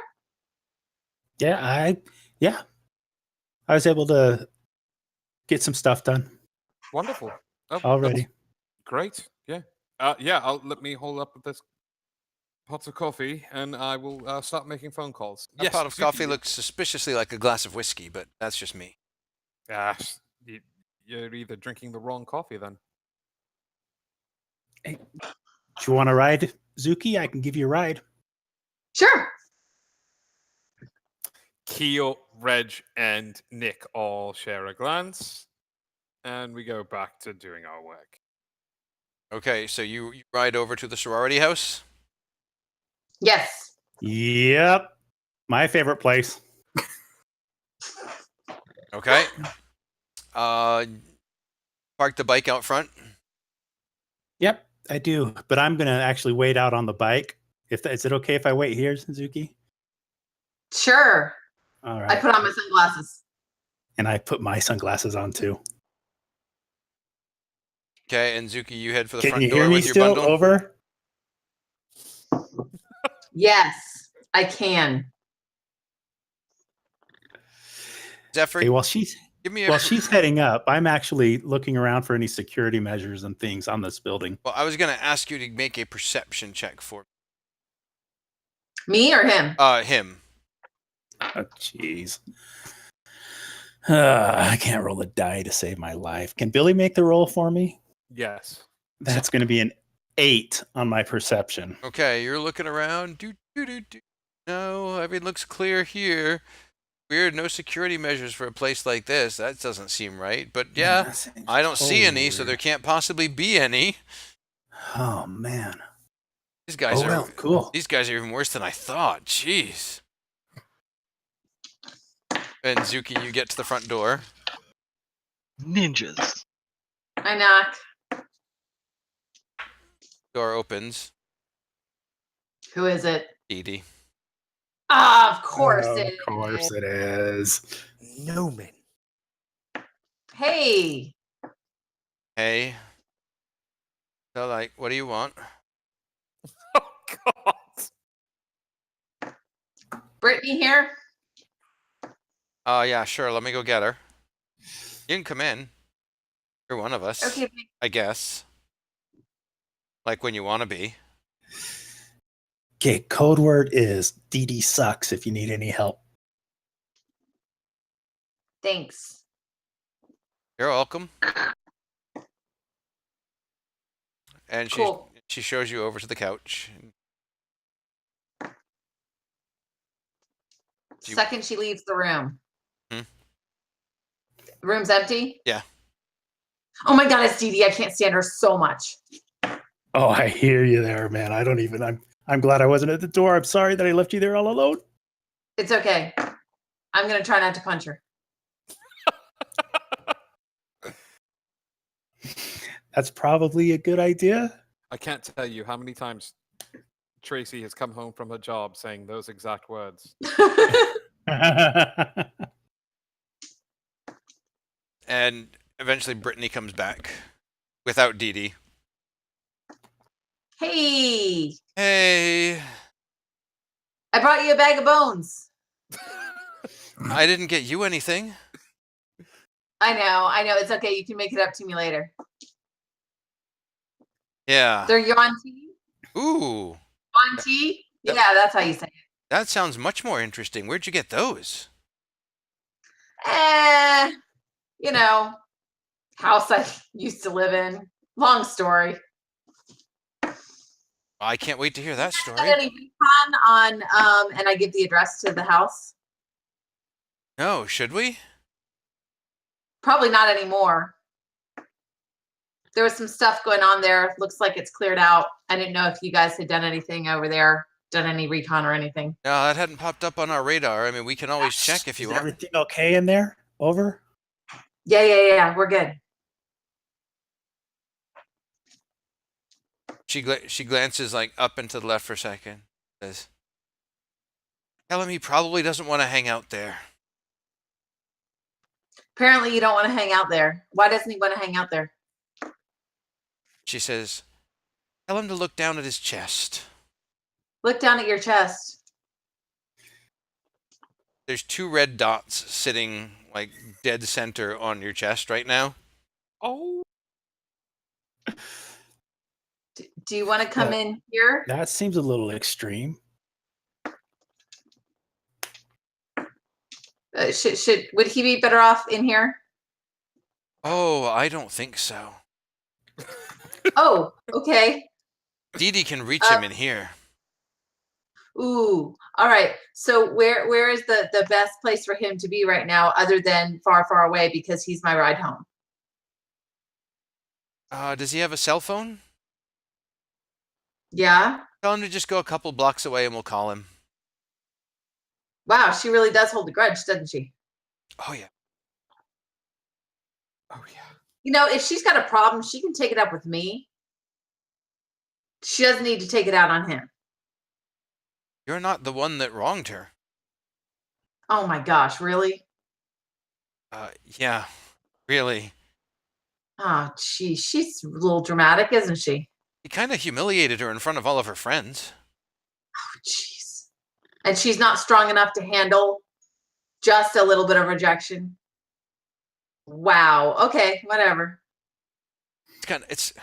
Yeah, I was able to get some stuff done Wonderful. Oh, that's already. great. Yeah. Yeah. Let me hold up with this pot of coffee, and I will start making phone calls. A Yes. pot of Zuki, coffee looks suspiciously like a glass of whiskey, but that's just me. Ah, you're either drinking the wrong coffee then. Hey, do you want to ride, Zuki? I can give you a ride. Sure. Keel, Reg, and Nick all share a glance, and we go back to doing our work. Okay, so you ride over to the sorority house? Yes. Yep, my favorite place. Okay. Park the bike out front. Yep, I do. But I'm gonna actually wait out on the bike. Is it okay if I wait here, Suzuki? Sure. All I right. put on my sunglasses. And I put my sunglasses on too. Okay, and Zuki, you head for the Can front you door hear me with your still? bundle. Over. Yes, I can. Zephyr, Okay. While she's give me a. while she's heading up, I'm actually looking around for any security measures and things on this building. Well, I was going to ask you to make a perception check for Me or him? him. Oh, jeez. I can't roll a die to save my life. Can Billy make the roll for me? Yes. That's going to be an 8 on my perception. Okay, you're looking around. No, everything looks clear here. Weird, no security measures for a place like this. That doesn't seem right. But yeah, that seems I don't see totally any, so weird. there can't possibly be any. Oh man. These guys Oh are well, cool. These guys are even worse than I thought. Jeez. And Zuki, you get to the front door. Ninjas. I knock. Door opens. Who is it? Edie. Ah, of course Of it course is. it is. Nomen. Hey, Hey. So, like, what do you want? Oh God. Brittany here. Yeah, sure. Let me go get her. You can come in. You're one of us, Okay. I guess. Like when you want to be. Okay, code word is DD sucks if you need any help. Thanks. You're welcome. And Cool. she shows you over to the couch. You- Second she leaves the room. Hmm? The room's empty? Yeah. Oh my god, it's Dee Dee. I can't stand her so much. Oh, I hear you there, man. I don't even. I'm glad I wasn't at the door. I'm sorry that I left you there all alone. It's okay. I'm gonna try not to punch her. That's probably a good idea. I can't tell you how many times Tracy has come home from her job saying those exact words. And eventually Brittany comes back without Dee Dee. Hey, Hey, I brought you a bag of bones. I didn't get you anything. I know. It's okay. You can make it up to me later. Yeah. They're yuan tea. Ooh, Yuan tea. Yeah, that's how you say it. that sounds much more interesting. Where'd you get those? You know, house I used to live in. Long story. I can't wait to hear that story. Got any recon on and I give the address to the house? No, should we? Probably not anymore. There was some stuff going on there. Looks like it's cleared out. I didn't know if you guys had done anything over there, done any recon or anything. No, that hadn't popped up on our radar. I mean, we can always check if you Is want. everything okay in there? Over? Yeah. We're good. She glances like up and to the left for a second. Says, "Tell him he probably doesn't want to hang out there." Apparently you don't want to hang out there. Why doesn't he want to hang out there? She says, "Tell him to look down at his chest. Look down at your chest. There's 2 red dots sitting like dead center on your chest right now." Oh, Do you want to come in here? That seems a little extreme. Would he be better off in here? Oh, I don't think so. Oh, okay. Dee Dee can reach him in here. Ooh, all right. So where is the best place for him to be right now, other than far, far away, because he's my ride home? Does he have a cell phone? Yeah. Tell him to just go a couple blocks away and we'll call him. Wow, she really does hold a grudge, doesn't she? Oh, yeah. oh yeah. You know, if she's got a problem, she can take it up with me. She doesn't need to take it out on him. You're not the one that wronged her. Oh my gosh, really? Yeah, really. Oh, geez, she's a little dramatic, isn't she? He kind of humiliated her in front of all of her friends. Oh, jeez. And she's not strong enough to handle just a little bit of rejection. Wow. Okay, whatever. It's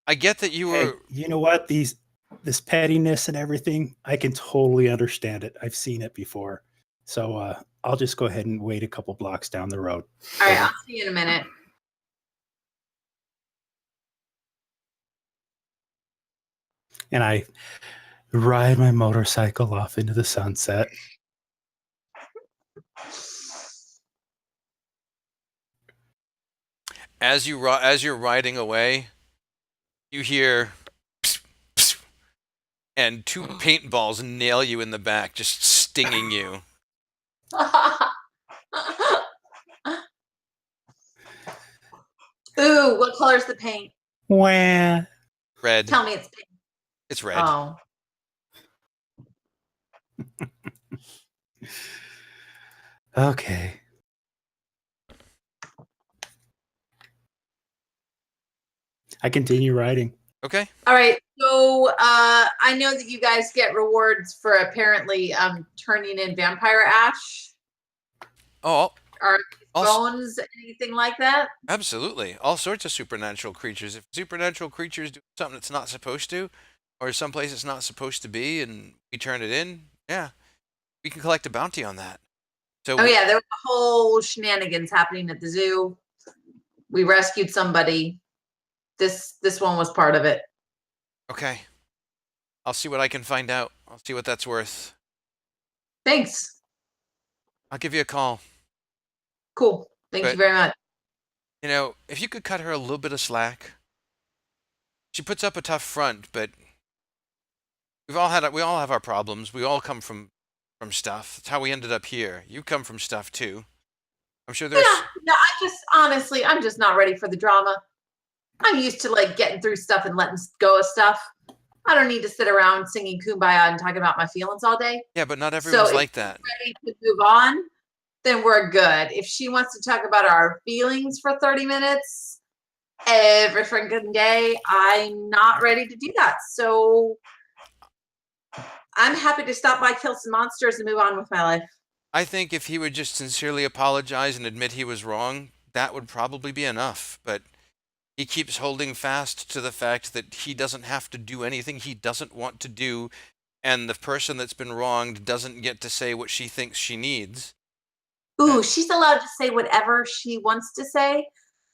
I get that you Hey, were you know what? This pettiness and everything, I can totally understand it. I've seen it before. So I'll just go ahead and wait a couple blocks down the road. All right, I'll see you in a minute. And I ride my motorcycle off into the sunset. as you're riding away, you hear pss, pss, and 2 paintballs nail you in the back, just stinging you. Ooh, what color's the paint? Wah. Red. Tell me it's pink. It's red. Oh. Okay. I continue riding. Okay. All right. So I know that you guys get rewards for apparently turning in vampire ash. Oh, Are these Also, bones, anything like that? absolutely, all sorts of supernatural creatures. If supernatural creatures do something it's not supposed to, or someplace it's not supposed to be, and we turn it in, yeah, we can collect a bounty on that. So Oh yeah, there were whole shenanigans happening at the zoo. We rescued somebody. This one was part of it. okay, I'll see what I can find out. I'll see what that's worth. Thanks. I'll give you a call. Cool. Thank But- you very much. You know, if you could cut her a little bit of slack. She puts up a tough front, but we all have our problems. We all come from stuff. That's how we ended up here. You come from stuff too. I'm sure there's Yeah, no, I'm just not ready for the drama. I'm used to like getting through stuff and letting go of stuff. I don't need to sit around singing Kumbaya and talking about my feelings all day. yeah, but not everyone's if like that. Ready to move on, then we're good. If she wants to talk about our feelings for 30 minutes every freaking day, I'm not ready to do that. So I'm happy to stop by, kill some monsters, and move on with my life. I think if he would just sincerely apologize and admit he was wrong, that would probably be enough. But he keeps holding fast to the fact that he doesn't have to do anything he doesn't want to do, and the person that's been wronged doesn't get to say what she thinks she needs. Ooh, she's allowed to say whatever she wants to say,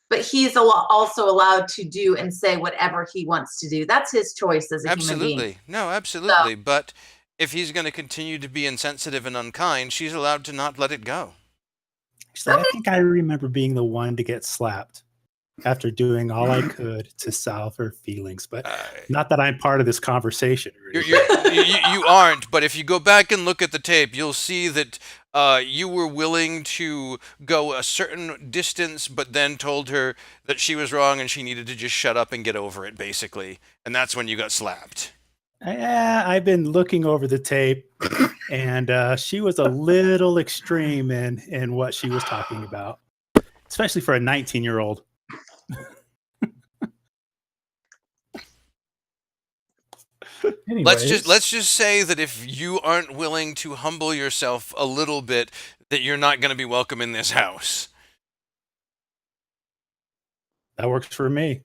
but he's also allowed to do and say whatever he wants to do. That's his choice as a human being. Absolutely. No, absolutely. But if he's going to continue to be insensitive and unkind, she's allowed to not let it go. Actually, I think I remember being the one to get slapped after doing all I could to salve her feelings. But not that I'm part of this conversation. You aren't, but if you go back and look at the tape, you'll see that you were willing to go a certain distance, but then told her that she was wrong and she needed to just shut up and get over it, basically. And that's when you got slapped. I've been looking over the tape, and she was a little extreme in what she was talking about, especially for a 19-year-old. Anyways, Let's just say that if you aren't willing to humble yourself a little bit, that you're not going to be welcome in this house. That works for me.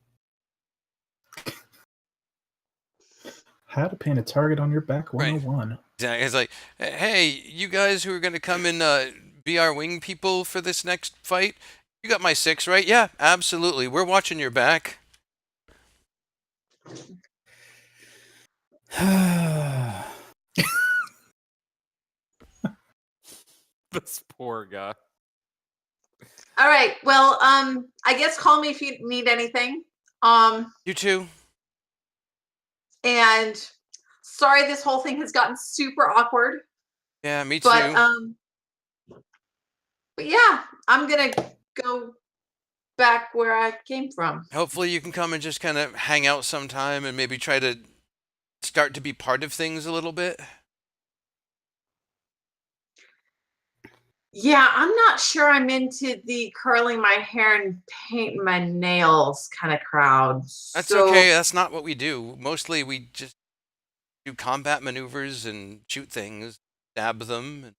how to paint a target on your back 101. Exactly. It's like, hey, you guys who are going to come and be our wing people for this next fight, you got my 6, right? Yeah, absolutely. We're watching your back. This poor guy. All right. Well, I guess call me if you need anything. You too. And sorry this whole thing has gotten super awkward. Yeah, me too. But yeah, I'm gonna go back where I came from. Hopefully you can come and just kind of hang out sometime and maybe try to start to be part of things a little bit. Yeah, I'm not sure I'm into the curling my hair and painting my nails kind of crowd. That's So, okay. That's not what we do. Mostly we just do combat maneuvers and shoot things, stab them. And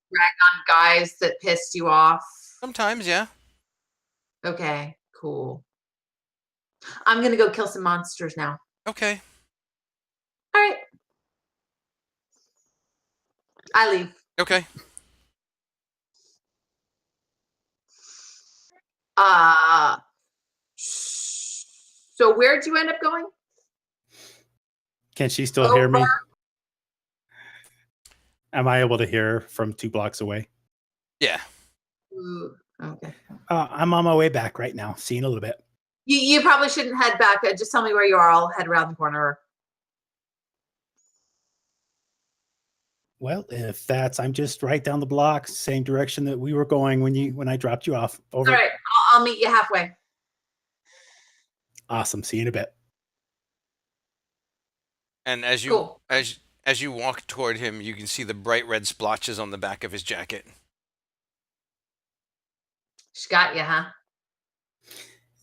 guys that pissed you off. sometimes, yeah. Okay, cool. I'm gonna go kill some monsters now. Okay. All right. I leave. Okay. So where'd you end up going? Can she still hear me? Over. Am I able to hear her from 2 blocks away? Yeah. Ooh, okay. I'm on my way back right now. See you in a little bit. You probably shouldn't head back. Just tell me where you are. I'll head around the corner. Well, if that's, I'm just right down the block, same direction that we were going when I dropped you off. Over. All right. I'll meet you halfway. Awesome. See you in a bit. And as you Cool. as you walk toward him, you can see the bright red splotches on the back of his jacket. She got you, huh?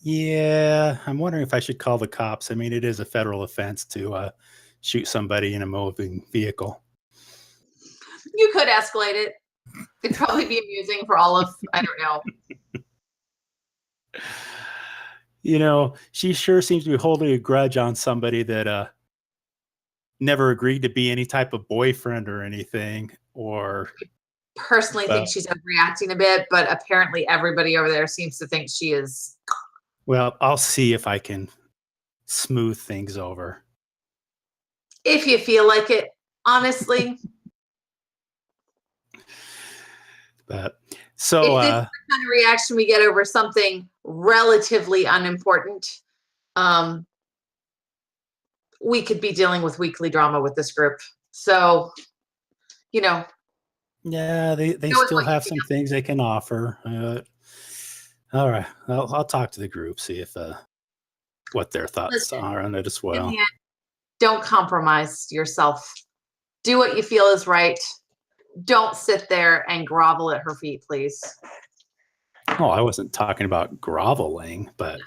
Yeah, I'm wondering if I should call the cops. I mean, it is a federal offense to shoot somebody in a moving vehicle. You could escalate it. It'd probably be amusing for all of, I don't know, You know, she sure seems to be holding a grudge on somebody that never agreed to be any type of boyfriend or anything. Or Personally think she's overreacting a bit, but apparently everybody over there seems to think she is. well, I'll see if I can smooth things over. If you feel like it, honestly. But If so this is the kind of reaction we get over something relatively unimportant, we could be dealing with weekly drama with this group. So, you know, yeah, they Go with still what you have some things they can offer. All right, I'll talk to the group, see if what their thoughts Listen, are on it as in well. the end, don't compromise yourself. Do what you feel is right. Don't sit there and grovel at her feet, please. Oh, I wasn't talking about groveling, but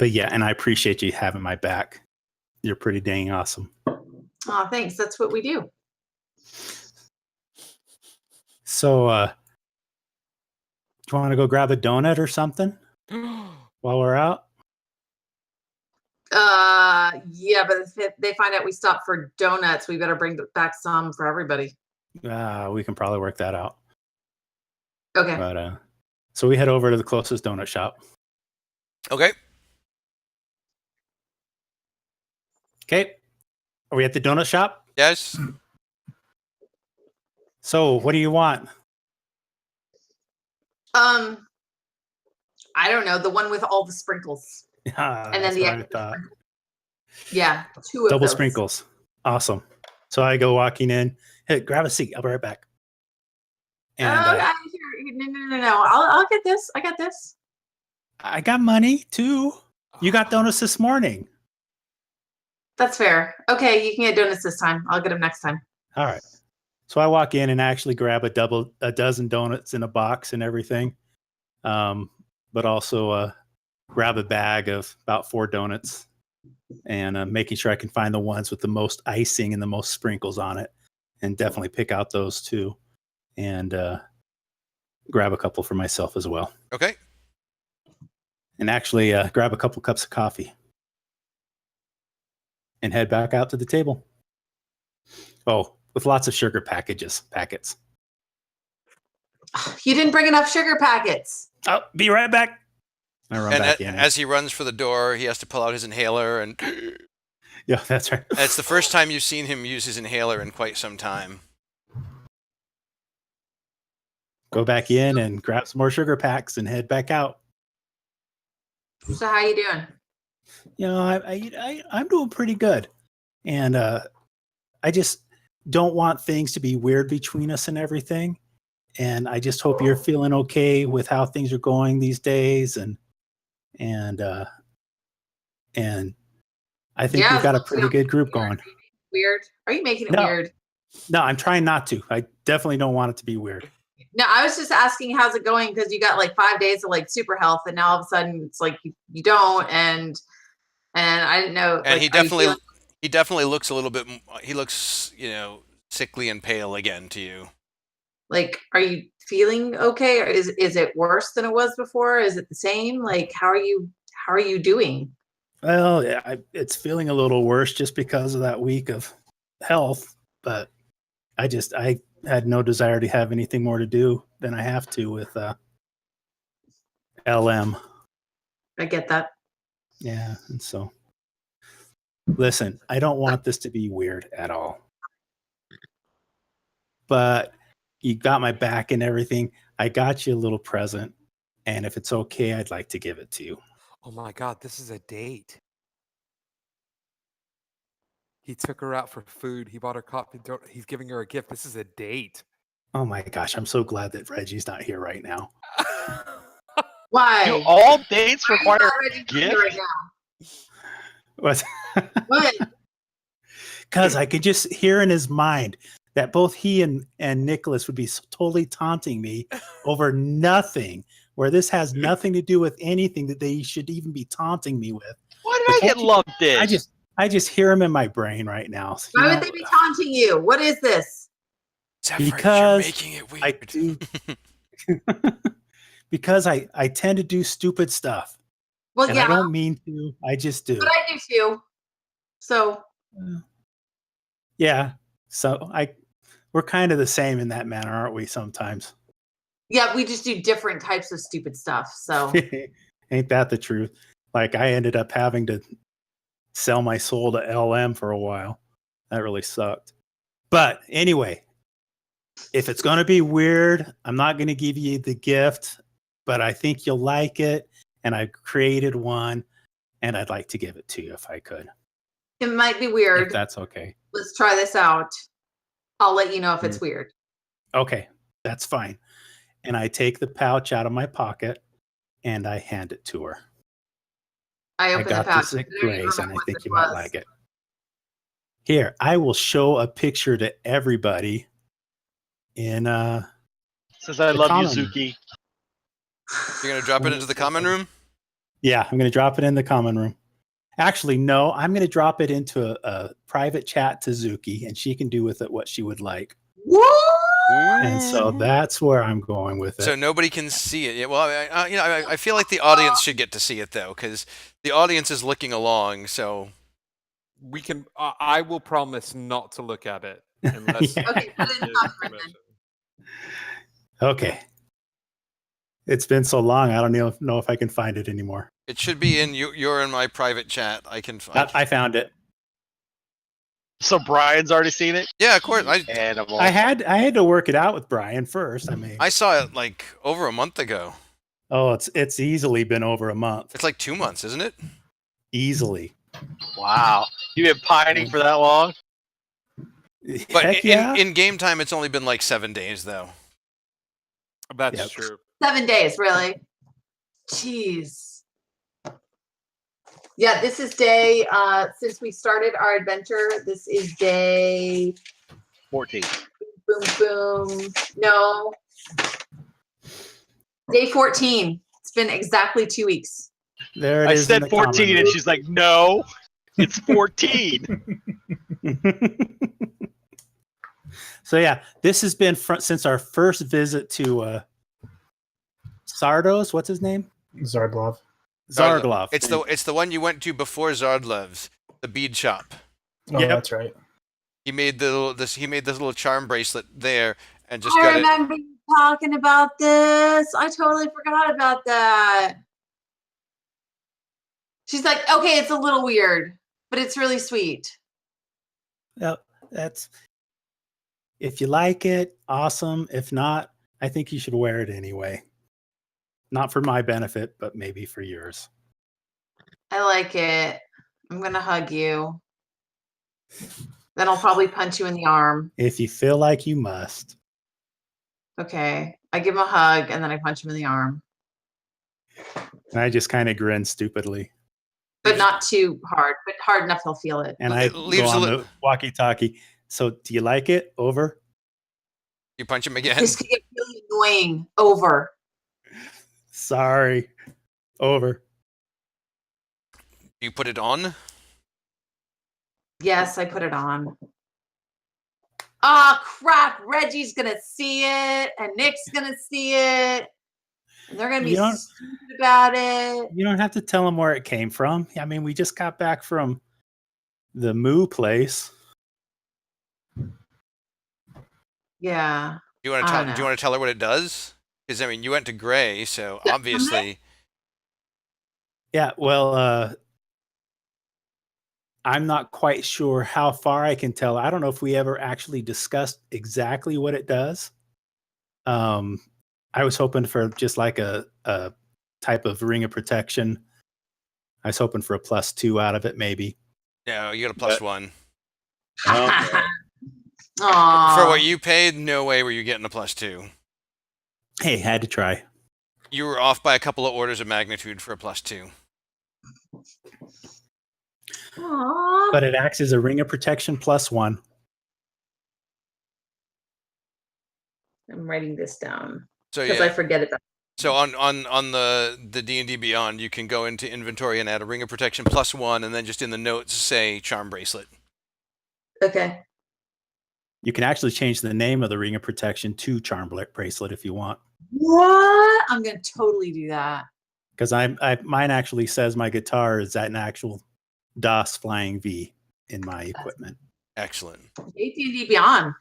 yeah, and I appreciate you having my back. You're pretty dang awesome. Oh, thanks. That's what we do. So, do you want to go grab a donut or something while we're out? Yeah, but if they find out we stopped for donuts, we better bring back some for everybody. We can probably work that out. Okay. But so we head over to the closest donut shop. Okay. Okay. Are we at the donut shop? Yes. So, what do you want? I don't know, the one with all the sprinkles. And then that's the what I extra thought. Yeah, 2 of Double those. sprinkles. Awesome. So I go walking in. Hey, grab a seat. I'll be right back. And No. I'll get this. I got this. I got money too. You got donuts this morning. That's fair. Okay, you can get donuts this time. I'll get them next time. All right. So I walk in and actually grab a dozen donuts in a box and everything. But also grab a bag of about 4 donuts and making sure I can find the ones with the most icing and the most sprinkles on it, and definitely pick out those too, and grab a couple for myself as well. Okay. And actually grab a couple cups of coffee and head back out to the table. Oh, with lots of sugar packets. You didn't bring enough sugar packets. I'll be right back. I run And back in. as he runs for the door, he has to pull out his inhaler, and Yeah, that's right. it's the first time you've seen him use his inhaler in quite some time. Go back in and grab some more sugar packs and head back out. So how you doing? You know, I'm doing pretty good, and I just don't want things to be weird between us and everything. And I just hope you're feeling okay with how things are going these days, and I think we've got a pretty good group going. Weird? Are you making it No. weird? No, I'm trying not to. I definitely don't want it to be weird. No, I was just asking how's it going because you got like 5 days of like super health, and now all of a sudden it's like you don't, and I didn't know. And like, he definitely looks a little bit. He looks, sickly and pale again to you. like, are you feeling okay, or is it worse than it was before? Is it the same? Like, how are you doing? Well, yeah, it's feeling a little worse just because of that week of health, but I had no desire to have anything more to do than I have to with LM. I get that. Yeah, and so listen, I don't want this to be weird at all. But you got my back and everything. I got you a little present, and if it's okay, I'd like to give it to you. Oh my God, this is a date. He took her out for food. He bought her coffee. He's giving her a gift. This is a date. Oh my gosh, I'm so glad that Reggie's not here right now. Why? Do all dates Why are you require not ready a for me gift? right now? What? Because I could just hear in his mind that both he and Nicholas would be totally taunting me over nothing, where this has nothing to do with anything that they should even be taunting me with. Why did I get lumped in? I just hear him in my brain right now. So, Why would they be taunting you? What is this? Zephyr, Because you're making it weird. I do. because I tend to do stupid stuff. Well, And yeah, I don't mean to. I just do. but I do too. So Yeah. So we're kind of the same in that manner, aren't we? Sometimes. yeah, we just do different types of stupid stuff. So Ain't that the truth? Like I ended up having to sell my soul to LM for a while. That really sucked. But anyway, if it's going to be weird, I'm not going to give you the gift, but I think you'll like it. And I created one and I'd like to give it to you if I could. it might be If weird. that's okay. Let's try this out. I'll let you know if it's weird. Okay, that's fine. And I take the pouch out of my pocket and I hand it to her. I I open the got pouch. this at I don't even Gray's and remember I what think this you might was. like it. Here, I will show a picture to everybody in Says I The love you, common. Zuki. You're gonna drop it into the common room. yeah, I'm going to drop it in the common room. Actually, no, I'm going to drop it into a private chat to Zuki and she can do with it what she would like. Woo! And so that's where I'm going with it. So nobody can see it. Yeah, well, I feel like the audience should get to see it though, because the audience is looking along. So We can. I will promise not to look at it unless. Yeah. Okay, put it in you give common room then. permission. Okay. It's been so long, I don't know if I can find it anymore. it should be in you're in my private chat. I can find. I found it. So Brian's already seen it. Yeah, of course. Animal. I had to work it out with Brian first. I mean, I saw it like over a month ago. oh, it's easily been over a month. It's like 2 months, isn't it? Easily. Wow. You've been pining for that long? But Heck yeah. in game time, it's only been like 7 days though. That's Yep. true. 7 days, really? Jeez. Yeah, this is day, since we started our adventure, this is day 14. boom, boom. No. Day 14. It's been exactly 2 weeks. There it I is in said the 14 common and she's like, no, it's 14. room. So yeah, this has been since our first visit to Sardos. What's his name? Zardlov. Zarglov. It's the one you went to before Zardlev's, the bead shop. Oh, Yep. that's right. He made this little charm bracelet there and just I got it. remember you talking about this. I totally forgot about that. She's like, okay, it's a little weird, but it's really sweet. Well, that's if you like it, awesome. If not, I think you should wear it anyway. Not for my benefit, but maybe for yours. I like it. I'm gonna hug you. Then I'll probably punch you in the arm. If you feel like you must. Okay. I give him a hug and then I punch him in the arm. And I just kind of grin stupidly. But not too hard, but hard enough he'll feel it. And I It go leaves a on li- the walkie-talkie. So do you like it? Over? You punch him again. This could get really annoying. Over. Sorry. Over. You put it on. Yes, I put it on. Oh crap. Reggie's gonna see it and Nick's gonna see it. And they're gonna be You don't- stupid about it. You don't have to tell them where it came from. I mean, we just got back from the Moo place. Yeah. Do you want I to don't tell? Do you know. want to tell her what it does? Because I mean, you went to Gray, so obviously. Yeah, well, I'm not quite sure how far I can tell. I don't know if we ever actually discussed exactly what it does. I was hoping for just like a type of ring of protection. I was hoping for a +2 out of it, maybe. No, you got a +1. Aw. For what you paid, no way were you getting a +2. Hey, had to try. You were off by a couple of orders of magnitude for a +2. Aw. But it acts as a ring of protection +1. I'm writing this down So because I yeah. forget about So on the D&D Beyond, you can go into inventory and add a ring of protection +1, and then just in the notes say charm bracelet. Okay. You can actually change the name of the ring of protection to charm bracelet if you want. What? I'm gonna totally do that. Because mine actually says my guitar is at an actual DOS Flying V in my equipment. Excellent. AT&T Beyond.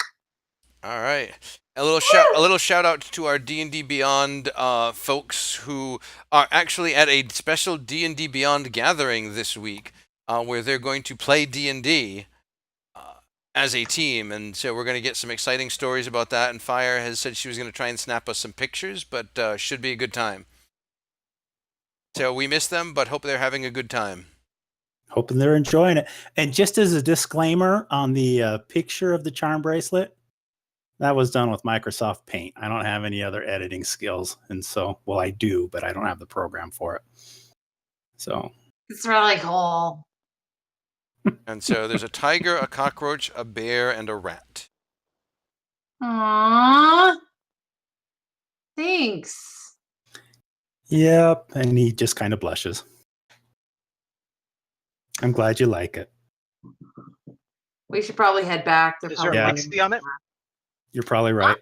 All right. A little shout out to our D&D Beyond folks who are actually at a special D&D Beyond gathering this week where they're going to play D&D as a team, and so we're going to get some exciting stories about that, and Fire has said she was going to try and snap us some pictures, but should be a good time. So we miss them, but hope they're having a good time. Hoping they're enjoying it. And just as a disclaimer on the picture of the charm bracelet, that was done with Microsoft Paint. I don't have any other editing skills. And so, well, I do, but I don't have the program for it. So It's really cool. And so there's a tiger, a cockroach, a bear, and a rat. Aww. Thanks. yep. And he just kind of blushes. I'm glad you like it. We should probably head back. They're Is there probably a pixie on it? You're probably right.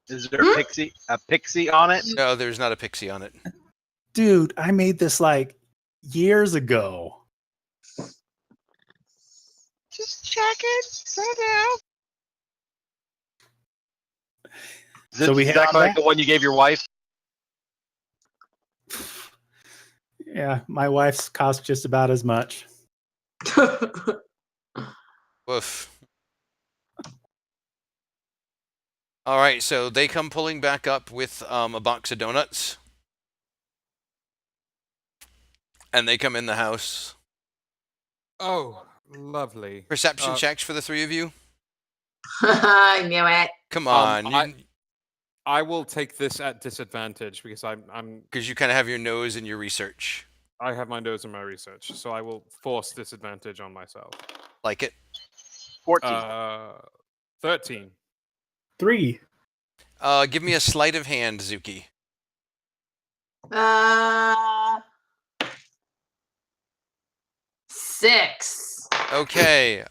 Is there a pixie on it? No, there's not a pixie on it. Dude, I made this like years ago. Just check it. Slow down. Is it So we have exactly like that? the one you gave your wife? Yeah, my wife's cost just about as much. Woof. All right, so they come pulling back up with a box of donuts. And they come in the house. Oh, lovely. Perception Uh, checks for the three of you. I knew it. Come on, I will take this at disadvantage because because you kind of have your nose in your research. I have my nose in my research, so I will force disadvantage on myself. Like it? 14. 13. 3. Give me a sleight of hand, Zuki. 6. Okay.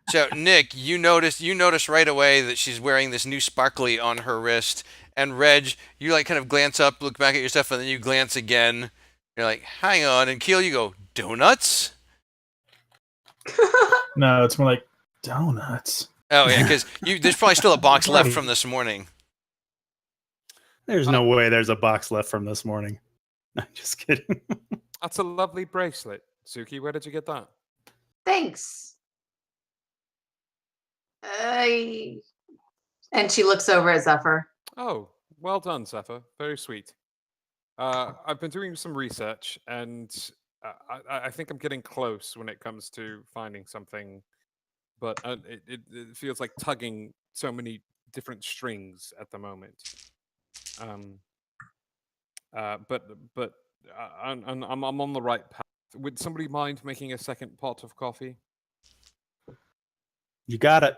So Nick, you notice right away that she's wearing this new sparkly on her wrist, and Reg, you like kind of glance up, look back at your stuff, and then you glance again. You're like, hang on, and Keel, you go, donuts? No, it's more like donuts. Oh yeah, because there's probably still a box left Right. from this morning. There's no way there's a box left from this morning. I'm just kidding. That's a lovely bracelet. Suki, where did you get that? Thanks. And she looks over at Zephyr. Oh, well done, Zephyr. Very sweet. I've been doing some research, and I think I'm getting close when it comes to finding something, but it feels like tugging so many different strings at the moment. But I'm on the right path. Would somebody mind making a second pot of coffee? You got it.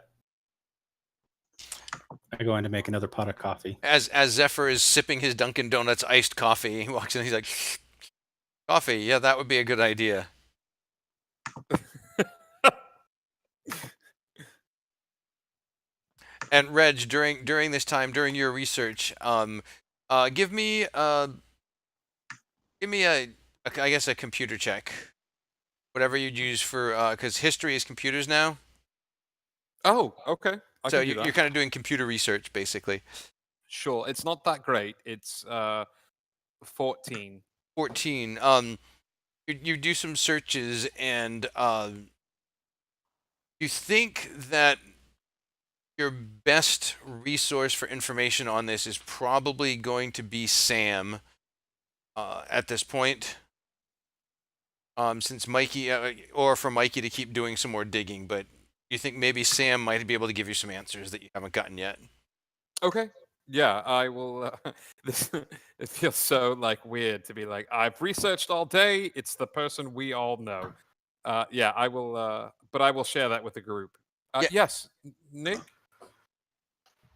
I go in to make another pot of coffee. As Zephyr is sipping his Dunkin' Donuts iced coffee, he walks in, he's like, coffee, yeah, that would be a good idea. And Reg, during this time, during your research, give me a I guess a computer check, whatever you'd use for because history is computers now. Oh, okay. So can do that. you're kind of doing computer research basically. Sure. It's not that great. It's 14. 14. You do some searches and you think that your best resource for information on this is probably going to be Sam at this point. Since Mikey, or for Mikey to keep doing some more digging, but you think maybe Sam might be able to give you some answers that you haven't gotten yet. Okay. Yeah, I will. It feels so like weird to be like, I've researched all day. It's the person we all know. Yeah, I will. But I will share that with the group. Yeah. Yes, Nick.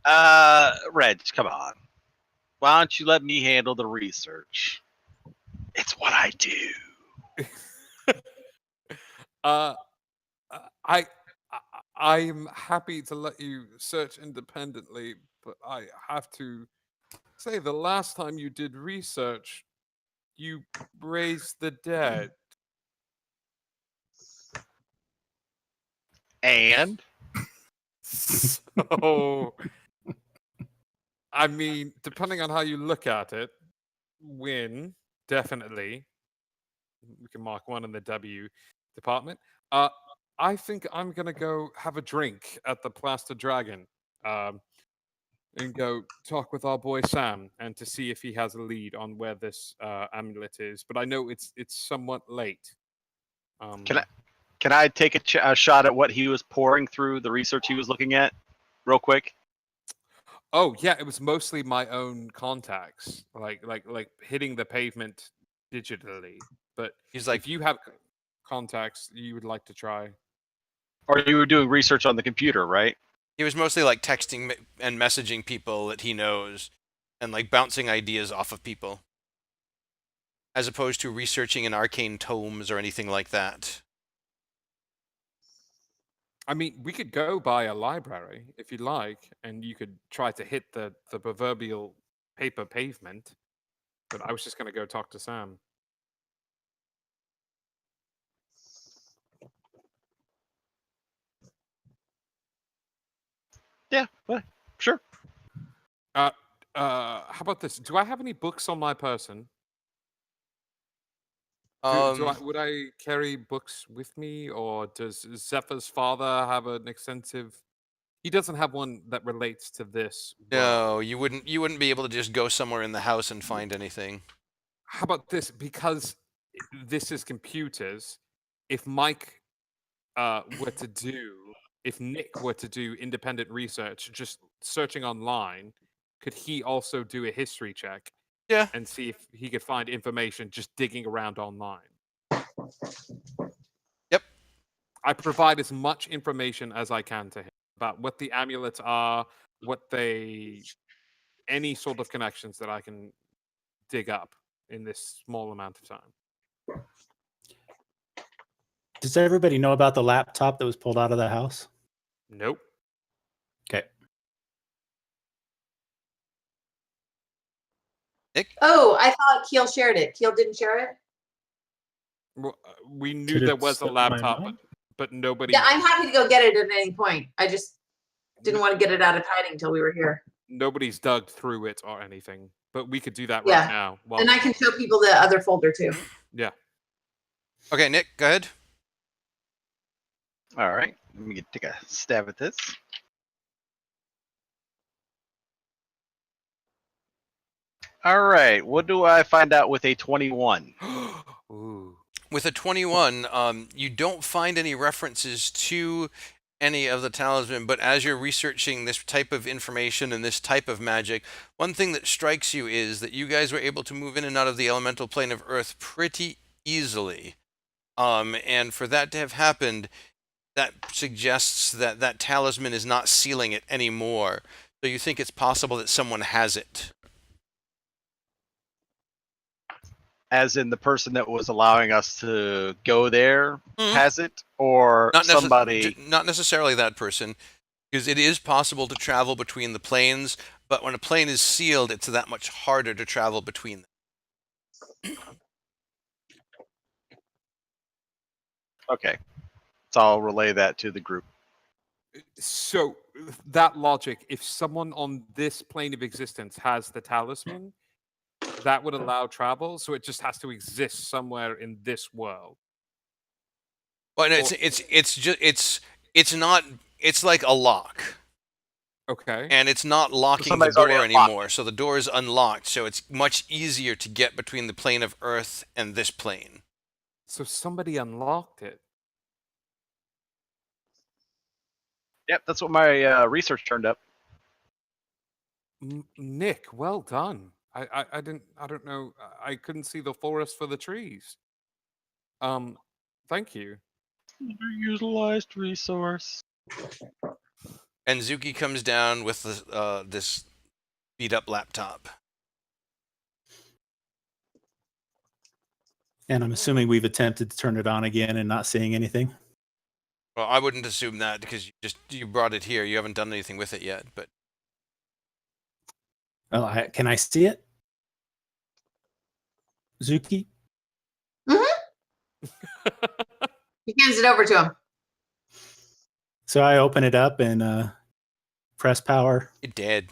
Reg, come on. Why don't you let me handle the research? It's what I do. I'm happy to let you search independently, but I have to say the last time you did research, you raised the dead. And So, I mean, depending on how you look at it, win, definitely. We can mark one in the W department. I think I'm going to go have a drink at the Plaster Dragon and go talk with our boy Sam and to see if he has a lead on where this amulet is. But I know it's somewhat late. can I take a shot at what he was pouring through, the research he was looking at, real quick? Oh yeah, it was mostly my own contacts, like hitting the pavement digitally. But He's like, if you have contacts you would like to try, Or you were doing research on the computer, right? he was mostly like texting and messaging people that he knows and like bouncing ideas off of people, as opposed to researching in arcane tomes or anything like that. I mean, we could go by a library if you'd like, and you could try to hit the proverbial paper pavement. But I was just going to go talk to Sam. Yeah, well, sure. How about this? Do I have any books on my person? Would I carry books with me, or does Zephyr's father have an extensive? He doesn't have one that relates to this. No, you wouldn't be able to just go somewhere in the house and find anything. How about this? Because this is computers. If Mike if Nick were to do independent research, just searching online, could he also do a history check? Yeah. And see if he could find information just digging around online. Yep. I provide as much information as I can to him about what the amulets are, any sort of connections that I can dig up in this small amount of time. Does everybody know about the laptop that was pulled out of the house? Nope. Okay. Oh, I thought Keel shared it. Keel didn't share it? Well, we knew Did there it was a slip my laptop, mind? but nobody. Yeah, I'm happy to go get it at any point. I just didn't want to get it out of hiding until we were here. Nobody's dug through it or anything, but we could do that Yeah. right now. Well, And I can show people the other folder too. yeah. Okay, Nick, go ahead. All right, let me take a stab at this. All right, what do I find out with a 21? Ooh. With a 21, you don't find any references to any of the talisman, but as you're researching this type of information and this type of magic, one thing that strikes you is that you guys were able to move in and out of the elemental plane of Earth pretty easily. And for that to have happened, that suggests that that talisman is not sealing it anymore. So you think it's possible that someone has it. As in the person that was allowing us to go there Mhm. has it, or Not somebody? not necessarily that person, because it is possible to travel between the planes, but when a plane is sealed, it's that much harder to travel between them. Okay, so I'll relay that to the group. So that logic, if someone on this plane of existence has the talisman, that would allow travel. So it just has to exist somewhere in this world. But no, it's like a lock, Okay. and it's not locking the somebody's door already unlocked anymore. So the door is unlocked, so it's much easier to get between the plane of Earth and this plane. So somebody unlocked it. Yep, that's what my research turned up. Nick, well done. I don't know. I couldn't see the forest for the trees. Thank you. Underutilized resource. And Zuki comes down with this beat up laptop. And I'm assuming we've attempted to turn it on again and not seeing anything. Well, I wouldn't assume that because you brought it here. You haven't done anything with it yet, but Well, can I see it? Zuki? He hands it over to him. So I open it up and press power. It did.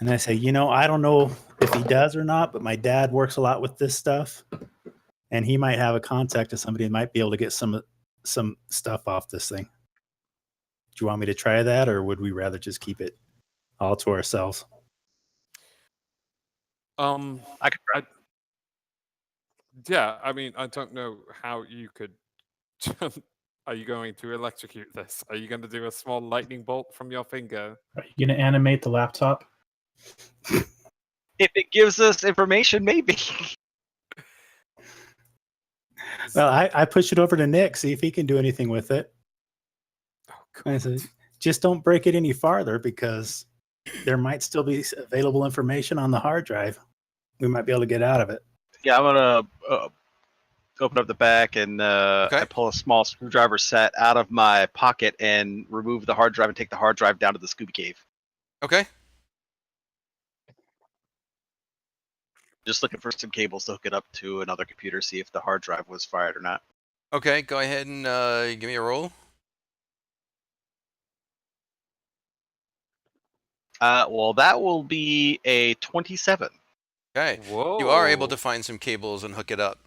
And I say, I don't know if he does or not, but my dad works a lot with this stuff. And he might have a contact to somebody that might be able to get some stuff off this thing. Do you want me to try that, or would we rather just keep it all to ourselves? I could try. Yeah, I mean, I don't know how you could. Are you going to electrocute this? Are you going to do a small lightning bolt from your finger? Are you going to animate the laptop? If it gives us information, maybe. Well, I push it over to Nick, see if he can do anything with it. Oh, And I God. said, just don't break it any farther because there might still be available information on the hard drive. We might be able to get out of it. Yeah, I'm gonna open up the back and Okay. I pull a small screwdriver set out of my pocket and remove the hard drive and take the hard drive down to the Scooby Cave. Okay. Just looking for some cables to hook it up to another computer, see if the hard drive was fired or not. Okay. Go ahead and give me a roll. Well, that will be a 27. Okay. Whoa. You are able to find some cables and hook it up.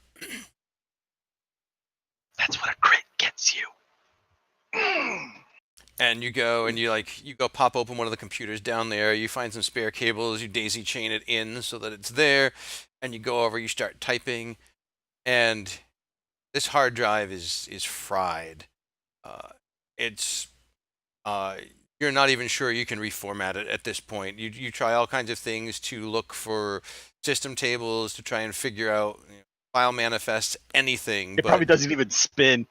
That's what a crit gets you. And you go and you go pop open one of the computers down there. You find some spare cables. You daisy chain it in so that it's there, and you go over. You start typing, and this hard drive is fried. You're not even sure you can reformat it at this point. You try all kinds of things to look for system tables to try and figure out file manifests, anything. It probably doesn't even spin.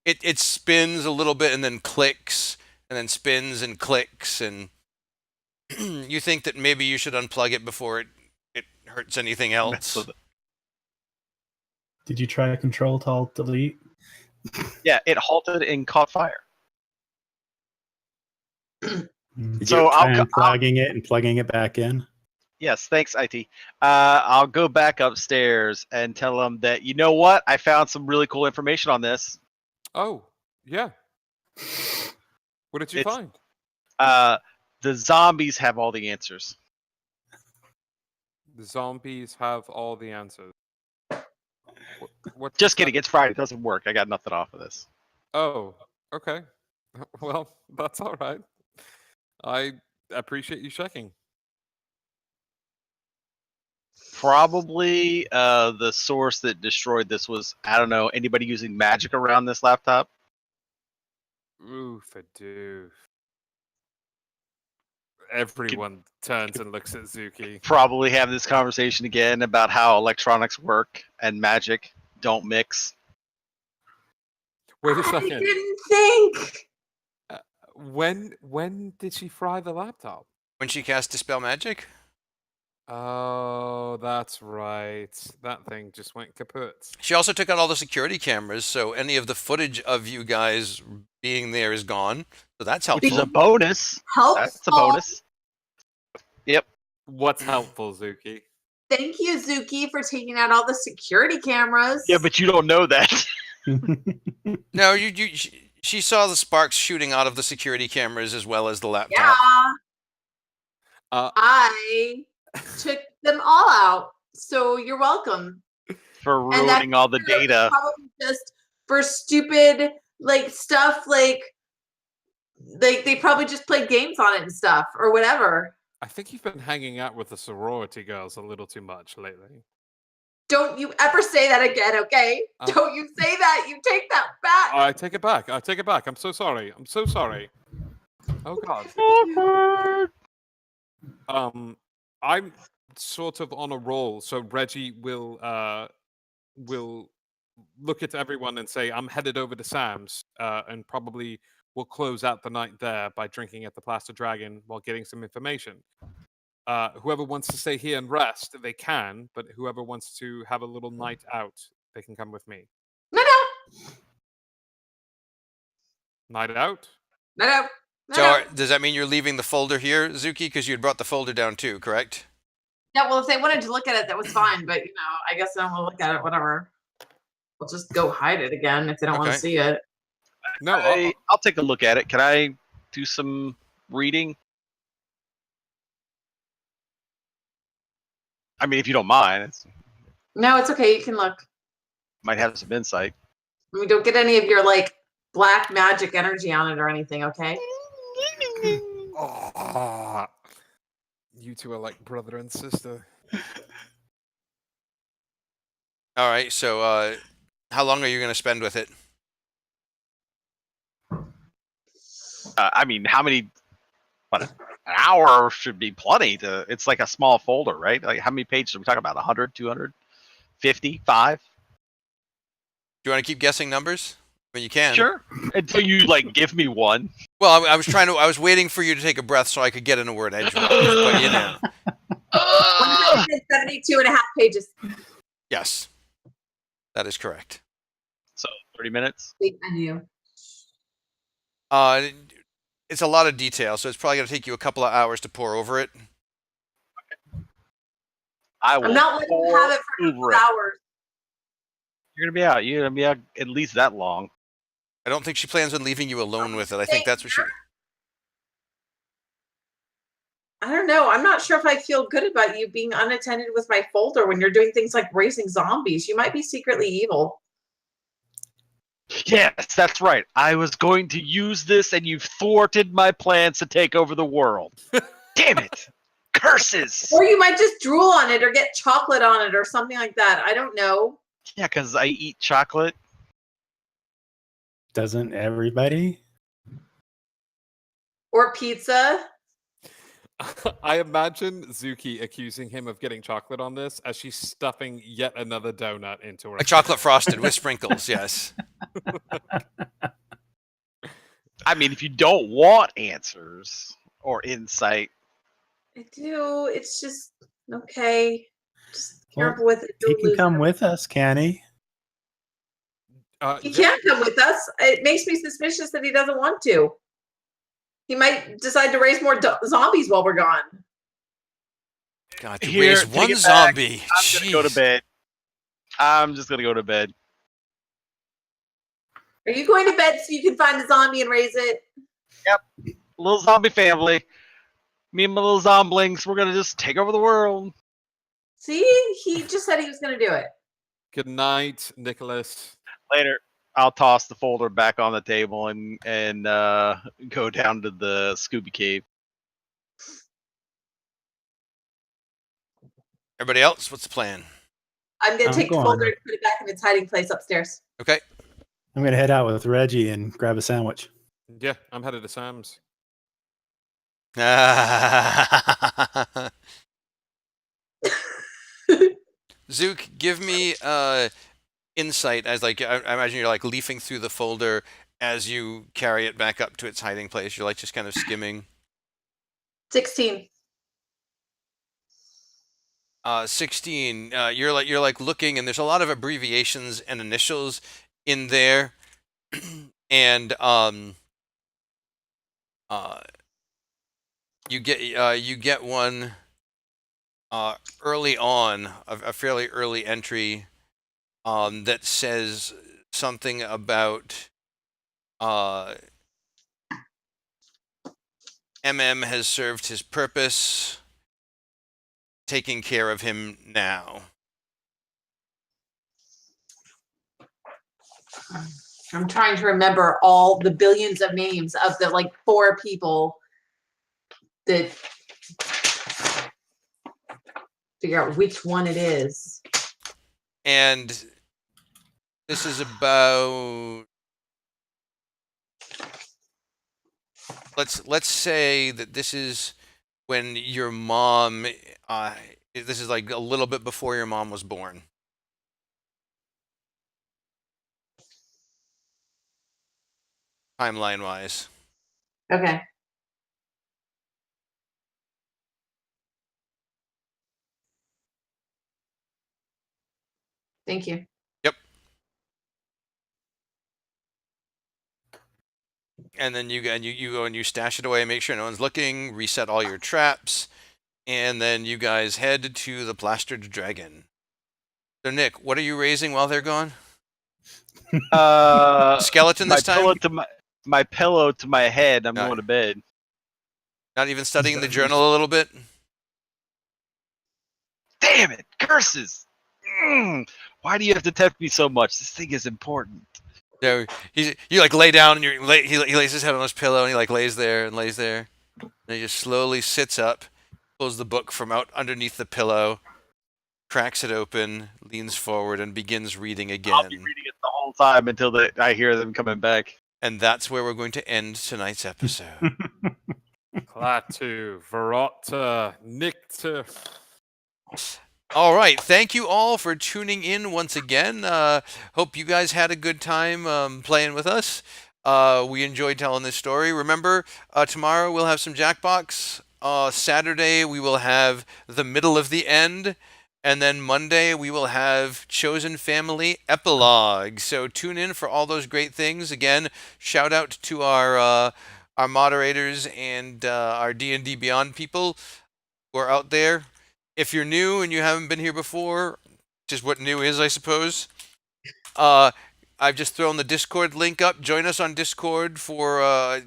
It spins a little bit and then clicks and then spins and clicks, and you think that maybe you should unplug it before it hurts anything else. Did you try Control-Alt-Delete? Yeah, it halted and caught fire. Did So you try I'll- unplugging it and plugging it back in? Yes, thanks, IT. I'll go back upstairs and tell them that, you know what? I found some really cool information on this. Oh, yeah. What did you It's- find? The zombies have all the answers. The zombies have all the answers. What Just does that- kidding. It's Friday. It doesn't work. I got nothing off of this. Oh, okay. Well, that's all right. I appreciate you checking. Probably the source that destroyed this was, I don't know, anybody using magic around this laptop? Oof a doof. Everyone turns and looks at Zuki. Probably have this conversation again about how electronics work and magic don't mix. Wait a I second. didn't think. When did she fry the laptop? When she cast Dispel Magic? Oh, that's right. That thing just went kaput. She also took out all the security cameras, so any of the footage of you guys being there is gone. So that's Which is helpful. a bonus. Helpful. That's a bonus. What's helpful, Zuki? Thank you, Zuki, for taking out all the security cameras. Yeah, but you don't know that. No, she saw the sparks shooting out of the security cameras as well as the laptop. yeah, Uh, I took them all out. So you're welcome. For And that's ruining all the data. Probably just for stupid stuff like they probably just played games on it and stuff or whatever. I think you've been hanging out with the sorority girls a little too much lately. Don't you ever say that again, okay? Don't you say that. You take that back. I take it back. I take it back. I'm so sorry. I'm so sorry. Oh God. I'm sort of on a roll, so Reggie will look at everyone and say, "I'm headed over to Sam's," and probably will close out the night there by drinking at the Plaster Dragon while getting some information. Whoever wants to stay here and rest, they can, but whoever wants to have a little night out, they can come with me. No. Night out? No. No, So no. does that mean you're leaving the folder here, Zuki? Because you had brought the folder down too, correct? Yeah, well, if they wanted to look at it, that was fine. But I guess they don't want to look at it. Whatever. We'll just go hide it again if they don't want Okay. to see it. No, I'll take a look at it. Can I do some reading? I mean, if you don't mind, it No, it's okay. You can look. might have some insight. I mean, don't get any of your like black magic energy on it or anything. Okay. Oh, you two are like brother and sister. All right. So how long are you going to spend with it? I mean, how many? What, an hour should be plenty to. It's like a small folder, right? Like, how many pages are we talking about? 100, 200, 50, 5? Do you want to keep guessing numbers? I mean, you can. Sure. Until you like give me one. Well, I was waiting for you to take a breath so I could get in a word edgewise. But 172 and a half pages. Yes, that is correct. So 30 minutes. Wait, I knew. It's a lot of detail, so it's probably going to take you a couple of hours to pour over it. I will I'm not letting you have it for over 4 it. hours. You're gonna be out. You're gonna be out at least that long. I don't think she plans on leaving you alone with it. I think that's what she. I don't know. I'm not sure if I feel good about you being unattended with my folder when you're doing things like raising zombies. You might be secretly evil. Yes, that's right. I was going to use this, and you've thwarted my plans to take over the world. Damn it! Curses! Or you might just drool on it or get chocolate on it or something like that. I don't know. Yeah, because I eat chocolate. Doesn't everybody? Or pizza. I imagine Zuki accusing him of getting chocolate on this as she's stuffing yet another donut into her. A chocolate frosted with sprinkles, yes. I mean, if you don't want answers or insight, I do. It's just okay. Just Well, careful with it. He You'll can lose come it. with us, can he? He Yeah, can't come with us. It makes me suspicious that he doesn't want to. He might decide to raise more zombies while we're gone. God, to Here, raise take one it back. zombie. I'm gonna go to Jeez. bed. I'm just gonna go to bed. Are you going to bed so you can find the zombie and raise it? Little zombie family. Me and my little zomblings, we're gonna just take over the world. See, he just said he was going to do it. Good night, Nicholas. Later, I'll toss the folder back on the table and go down to the Scooby Cave. Everybody else, what's the plan? I'm going I'm to take the going. folder and put it back in its hiding place upstairs. Okay. I'm gonna head out with Reggie and grab a sandwich. Yeah, I'm headed to Sam's. Zook, give me insight as like I imagine you're like leafing through the folder as you carry it back up to its hiding place. You're like just kind of skimming. 16. 16. You're like looking, and there's a lot of abbreviations and initials in there, and you get one early on, a fairly early entry that says something about MM has served his purpose, taking care of him now. I'm trying to remember all the billions of names of the like 4 people that figure out which one it is. And this is about, let's say that this is when your mom this is like a little bit before your mom was born. Timeline wise. Okay. Thank you. and then you go and you stash it away, make sure no one's looking, reset all your traps, and then you guys head to the plastered dragon. So Nick, what are you raising while they're gone? Skeleton my this time? pillow to my pillow to my head. I'm Alright. going to bed. Not even studying the journal a little bit? Damn it! Curses! Why do you have to tempt me so much? This thing is important. So you like lay down and he lays his head on his pillow and he like lays there. And he just slowly sits up, pulls the book from out underneath the pillow, cracks it open, leans forward, and begins reading I'll again. be reading it the whole time until I hear them coming back. And that's where we're going to end tonight's episode. Klaatu, Verota, Nicta. All right. Thank you all for tuning in once again. Hope you guys had a good time playing with us. We enjoyed telling this story. Remember, tomorrow we'll have some Jackbox. Saturday we will have The Middle of the End. And then Monday we will have Chosen Family Epilogue. So tune in for all those great things. Again, shout out to our moderators and our D&D Beyond people who are out there. If you're new and you haven't been here before, which is what new is, I suppose, I've just thrown the Discord link up. Join us on Discord for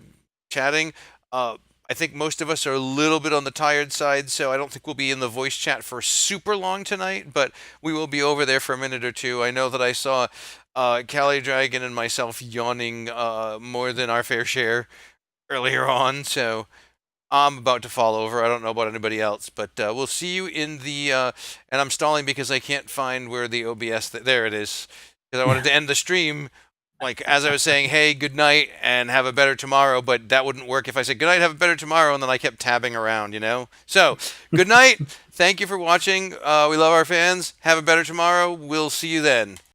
chatting. I think most of us are a little bit on the tired side, so I don't think we'll be in the voice chat for super long tonight, but we will be over there for a minute or two. I know that I saw Cali Dragon and myself yawning more than our fair share earlier on, so I'm about to fall over. I don't know about anybody else, but we'll see you in the... and I'm stalling because I can't find where the OBS... there it is. Because I wanted to end the stream, like, as I was saying, hey, good night, and have a better tomorrow, but that wouldn't work if I said, good night, have a better tomorrow, and then I kept tabbing around, you know? So, good night. Thank you for watching. We love our fans. Have a better tomorrow. We'll see you then.